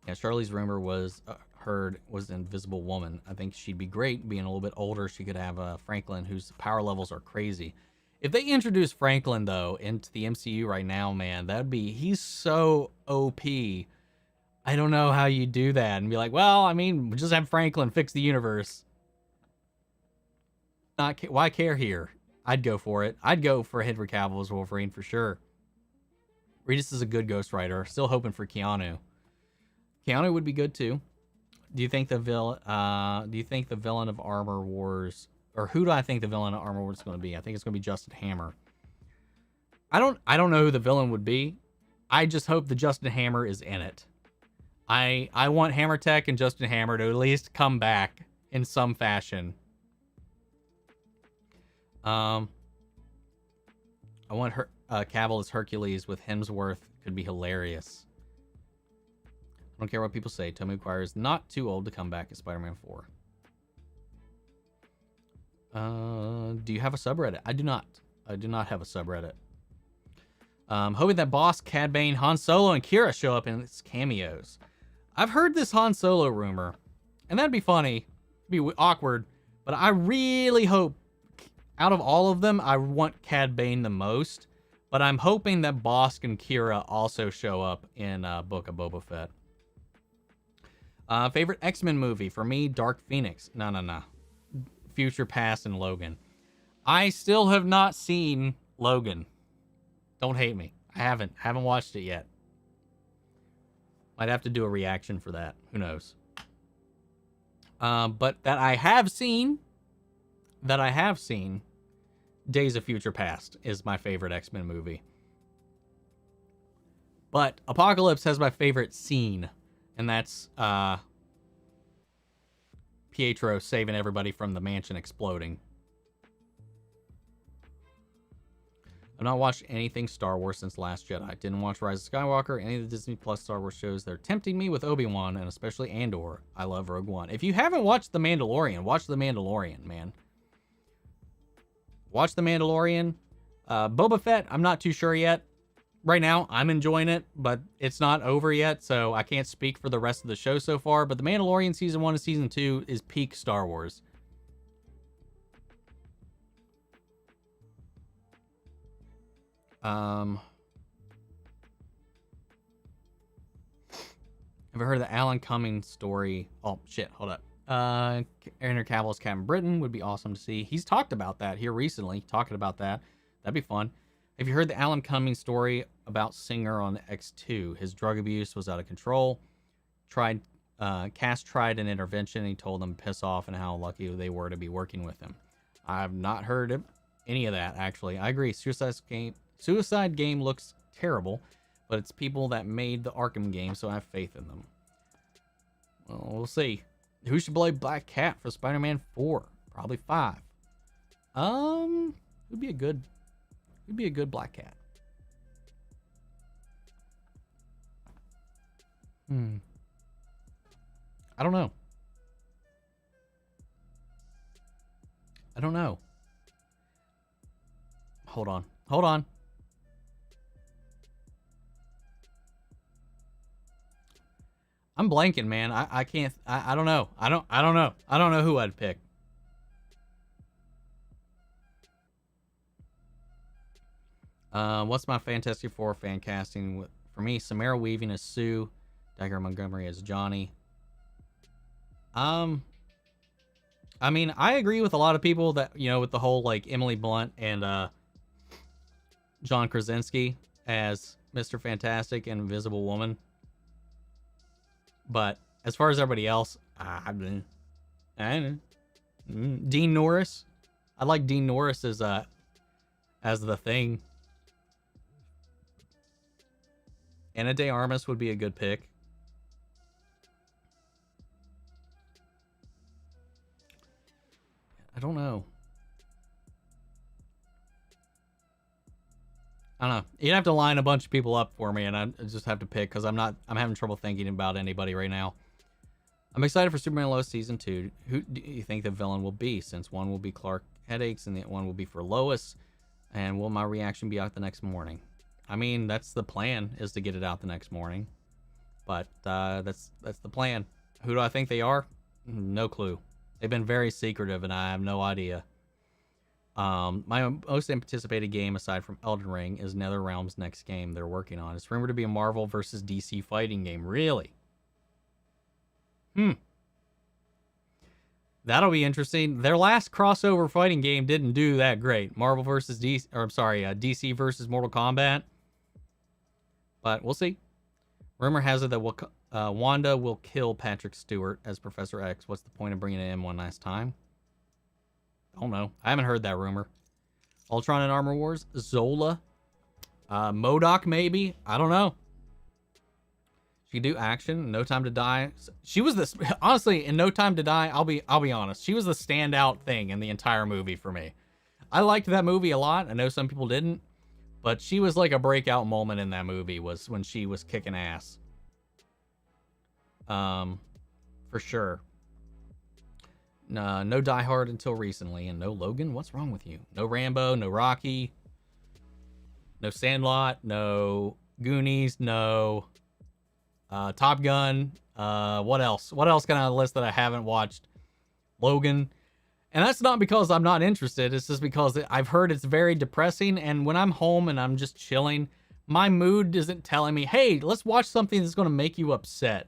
Yeah, Charlie's rumor was heard was Invisible Woman. I think she'd be great being a little bit older. She could have Franklin, whose power levels are crazy. If they introduce Franklin though into the MCU right now, man, he's so OP. I don't know how you do that and be like, well, I mean, just have Franklin fix the universe. Why care here? I'd go for it. I'd go for Henry Cavill as Wolverine for sure. Regis is a good Ghost Rider. Still hoping for Keanu. Keanu would be good too. Do you think the villain of Armor Wars, or who do I think the villain of Armor Wars is going to be? I think it's going to be Justin Hammer. I don't know who the villain would be. I just hope that Justin Hammer is in it. I want Hammer Tech and Justin Hammer to at least come back in some fashion. I want Cavill as Hercules with Hemsworth. Could be hilarious. I don't care what people say. Tobey Maguire is not too old to come back as Spider-Man 4. Do you have a subreddit? I do not. I do not have a subreddit. Hoping that Boss, Cad Bane, Han Solo, and Kira show up in its cameos. I've heard this Han Solo rumor, and that'd be funny. It'd be awkward, but I really hope, out of all of them, I want Cad Bane the most, but I'm hoping that Bosk and Kira also show up in Book of Boba Fett. Favorite X-Men movie? For me, Dark Phoenix. No. Future Past and Logan. I still have not seen Logan. Don't hate me. I haven't watched it yet. Might have to do a reaction for that. Who knows? But that I have seen, Days of Future Past is my favorite X-Men movie. But Apocalypse has my favorite scene, and that's Pietro saving everybody from the mansion exploding. I've not watched anything Star Wars since Last Jedi. Didn't watch Rise of Skywalker, any of the Disney Plus Star Wars shows. They're tempting me with Obi-Wan, and especially Andor. I love Rogue One. If you haven't watched The Mandalorian, watch The Mandalorian, man. Watch The Mandalorian. Boba Fett, I'm not too sure yet. Right now, I'm enjoying it, but it's not over yet, so I can't speak for the rest of the show so far. But The Mandalorian Season 1 and Season 2 is peak Star Wars. Have you heard of the Alan Cumming story? Oh, shit, hold up. Henry Cavill's Captain Britain would be awesome to see. He's talked about that here recently, talking about that. That'd be fun. Have you heard the Alan Cumming story about Singer on X2? His drug abuse was out of control. Cass tried an intervention, and he told them to piss off and how lucky they were to be working with him. I've not heard any of that, actually. I agree. Suicide Game looks terrible, but it's people that made the Arkham game, so I have faith in them. Well, we'll see. Who should play Black Cat for Spider-Man 4? Probably 5. Who'd be a good Black Cat? I don't know. Hold on. I'm blanking, man. I can't. I don't know. I don't know. I don't know who I'd pick. What's my Fantastic Four fan casting? For me, Samara Weaving as Sue, Dagger Montgomery as Johnny. I mean, I agree with a lot of people that, you know, with the whole like Emily Blunt and John Krasinski as Mr. Fantastic and Invisible Woman. But as far as everybody else, I don't know. Dean Norris. I like Dean Norris as the Thing. Ana de Armas would be a good pick. I don't know. I don't know. You'd have to line a bunch of people up for me, and I just have to pick because I'm having trouble thinking about anybody right now. I'm excited for Superman Lois Season 2. Who do you think the villain will be? Since one will be Clark Headaches and the one will be for Lois. And will my reaction be out the next morning? I mean, that's the plan, is to get it out the next morning. But that's the plan. Who do I think they are? No clue. They've been very secretive, and I have no idea. My most anticipated game, aside from Elden Ring, is NetherRealm's next game they're working on. It's rumored to be a Marvel versus DC fighting game. Really? That'll be interesting. Their last crossover fighting game didn't do that great. Marvel versus DC, or I'm sorry, DC versus Mortal Kombat. But we'll see. Rumor has it that Wanda will kill Patrick Stewart as Professor X. What's the point of bringing it in one last time? I don't know. I haven't heard that rumor. Ultron and Armor Wars. Zola. MODOK maybe. I don't know. She could do action. No Time to Die. She was this. Honestly, in No Time to Die, I'll be honest. She was the standout thing in the entire movie for me. I liked that movie a lot. I know some people didn't. But she was like a breakout moment in that movie, was when she was kicking ass. For sure. No Die Hard until recently, and no Logan. What's wrong with you? No Rambo, no Rocky, no Sandlot, no Goonies, no Top Gun. What else? What else can I list that I haven't watched? Logan. And that's not because I'm not interested. It's just because I've heard it's very depressing. And when I'm home and I'm just chilling, my mood isn't telling me, hey, let's watch something that's going to make you upset.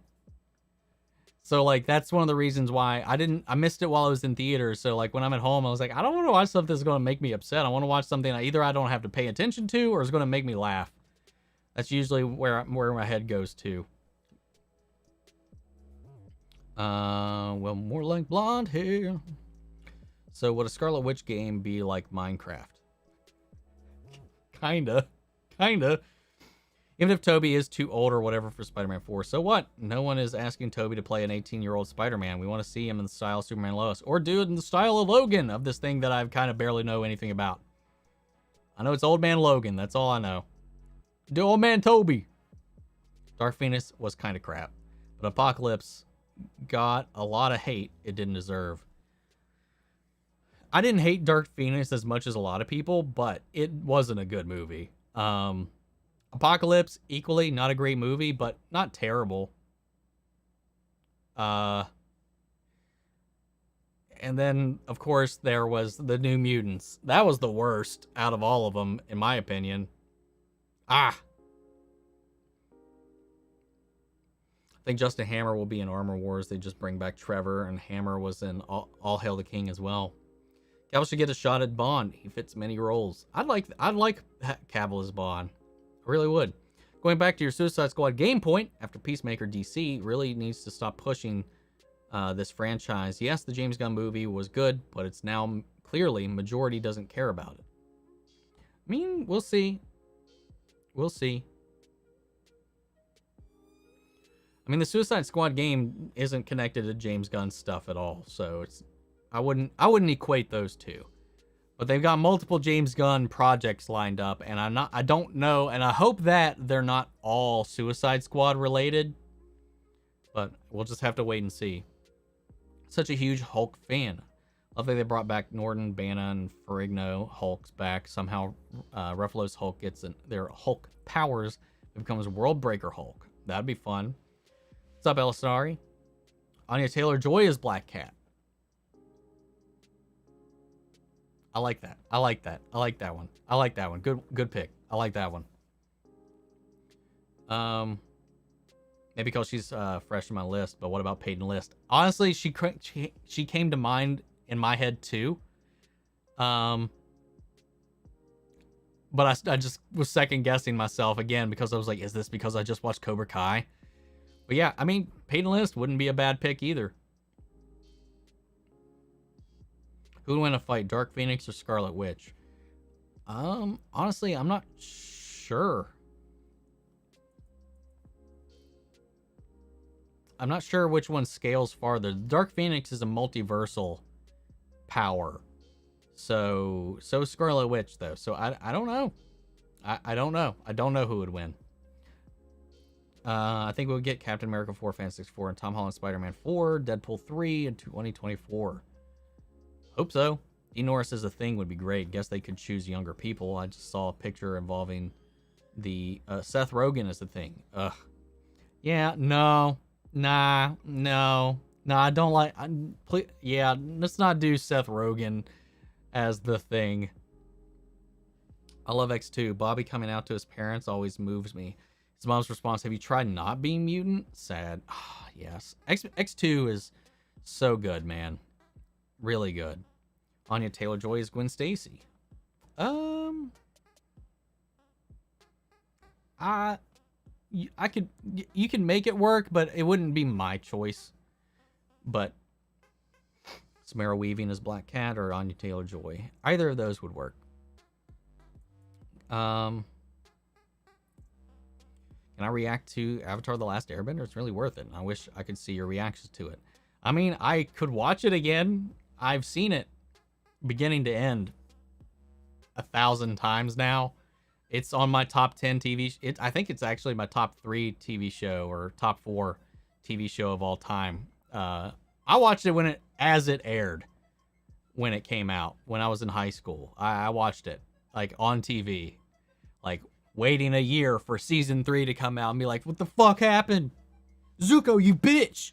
So, like, that's one of the reasons why I missed it while I was in theaters. So, like, when I'm at home, I was like, I don't want to watch something that's going to make me upset. I want to watch something either I don't have to pay attention to or is going to make me laugh. That's usually where my head goes to. Well, more like blonde hair. So would a Scarlet Witch game be like Minecraft? Kinda. Even if Toby is too old or whatever for Spider-Man 4, so what? No one is asking Toby to play an 18-year-old Spider-Man. We want to see him in the style of Superman Lois. Or do it in the style of Logan, of this thing that I kind of barely know anything about. I know it's Old Man Logan. That's all I know. Do Old Man Toby. Dark Phoenix was kind of crap. But Apocalypse got a lot of hate it didn't deserve. I didn't hate Dark Phoenix as much as a lot of people, but it wasn't a good movie. Apocalypse, equally not a great movie, but not terrible. And then, of course, there was the New Mutants. That was the worst out of all of them, in my opinion. I think Justin Hammer will be in Armor Wars. They just bring back Trevor, and Hammer was in All Hail the King as well. Cavill should get a shot at Bond. He fits many roles. I'd like Cavill as Bond. I really would. Going back to your Suicide Squad game point, after Peacemaker, DC really needs to stop pushing this franchise. Yes, the James Gunn movie was good, but it's now clearly majority doesn't care about it. I mean, we'll see. We'll see. I mean, the Suicide Squad game isn't connected to James Gunn stuff at all, so I wouldn't equate those two. But they've got multiple James Gunn projects lined up, and I don't know, and I hope that they're not all Suicide Squad related. But we'll just have to wait and see. Such a huge Hulk fan. Love that they brought back Norton, Bana, and Ferrigno. Hulk's back. Somehow Ruffalo's Hulk gets their Hulk powers and becomes World Breaker Hulk. That'd be fun. What's up, Elisari? Anya Taylor-Joy is Black Cat. I like that. I like that one. Good pick. I like that one. Maybe because she's fresh in my list, but what about Peyton List? Honestly, she came to mind in my head too. But I just was second guessing myself again because I was like, is this because I just watched Cobra Kai? But yeah, I mean, Peyton List wouldn't be a bad pick either. Who would win a fight, Dark Phoenix or Scarlet Witch? Honestly, I'm not sure. I'm not sure which one scales farther. Dark Phoenix is a multiversal power. So Scarlet Witch, though. So I don't know. I don't know. I don't know who would win. I think we'll get Captain America 4, Fantastic Four, and Tom Holland Spider-Man 4, Deadpool 3 in 2024. Hope so. Dean Norris as a thing would be great. Guess they could choose younger people. I just saw a picture involving the Seth Rogen as a thing. Ugh. Yeah, no. Nah, I don't like... yeah, let's not do Seth Rogen as the thing. I love X2. Bobby coming out to his parents always moves me. His mom's response, have you tried not being mutant? Sad. Ah, yes. X2 is so good, man. Really good. Anya Taylor-Joy is Gwen Stacy. You can make it work, but it wouldn't be my choice. But Samara Weaving as Black Cat or Anya Taylor-Joy. Either of those would work. Can I react to Avatar: The Last Airbender? It's really worth it. I wish I could see your reactions to it. I mean, I could watch it again. I've seen it beginning to end 1,000 times now. It's on my top 10 TV. I think it's actually my top 3 TV show or top 4 TV show of all time. I watched it as it aired when it came out when I was in high school. I watched it like on TV, like waiting a year for season 3 to come out and be like, what the fuck happened? Zuko, you bitch.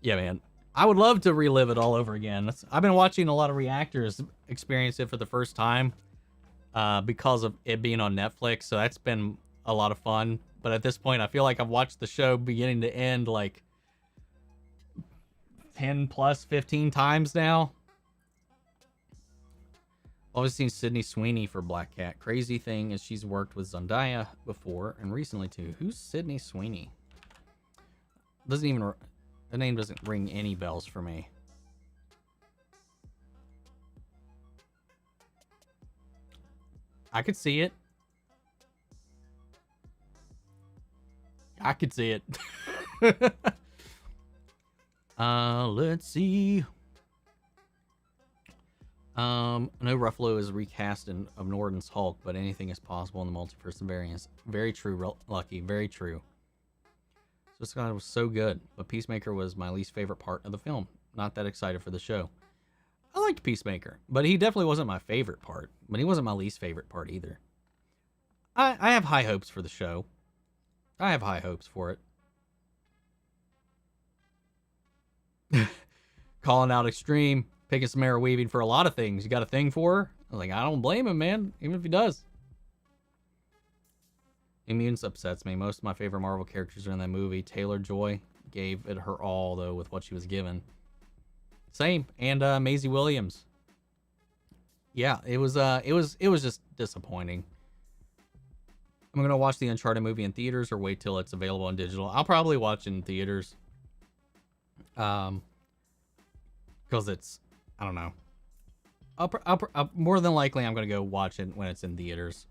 Yeah, man. I would love to relive it all over again. I've been watching a lot of reactors experience it for the first time because of it being on Netflix. So that's been a lot of fun. But at this point, I feel like I've watched the show beginning to end like 10 plus 15 times now. Always seen Sydney Sweeney for Black Cat. Crazy thing is she's worked with Zendaya before and recently too. Who's Sydney Sweeney? Doesn't even... The name doesn't ring any bells for me. I could see it. I could see it. Let's see. I know Ruffalo is recast of Norton's Hulk, but anything is possible in the multiverse and variants. Very true, Lucky. Very true. This guy was so good, but Peacemaker was my least favorite part of the film. Not that excited for the show. I liked Peacemaker, but he definitely wasn't my favorite part. But he wasn't my least favorite part either. I have high hopes for the show. I have high hopes for it. Calling out Extreme, picking Samara Weaving for a lot of things. You got a thing for her? I was like, I don't blame him, man, even if he does. Immune upsets me. Most of my favorite Marvel characters are in that movie. Taylor-Joy gave it her all, though, with what she was given. Same. And Maisie Williams. Yeah, it was just disappointing. I'm gonna watch the Uncharted movie in theaters or wait till it's available on digital. I'll probably watch it in theaters. Because it's, I don't know. I'll more than likely I'm gonna go watch it when it's in theaters.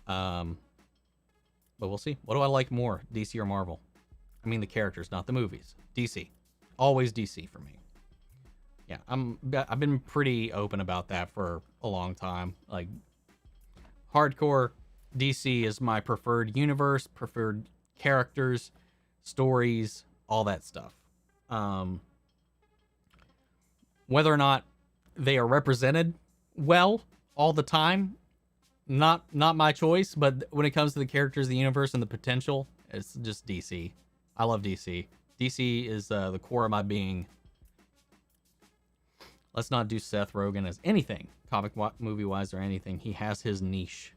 But we'll see. What do I like more, DC or Marvel? I mean the characters, not the movies. DC. Always DC for me. Yeah, I've been pretty open about that for a long time. Like, hardcore DC is my preferred universe, preferred characters, stories, all that stuff. Whether or not they are represented well all the time, not my choice, but when it comes to the characters, the universe, and the potential, it's just DC. I love DC. DC is the core of my being. Let's not do Seth Rogen as anything, comic movie-wise or anything. He has his niche.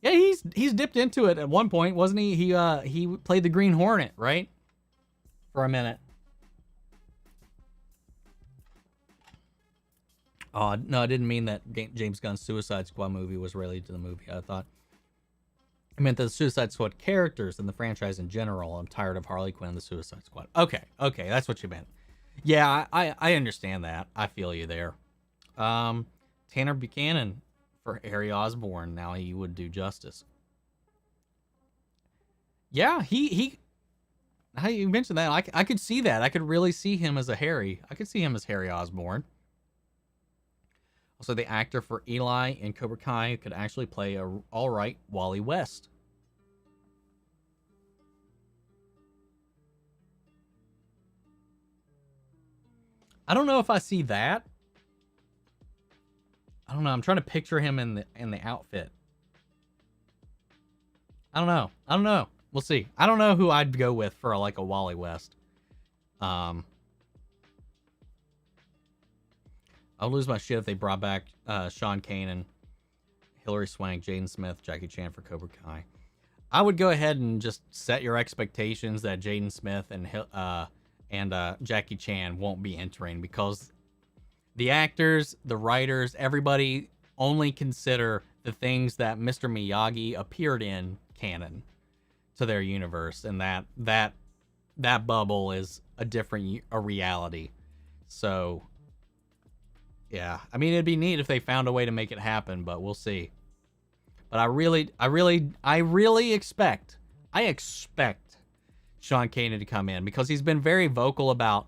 Yeah, he's dipped into it at one point, wasn't he? He played the Green Hornet, right? For a minute. Oh, no, I didn't mean that James Gunn's Suicide Squad movie was related to the movie. I meant the Suicide Squad characters and the franchise in general. I'm tired of Harley Quinn and the Suicide Squad. Okay, that's what you meant. Yeah, I understand that. I feel you there. Tanner Buchanan for Harry Osborn. Now he would do justice. Yeah, he how you mentioned that. I could see that. I could really see him as a Harry. I could see him as Harry Osborn. Also, the actor for Eli in Cobra Kai could actually play a all right Wally West. I don't know if I see that. I don't know. I'm trying to picture him in the outfit. I don't know. We'll see. I don't know who I'd go with for like a Wally West. I'll lose my shit if they brought back Sean Kanan, Hilary Swank, Jaden Smith, Jackie Chan for Cobra Kai. I would go ahead and just set your expectations that Jaden Smith and Jackie Chan won't be entering, because the actors, the writers, everybody only consider the things that Mr. Miyagi appeared in canon to their universe, and that bubble is a reality. So yeah, I mean, it'd be neat if they found a way to make it happen, but we'll see. But I really expect Sean Kanan to come in, because he's been very vocal about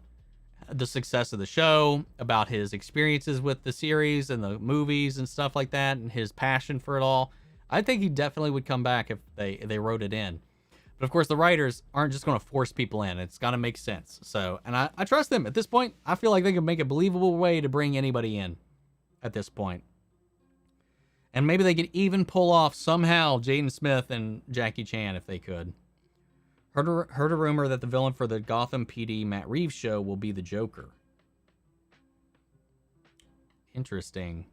the success of the show, about his experiences with the series and the movies and stuff like that, and his passion for it all. I think he definitely would come back if they wrote it in. But of course, the writers aren't just going to force people in. It's got to make sense. So, and I trust them. At this point, I feel like they can make a believable way to bring anybody in at this point. And maybe they could even pull off somehow Jaden Smith and Jackie Chan if they could. Heard a rumor that the villain for the Gotham PD Matt Reeves show will be the Joker. Interesting.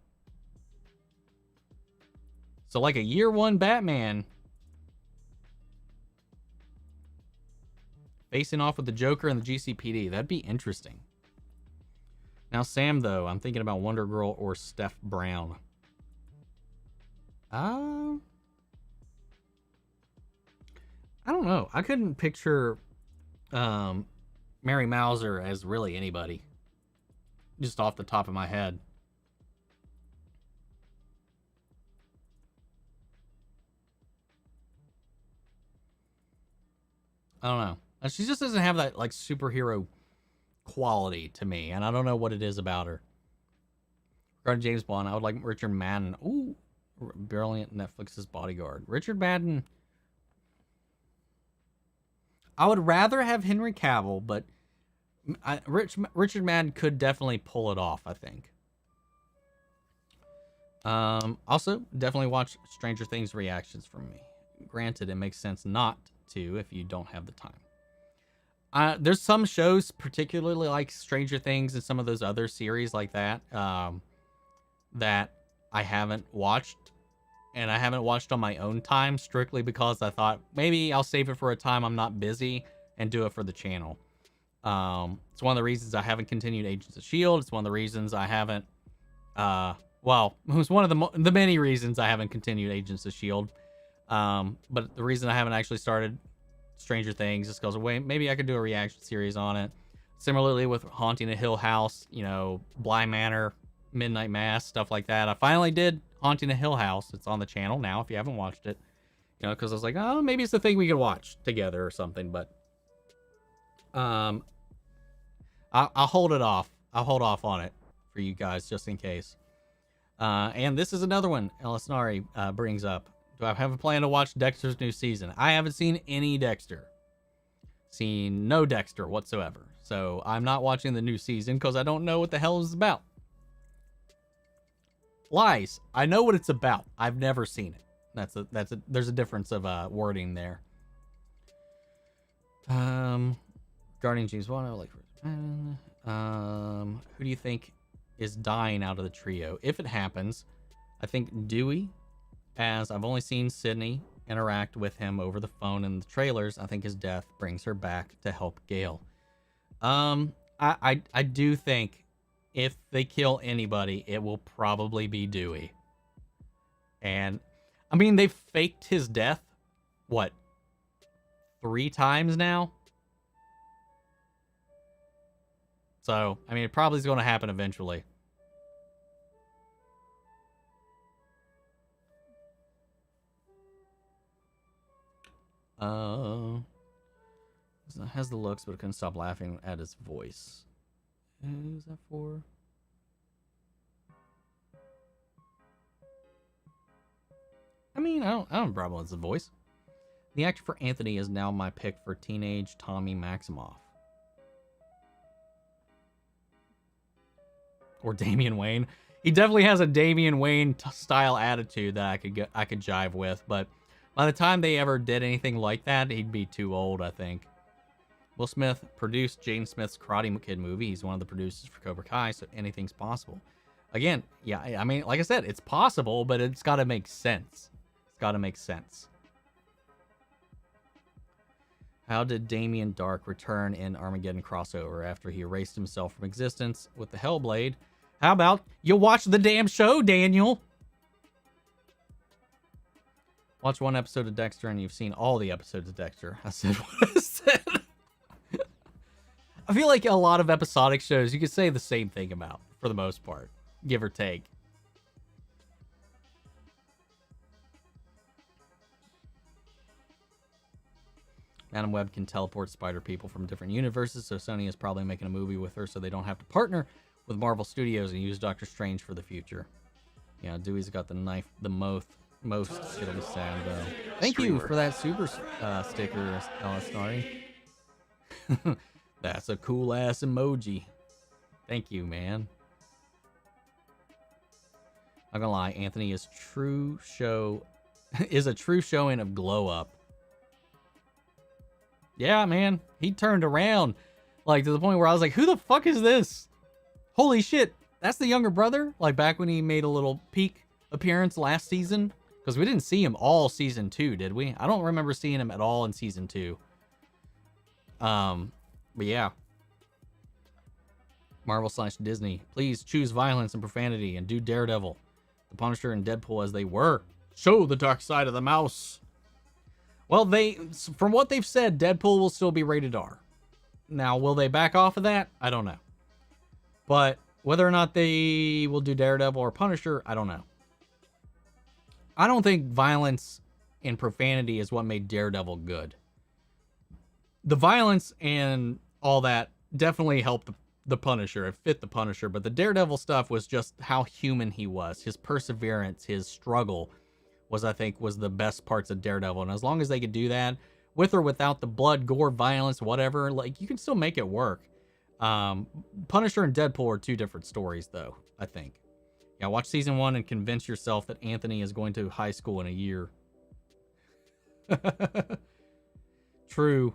So like a year one Batman facing off with the Joker and the GCPD. That'd be interesting. Now Sam, though, I'm thinking about Wonder Girl or Steph Brown. I don't know. I couldn't picture Mary Mauser as really anybody. Just off the top of my head. I don't know. She just doesn't have that like superhero quality to me, and I don't know what it is about her. Regarding James Bond, I would like Richard Madden. Ooh, brilliant Netflix's Bodyguard. Richard Madden. I would rather have Henry Cavill, but Richard Madden could definitely pull it off, I think. Also, definitely watch Stranger Things reactions from me. Granted, it makes sense not to if you don't have the time. There's some shows, particularly like Stranger Things and some of those other series like that, that I haven't watched. And I haven't watched on my own time, strictly because I thought maybe I'll save it for a time I'm not busy and do it for the channel. It's one of the reasons I haven't continued Agents of S.H.I.E.L.D. It's one of the reasons I haven't, well, it was one of the many reasons I haven't continued Agents of S.H.I.E.L.D. But the reason I haven't actually started Stranger Things is because maybe I could do a reaction series on it. Similarly with Haunting a Hill House, you know, Bly Manor, Midnight Mass, stuff like that. I finally did Haunting a Hill House. It's on the channel now if you haven't watched it. You know, because I was like, oh, maybe it's the thing we could watch together or something. But I'll hold it off. I'll hold off on it for you guys just in case. And this is another one Elisnari brings up. Do I have a plan to watch Dexter's new season? I haven't seen any Dexter. Seen no Dexter whatsoever. So I'm not watching the new season because I don't know what the hell it's about. Lies. I know what it's about. I've never seen it. There's a difference of wording there. Regarding James Bond, I would like who do you think is dying out of the trio? If it happens, I think Dewey, as I've only seen Sydney interact with him over the phone in the trailers. I think his death brings her back to help Gale. I do think if they kill anybody, it will probably be Dewey. And I mean, they've faked his death, what, 3 times now? So, I mean, it probably is going to happen eventually. Has the looks, but I couldn't stop laughing at his voice. Who's that for? I mean, I don't have a problem with his voice. The actor for Anthony is now my pick for teenage Tommy Maximoff. or Damian Wayne. He definitely has a Damian Wayne style attitude that I could jive with, but by the time they ever did anything like that, he'd be too old, I think. Will Smith produced Jaden Smith's Karate Kid movie. He's one of the producers for Cobra Kai, so anything's possible. Again, yeah, I mean, like I said, it's possible, but it's got to make sense. It's got to make sense. How did Damien Dark return in Armageddon crossover after he erased himself from existence with the Hellblade? How about you watch the damn show, Daniel? Watch one episode of Dexter and you've seen all the episodes of Dexter. I said what I said. I feel like a lot of episodic shows you could say the same thing about, for the most part, give or take. Madam Web can teleport spider people from different universes, so Sony is probably making a movie with her so they don't have to partner with Marvel Studios and use Doctor Strange for the future. Yeah, Dewey's got the knife, the most. It'll be sad though. Thank you for that super sticker, Starry. That's a cool ass emoji. Thank you, man. Not gonna lie, Anthony is a true showing of Glow Up. Yeah, man, he turned around like to the point where I was like, who the fuck is this? Holy shit, that's the younger brother? Like back when he made a little peek appearance last season, because we didn't see him all season 2, did we? I don't remember seeing him at all in season 2. But yeah. Marvel/Disney, please choose violence and profanity and do Daredevil, the Punisher, and Deadpool as they were. Show the dark side of the mouse. Well, from what they've said, Deadpool will still be rated R. Now, will they back off of that? I don't know. But whether or not they will do Daredevil or Punisher, I don't know. I don't think violence and profanity is what made Daredevil good. The violence and all that definitely helped the Punisher. It fit the Punisher, but the Daredevil stuff was just how human he was. His perseverance, his struggle was the best parts of Daredevil. And as long as they could do that, with or without the blood, gore, violence, whatever, like, you can still make it work. Punisher and Deadpool are two different stories, though, I think. Yeah, watch season 1 and convince yourself that Anthony is going to high school in a year. True.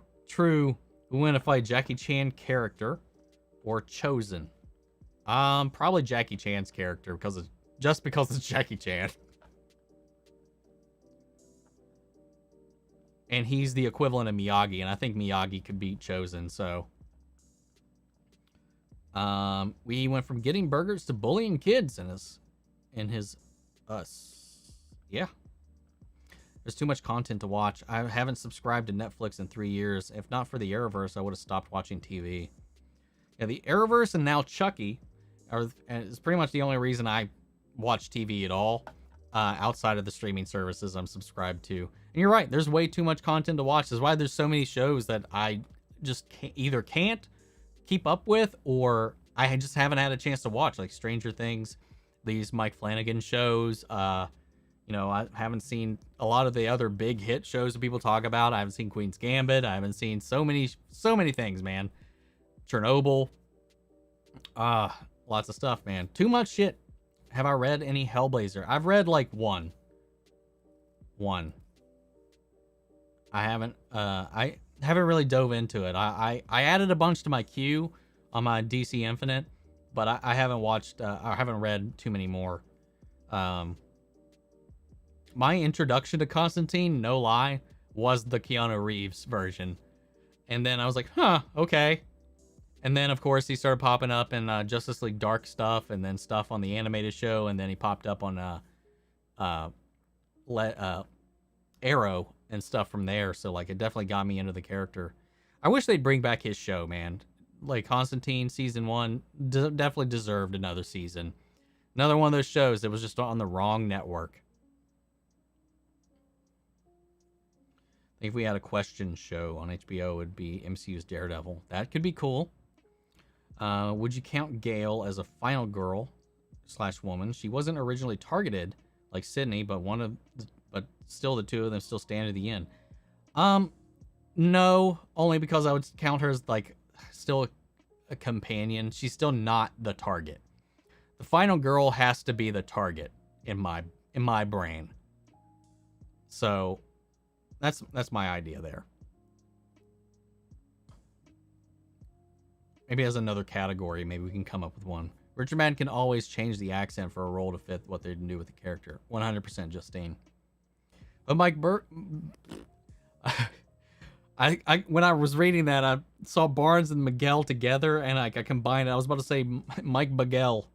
We want to fight Jackie Chan character or Chosen. Probably Jackie Chan's character because it's Jackie Chan. And he's the equivalent of Miyagi, and I think Miyagi could beat Chosen, so. We went from getting burgers to bullying kids in his us. Yeah. There's too much content to watch. I haven't subscribed to Netflix in 3 years. If not for the Arrowverse, I would have stopped watching TV. Yeah, the Arrowverse and now Chucky is pretty much the only reason I watch TV at all, outside of the streaming services I'm subscribed to. And you're right, there's way too much content to watch. That's why there's so many shows that I just either can't keep up with, or I just haven't had a chance to watch, like Stranger Things, these Mike Flanagan shows. I haven't seen a lot of the other big hit shows that people talk about. I haven't seen Queen's Gambit. I haven't seen so many things, man. Chernobyl. Lots of stuff, man. Too much shit. Have I read any Hellblazer? I've read like one. I haven't really dove into it. I added a bunch to my queue on my DC Infinite, but I haven't watched, I haven't read too many more. My introduction to Constantine, no lie, was the Keanu Reeves version. And then I was like, huh, okay. And then, of course, he started popping up in Justice League Dark stuff, and then stuff on the animated show, and then he popped up on Arrow and stuff from there. So, like, it definitely got me into the character. I wish they'd bring back his show, man. Like, Constantine season 1 definitely deserved another season. Another one of those shows that was just on the wrong network. I think if we had a question show on HBO, it would be MCU's Daredevil. That could be cool. Would you count Gale as a final girl / woman? She wasn't originally targeted like Sydney, but still the two of them still stand to the end. No, only because I would count her as like still a companion. She's still not the target. The final girl has to be the target in my brain. So that's my idea there. Maybe as another category, maybe we can come up with one. Richard Madden can always change the accent for a role to fit what they do with the character. 100% Justine. But Mike Burt, I when I was reading that, I saw Barnes and Miguel together, and I combined it. I was about to say Mike Miguel.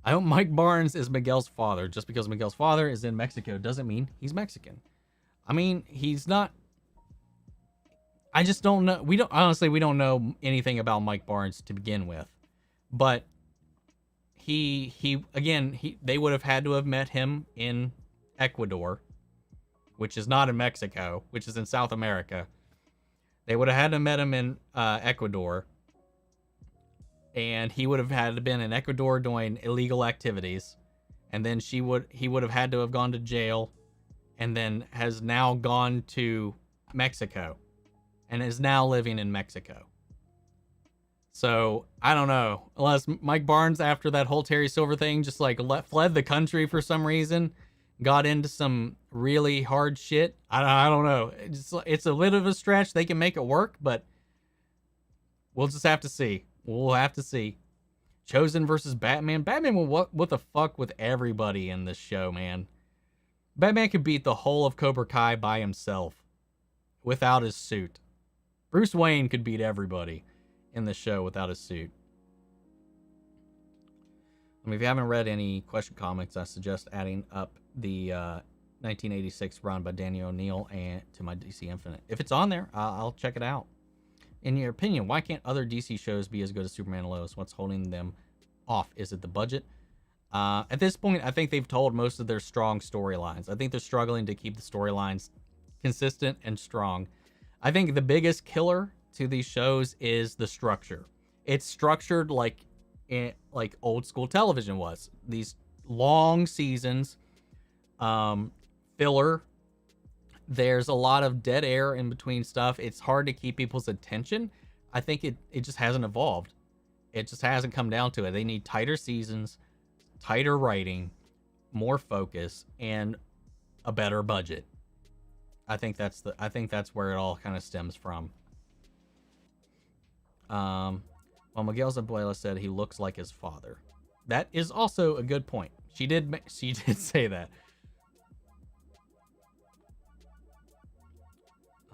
I hope Mike Barnes is Miguel's father. Just because Miguel's father is in Mexico doesn't mean he's Mexican. I mean, he's not. I just don't know. We don't know anything about Mike Barnes to begin with, but they would have had to have met him in Ecuador, which is not in Mexico, which is in South America. They would have had to met him in Ecuador, and he would have had to been in Ecuador doing illegal activities, and then he would have had to have gone to jail, and then has now gone to Mexico, and is now living in Mexico. So I don't know, unless Mike Barnes, after that whole Terry Silver thing, just like fled the country for some reason, got into some really hard shit. I don't know. It's a bit of a stretch. They can make it work, but we'll just have to see. We'll have to see. Chosen versus Batman. Batman will what the fuck with everybody in this show, man. Batman could beat the whole of Cobra Kai by himself without his suit. Bruce Wayne could beat everybody in the show without his suit. I mean, if you haven't read any Question comics, I suggest adding up the 1986 run by Danny O'Neill and to my DC Infinite. If it's on there, I'll check it out. In your opinion, why can't other DC shows be as good as Superman and Lois? What's holding them off? Is it the budget? At this point, I think they've told most of their strong storylines. I think they're struggling to keep the storylines consistent and strong. I think the biggest killer to these shows is the structure. It's structured like old school television was. These long seasons, filler. There's a lot of dead air in between stuff. It's hard to keep people's attention. I think it just hasn't evolved. It just hasn't come down to it. They need tighter seasons, tighter writing, more focus, and a better budget. I think that's where it all kind of stems from. Well, Miguel's abuela said he looks like his father. That is also a good point. She did say that.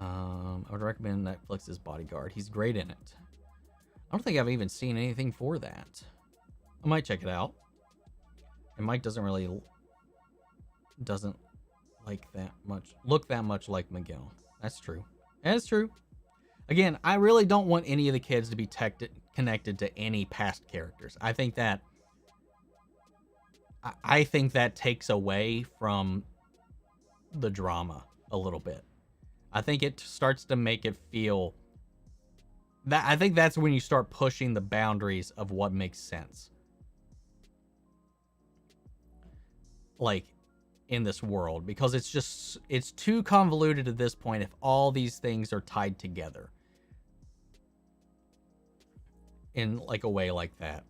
I would recommend Netflix's Bodyguard. He's great in it. I don't think I've even seen anything for that. I might check it out. And Mike doesn't like that much, look that much like Miguel. That's true. That's true. Again, I really don't want any of the kids to be connected to any past characters. I think that takes away from the drama a little bit. I think it starts to make it feel that I think that's when you start pushing the boundaries of what makes sense. Like in this world, because it's too convoluted at this point if all these things are tied together in like a way like that.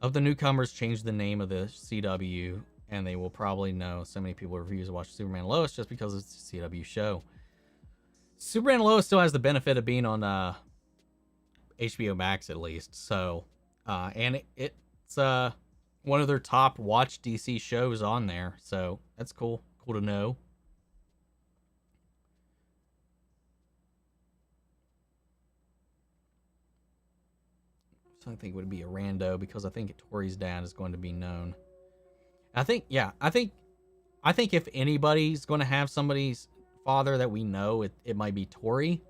Of the newcomers, change the name of the CW, and they will probably know. So many people refuse to watch Superman and Lois just because it's a CW show. Superman and Lois still has the benefit of being on HBO Max at least. So, and it's one of their top watched DC shows on there. So that's cool. Cool to know. So I think it would be a rando because I think Tori's dad is going to be known. I think if anybody's going to have somebody's father that we know, it might be Tori.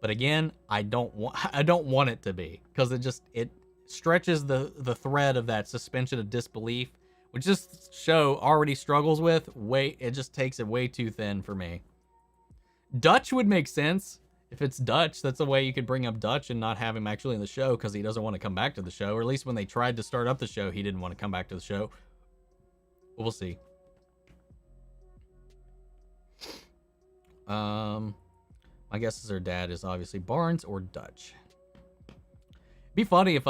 But again, I don't want it to be, because it stretches the thread of that suspension of disbelief, which this show already struggles with. It just takes it way too thin for me. Dutch would make sense. If it's Dutch, that's a way you could bring up Dutch and not have him actually in the show, because he doesn't want to come back to the show. Or at least when they tried to start up the show, he didn't want to come back to the show. But we'll see. My guess is her dad is obviously Barnes or Dutch. Be funny if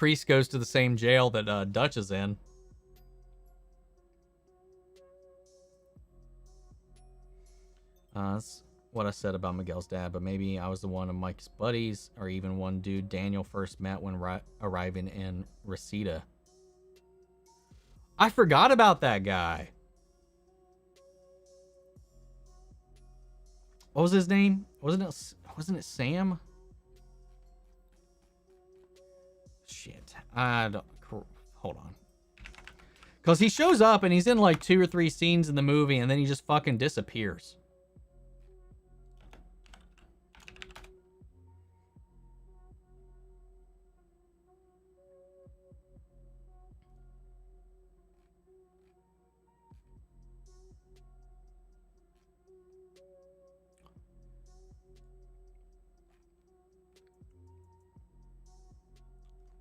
Kreese goes to the same jail that Dutch is in. That's what I said about Miguel's dad, but maybe I was the one of Mike's buddies, or even one dude Daniel first met when arriving in Reseda. I forgot about that guy. What was his name? Wasn't it Sam? Shit. I don't... Hold on. Because he shows up and he's in like 2 or 3 scenes in the movie and then he just fucking disappears.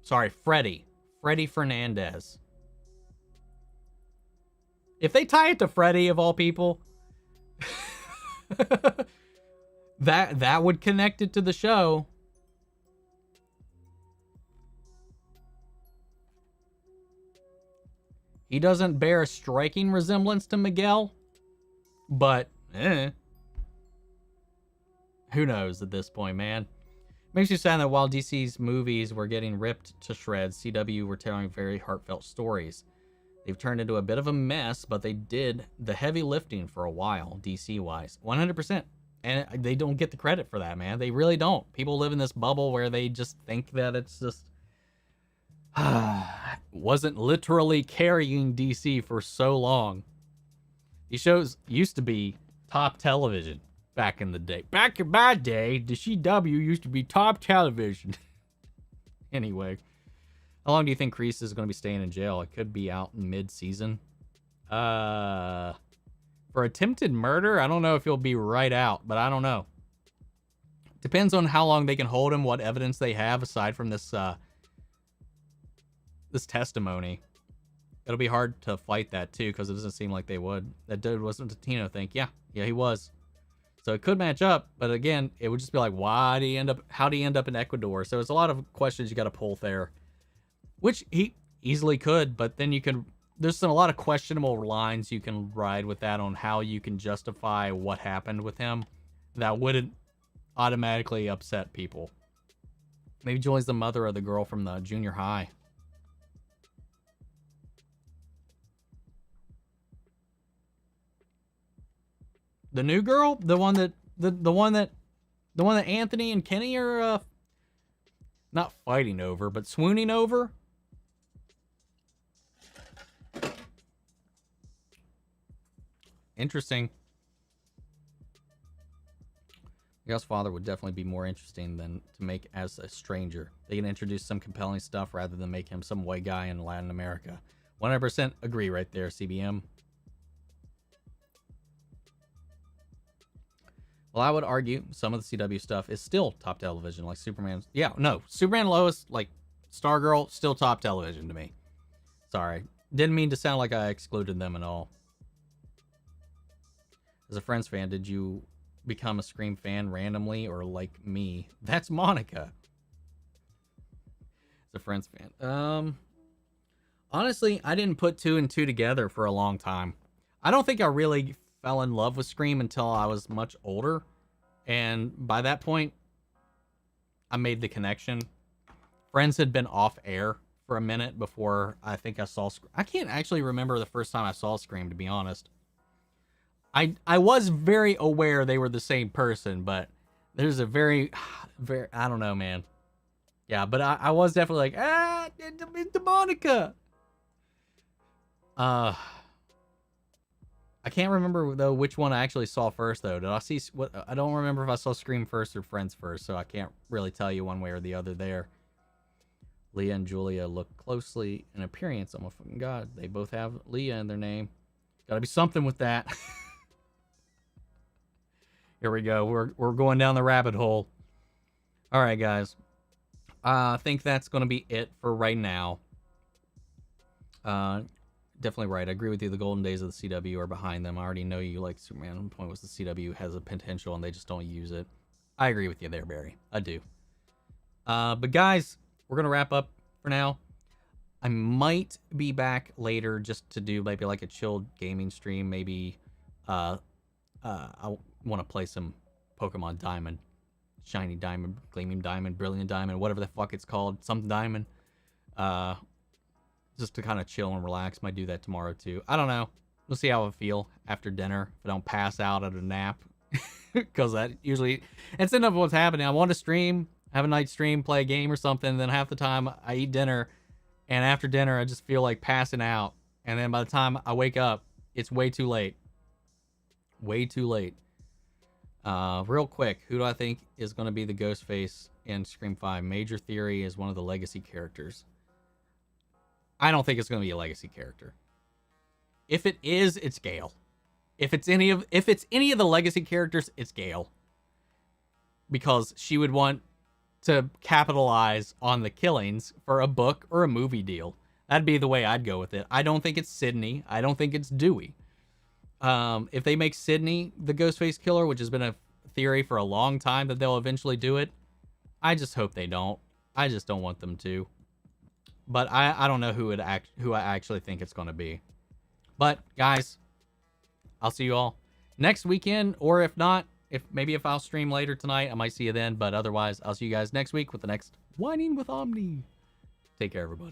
Sorry, Freddy Fernandez. If they tie it to Freddy, of all people, that would connect it to the show. He doesn't bear a striking resemblance to Miguel, but who knows at this point, man. Makes you sad that while DC's movies were getting ripped to shreds, CW were telling very heartfelt stories. They've turned into a bit of a mess, but they did the heavy lifting for a while, DC-wise. 100%. And they don't get the credit for that, man. They really don't. People live in this bubble where they just think that it's just... wasn't literally carrying DC for so long. These shows used to be top television. Back in the day. Back in my day, the CW used to be top television. Anyway. How long do you think Kreese is going to be staying in jail? It could be out in mid-season. For attempted murder, I don't know if he'll be right out, but I don't know. Depends on how long they can hold him, what evidence they have aside from this this testimony. It'll be hard to fight that too, because it doesn't seem like they would. That dude wasn't a Tino thing. Yeah, he was. So it could match up, but again, it would just be like, how did he end up in Ecuador? So it's a lot of questions you got to pull there, which he easily could, but then there's a lot of questionable lines you can ride with that on how you can justify what happened with him that wouldn't automatically upset people. Maybe Joy's the mother of the girl from the junior high. The new girl, the one that Anthony and Kenny are not fighting over, but swooning over. Interesting. Miguel's father would definitely be more interesting than to make as a stranger. They can introduce some compelling stuff rather than make him some white guy in Latin America. 100% agree right there, CBM. Well, I would argue some of the CW stuff is still top television, like Superman. Yeah, no, Superman and Lois, like Stargirl, still top television to me. Sorry. Didn't mean to sound like I excluded them at all. As a Friends fan, did you become a Scream fan randomly or like me? That's Monica. As a Friends fan. Honestly, I didn't put 2 and 2 together for a long time. I don't think I really fell in love with Scream until I was much older, and by that point I made the connection. Friends had been off air for a minute before I think I saw I can't actually remember the first time I saw Scream, to be honest. I was very aware they were the same person, but there's a very I don't know, man. Yeah, but I was definitely like, it's Monica. I can't remember though which one I actually saw first though. Did I see what? I don't remember if I saw Scream first or Friends first, so I can't really tell you one way or the other there. Leah and Julia look closely in appearance. Oh my fucking god, they both have Leah in their name. Gotta be something with that. Here we go. We're going down the rabbit hole. All right, guys. I think that's gonna be it for right now. Definitely right. I agree with you. The golden days of the CW are behind them. I already know you like Superman. The point was the CW has a potential and they just don't use it. I agree with you there, Barry. I do. But guys, we're going to wrap up for now. I might be back later just to do maybe like a chilled gaming stream. Maybe I want to play some Pokemon Diamond, Shiny Diamond, Gleaming Diamond, Brilliant Diamond, whatever the fuck it's called, something Diamond. Just to kind of chill and relax. Might do that tomorrow too. I don't know. We'll see how I feel after dinner. If I don't pass out at a nap, because that usually it's enough of what's happening. I want to stream, have a night stream, play a game or something. Then half the time I eat dinner. And after dinner, I just feel like passing out. And then by the time I wake up, it's way too late. Way too late. Real quick, who do I think is going to be the Ghostface in Scream 5? Major Theory is one of the legacy characters. I don't think it's going to be a legacy character. If it is, it's Gale. If it's any of the legacy characters, it's Gale. Because she would want to capitalize on the killings for a book or a movie deal. That'd be the way I'd go with it. I don't think it's Sydney. I don't think it's Dewey. If they make Sydney the Ghostface killer, which has been a theory for a long time that they'll eventually do it, I just hope they don't. I just don't want them to. But I don't know who I actually think it's going to be. But guys, I'll see you all next weekend, or if not, if I'll stream later tonight, I might see you then. But otherwise, I'll see you guys next week with the next Whining with Omni. Take care, everybody.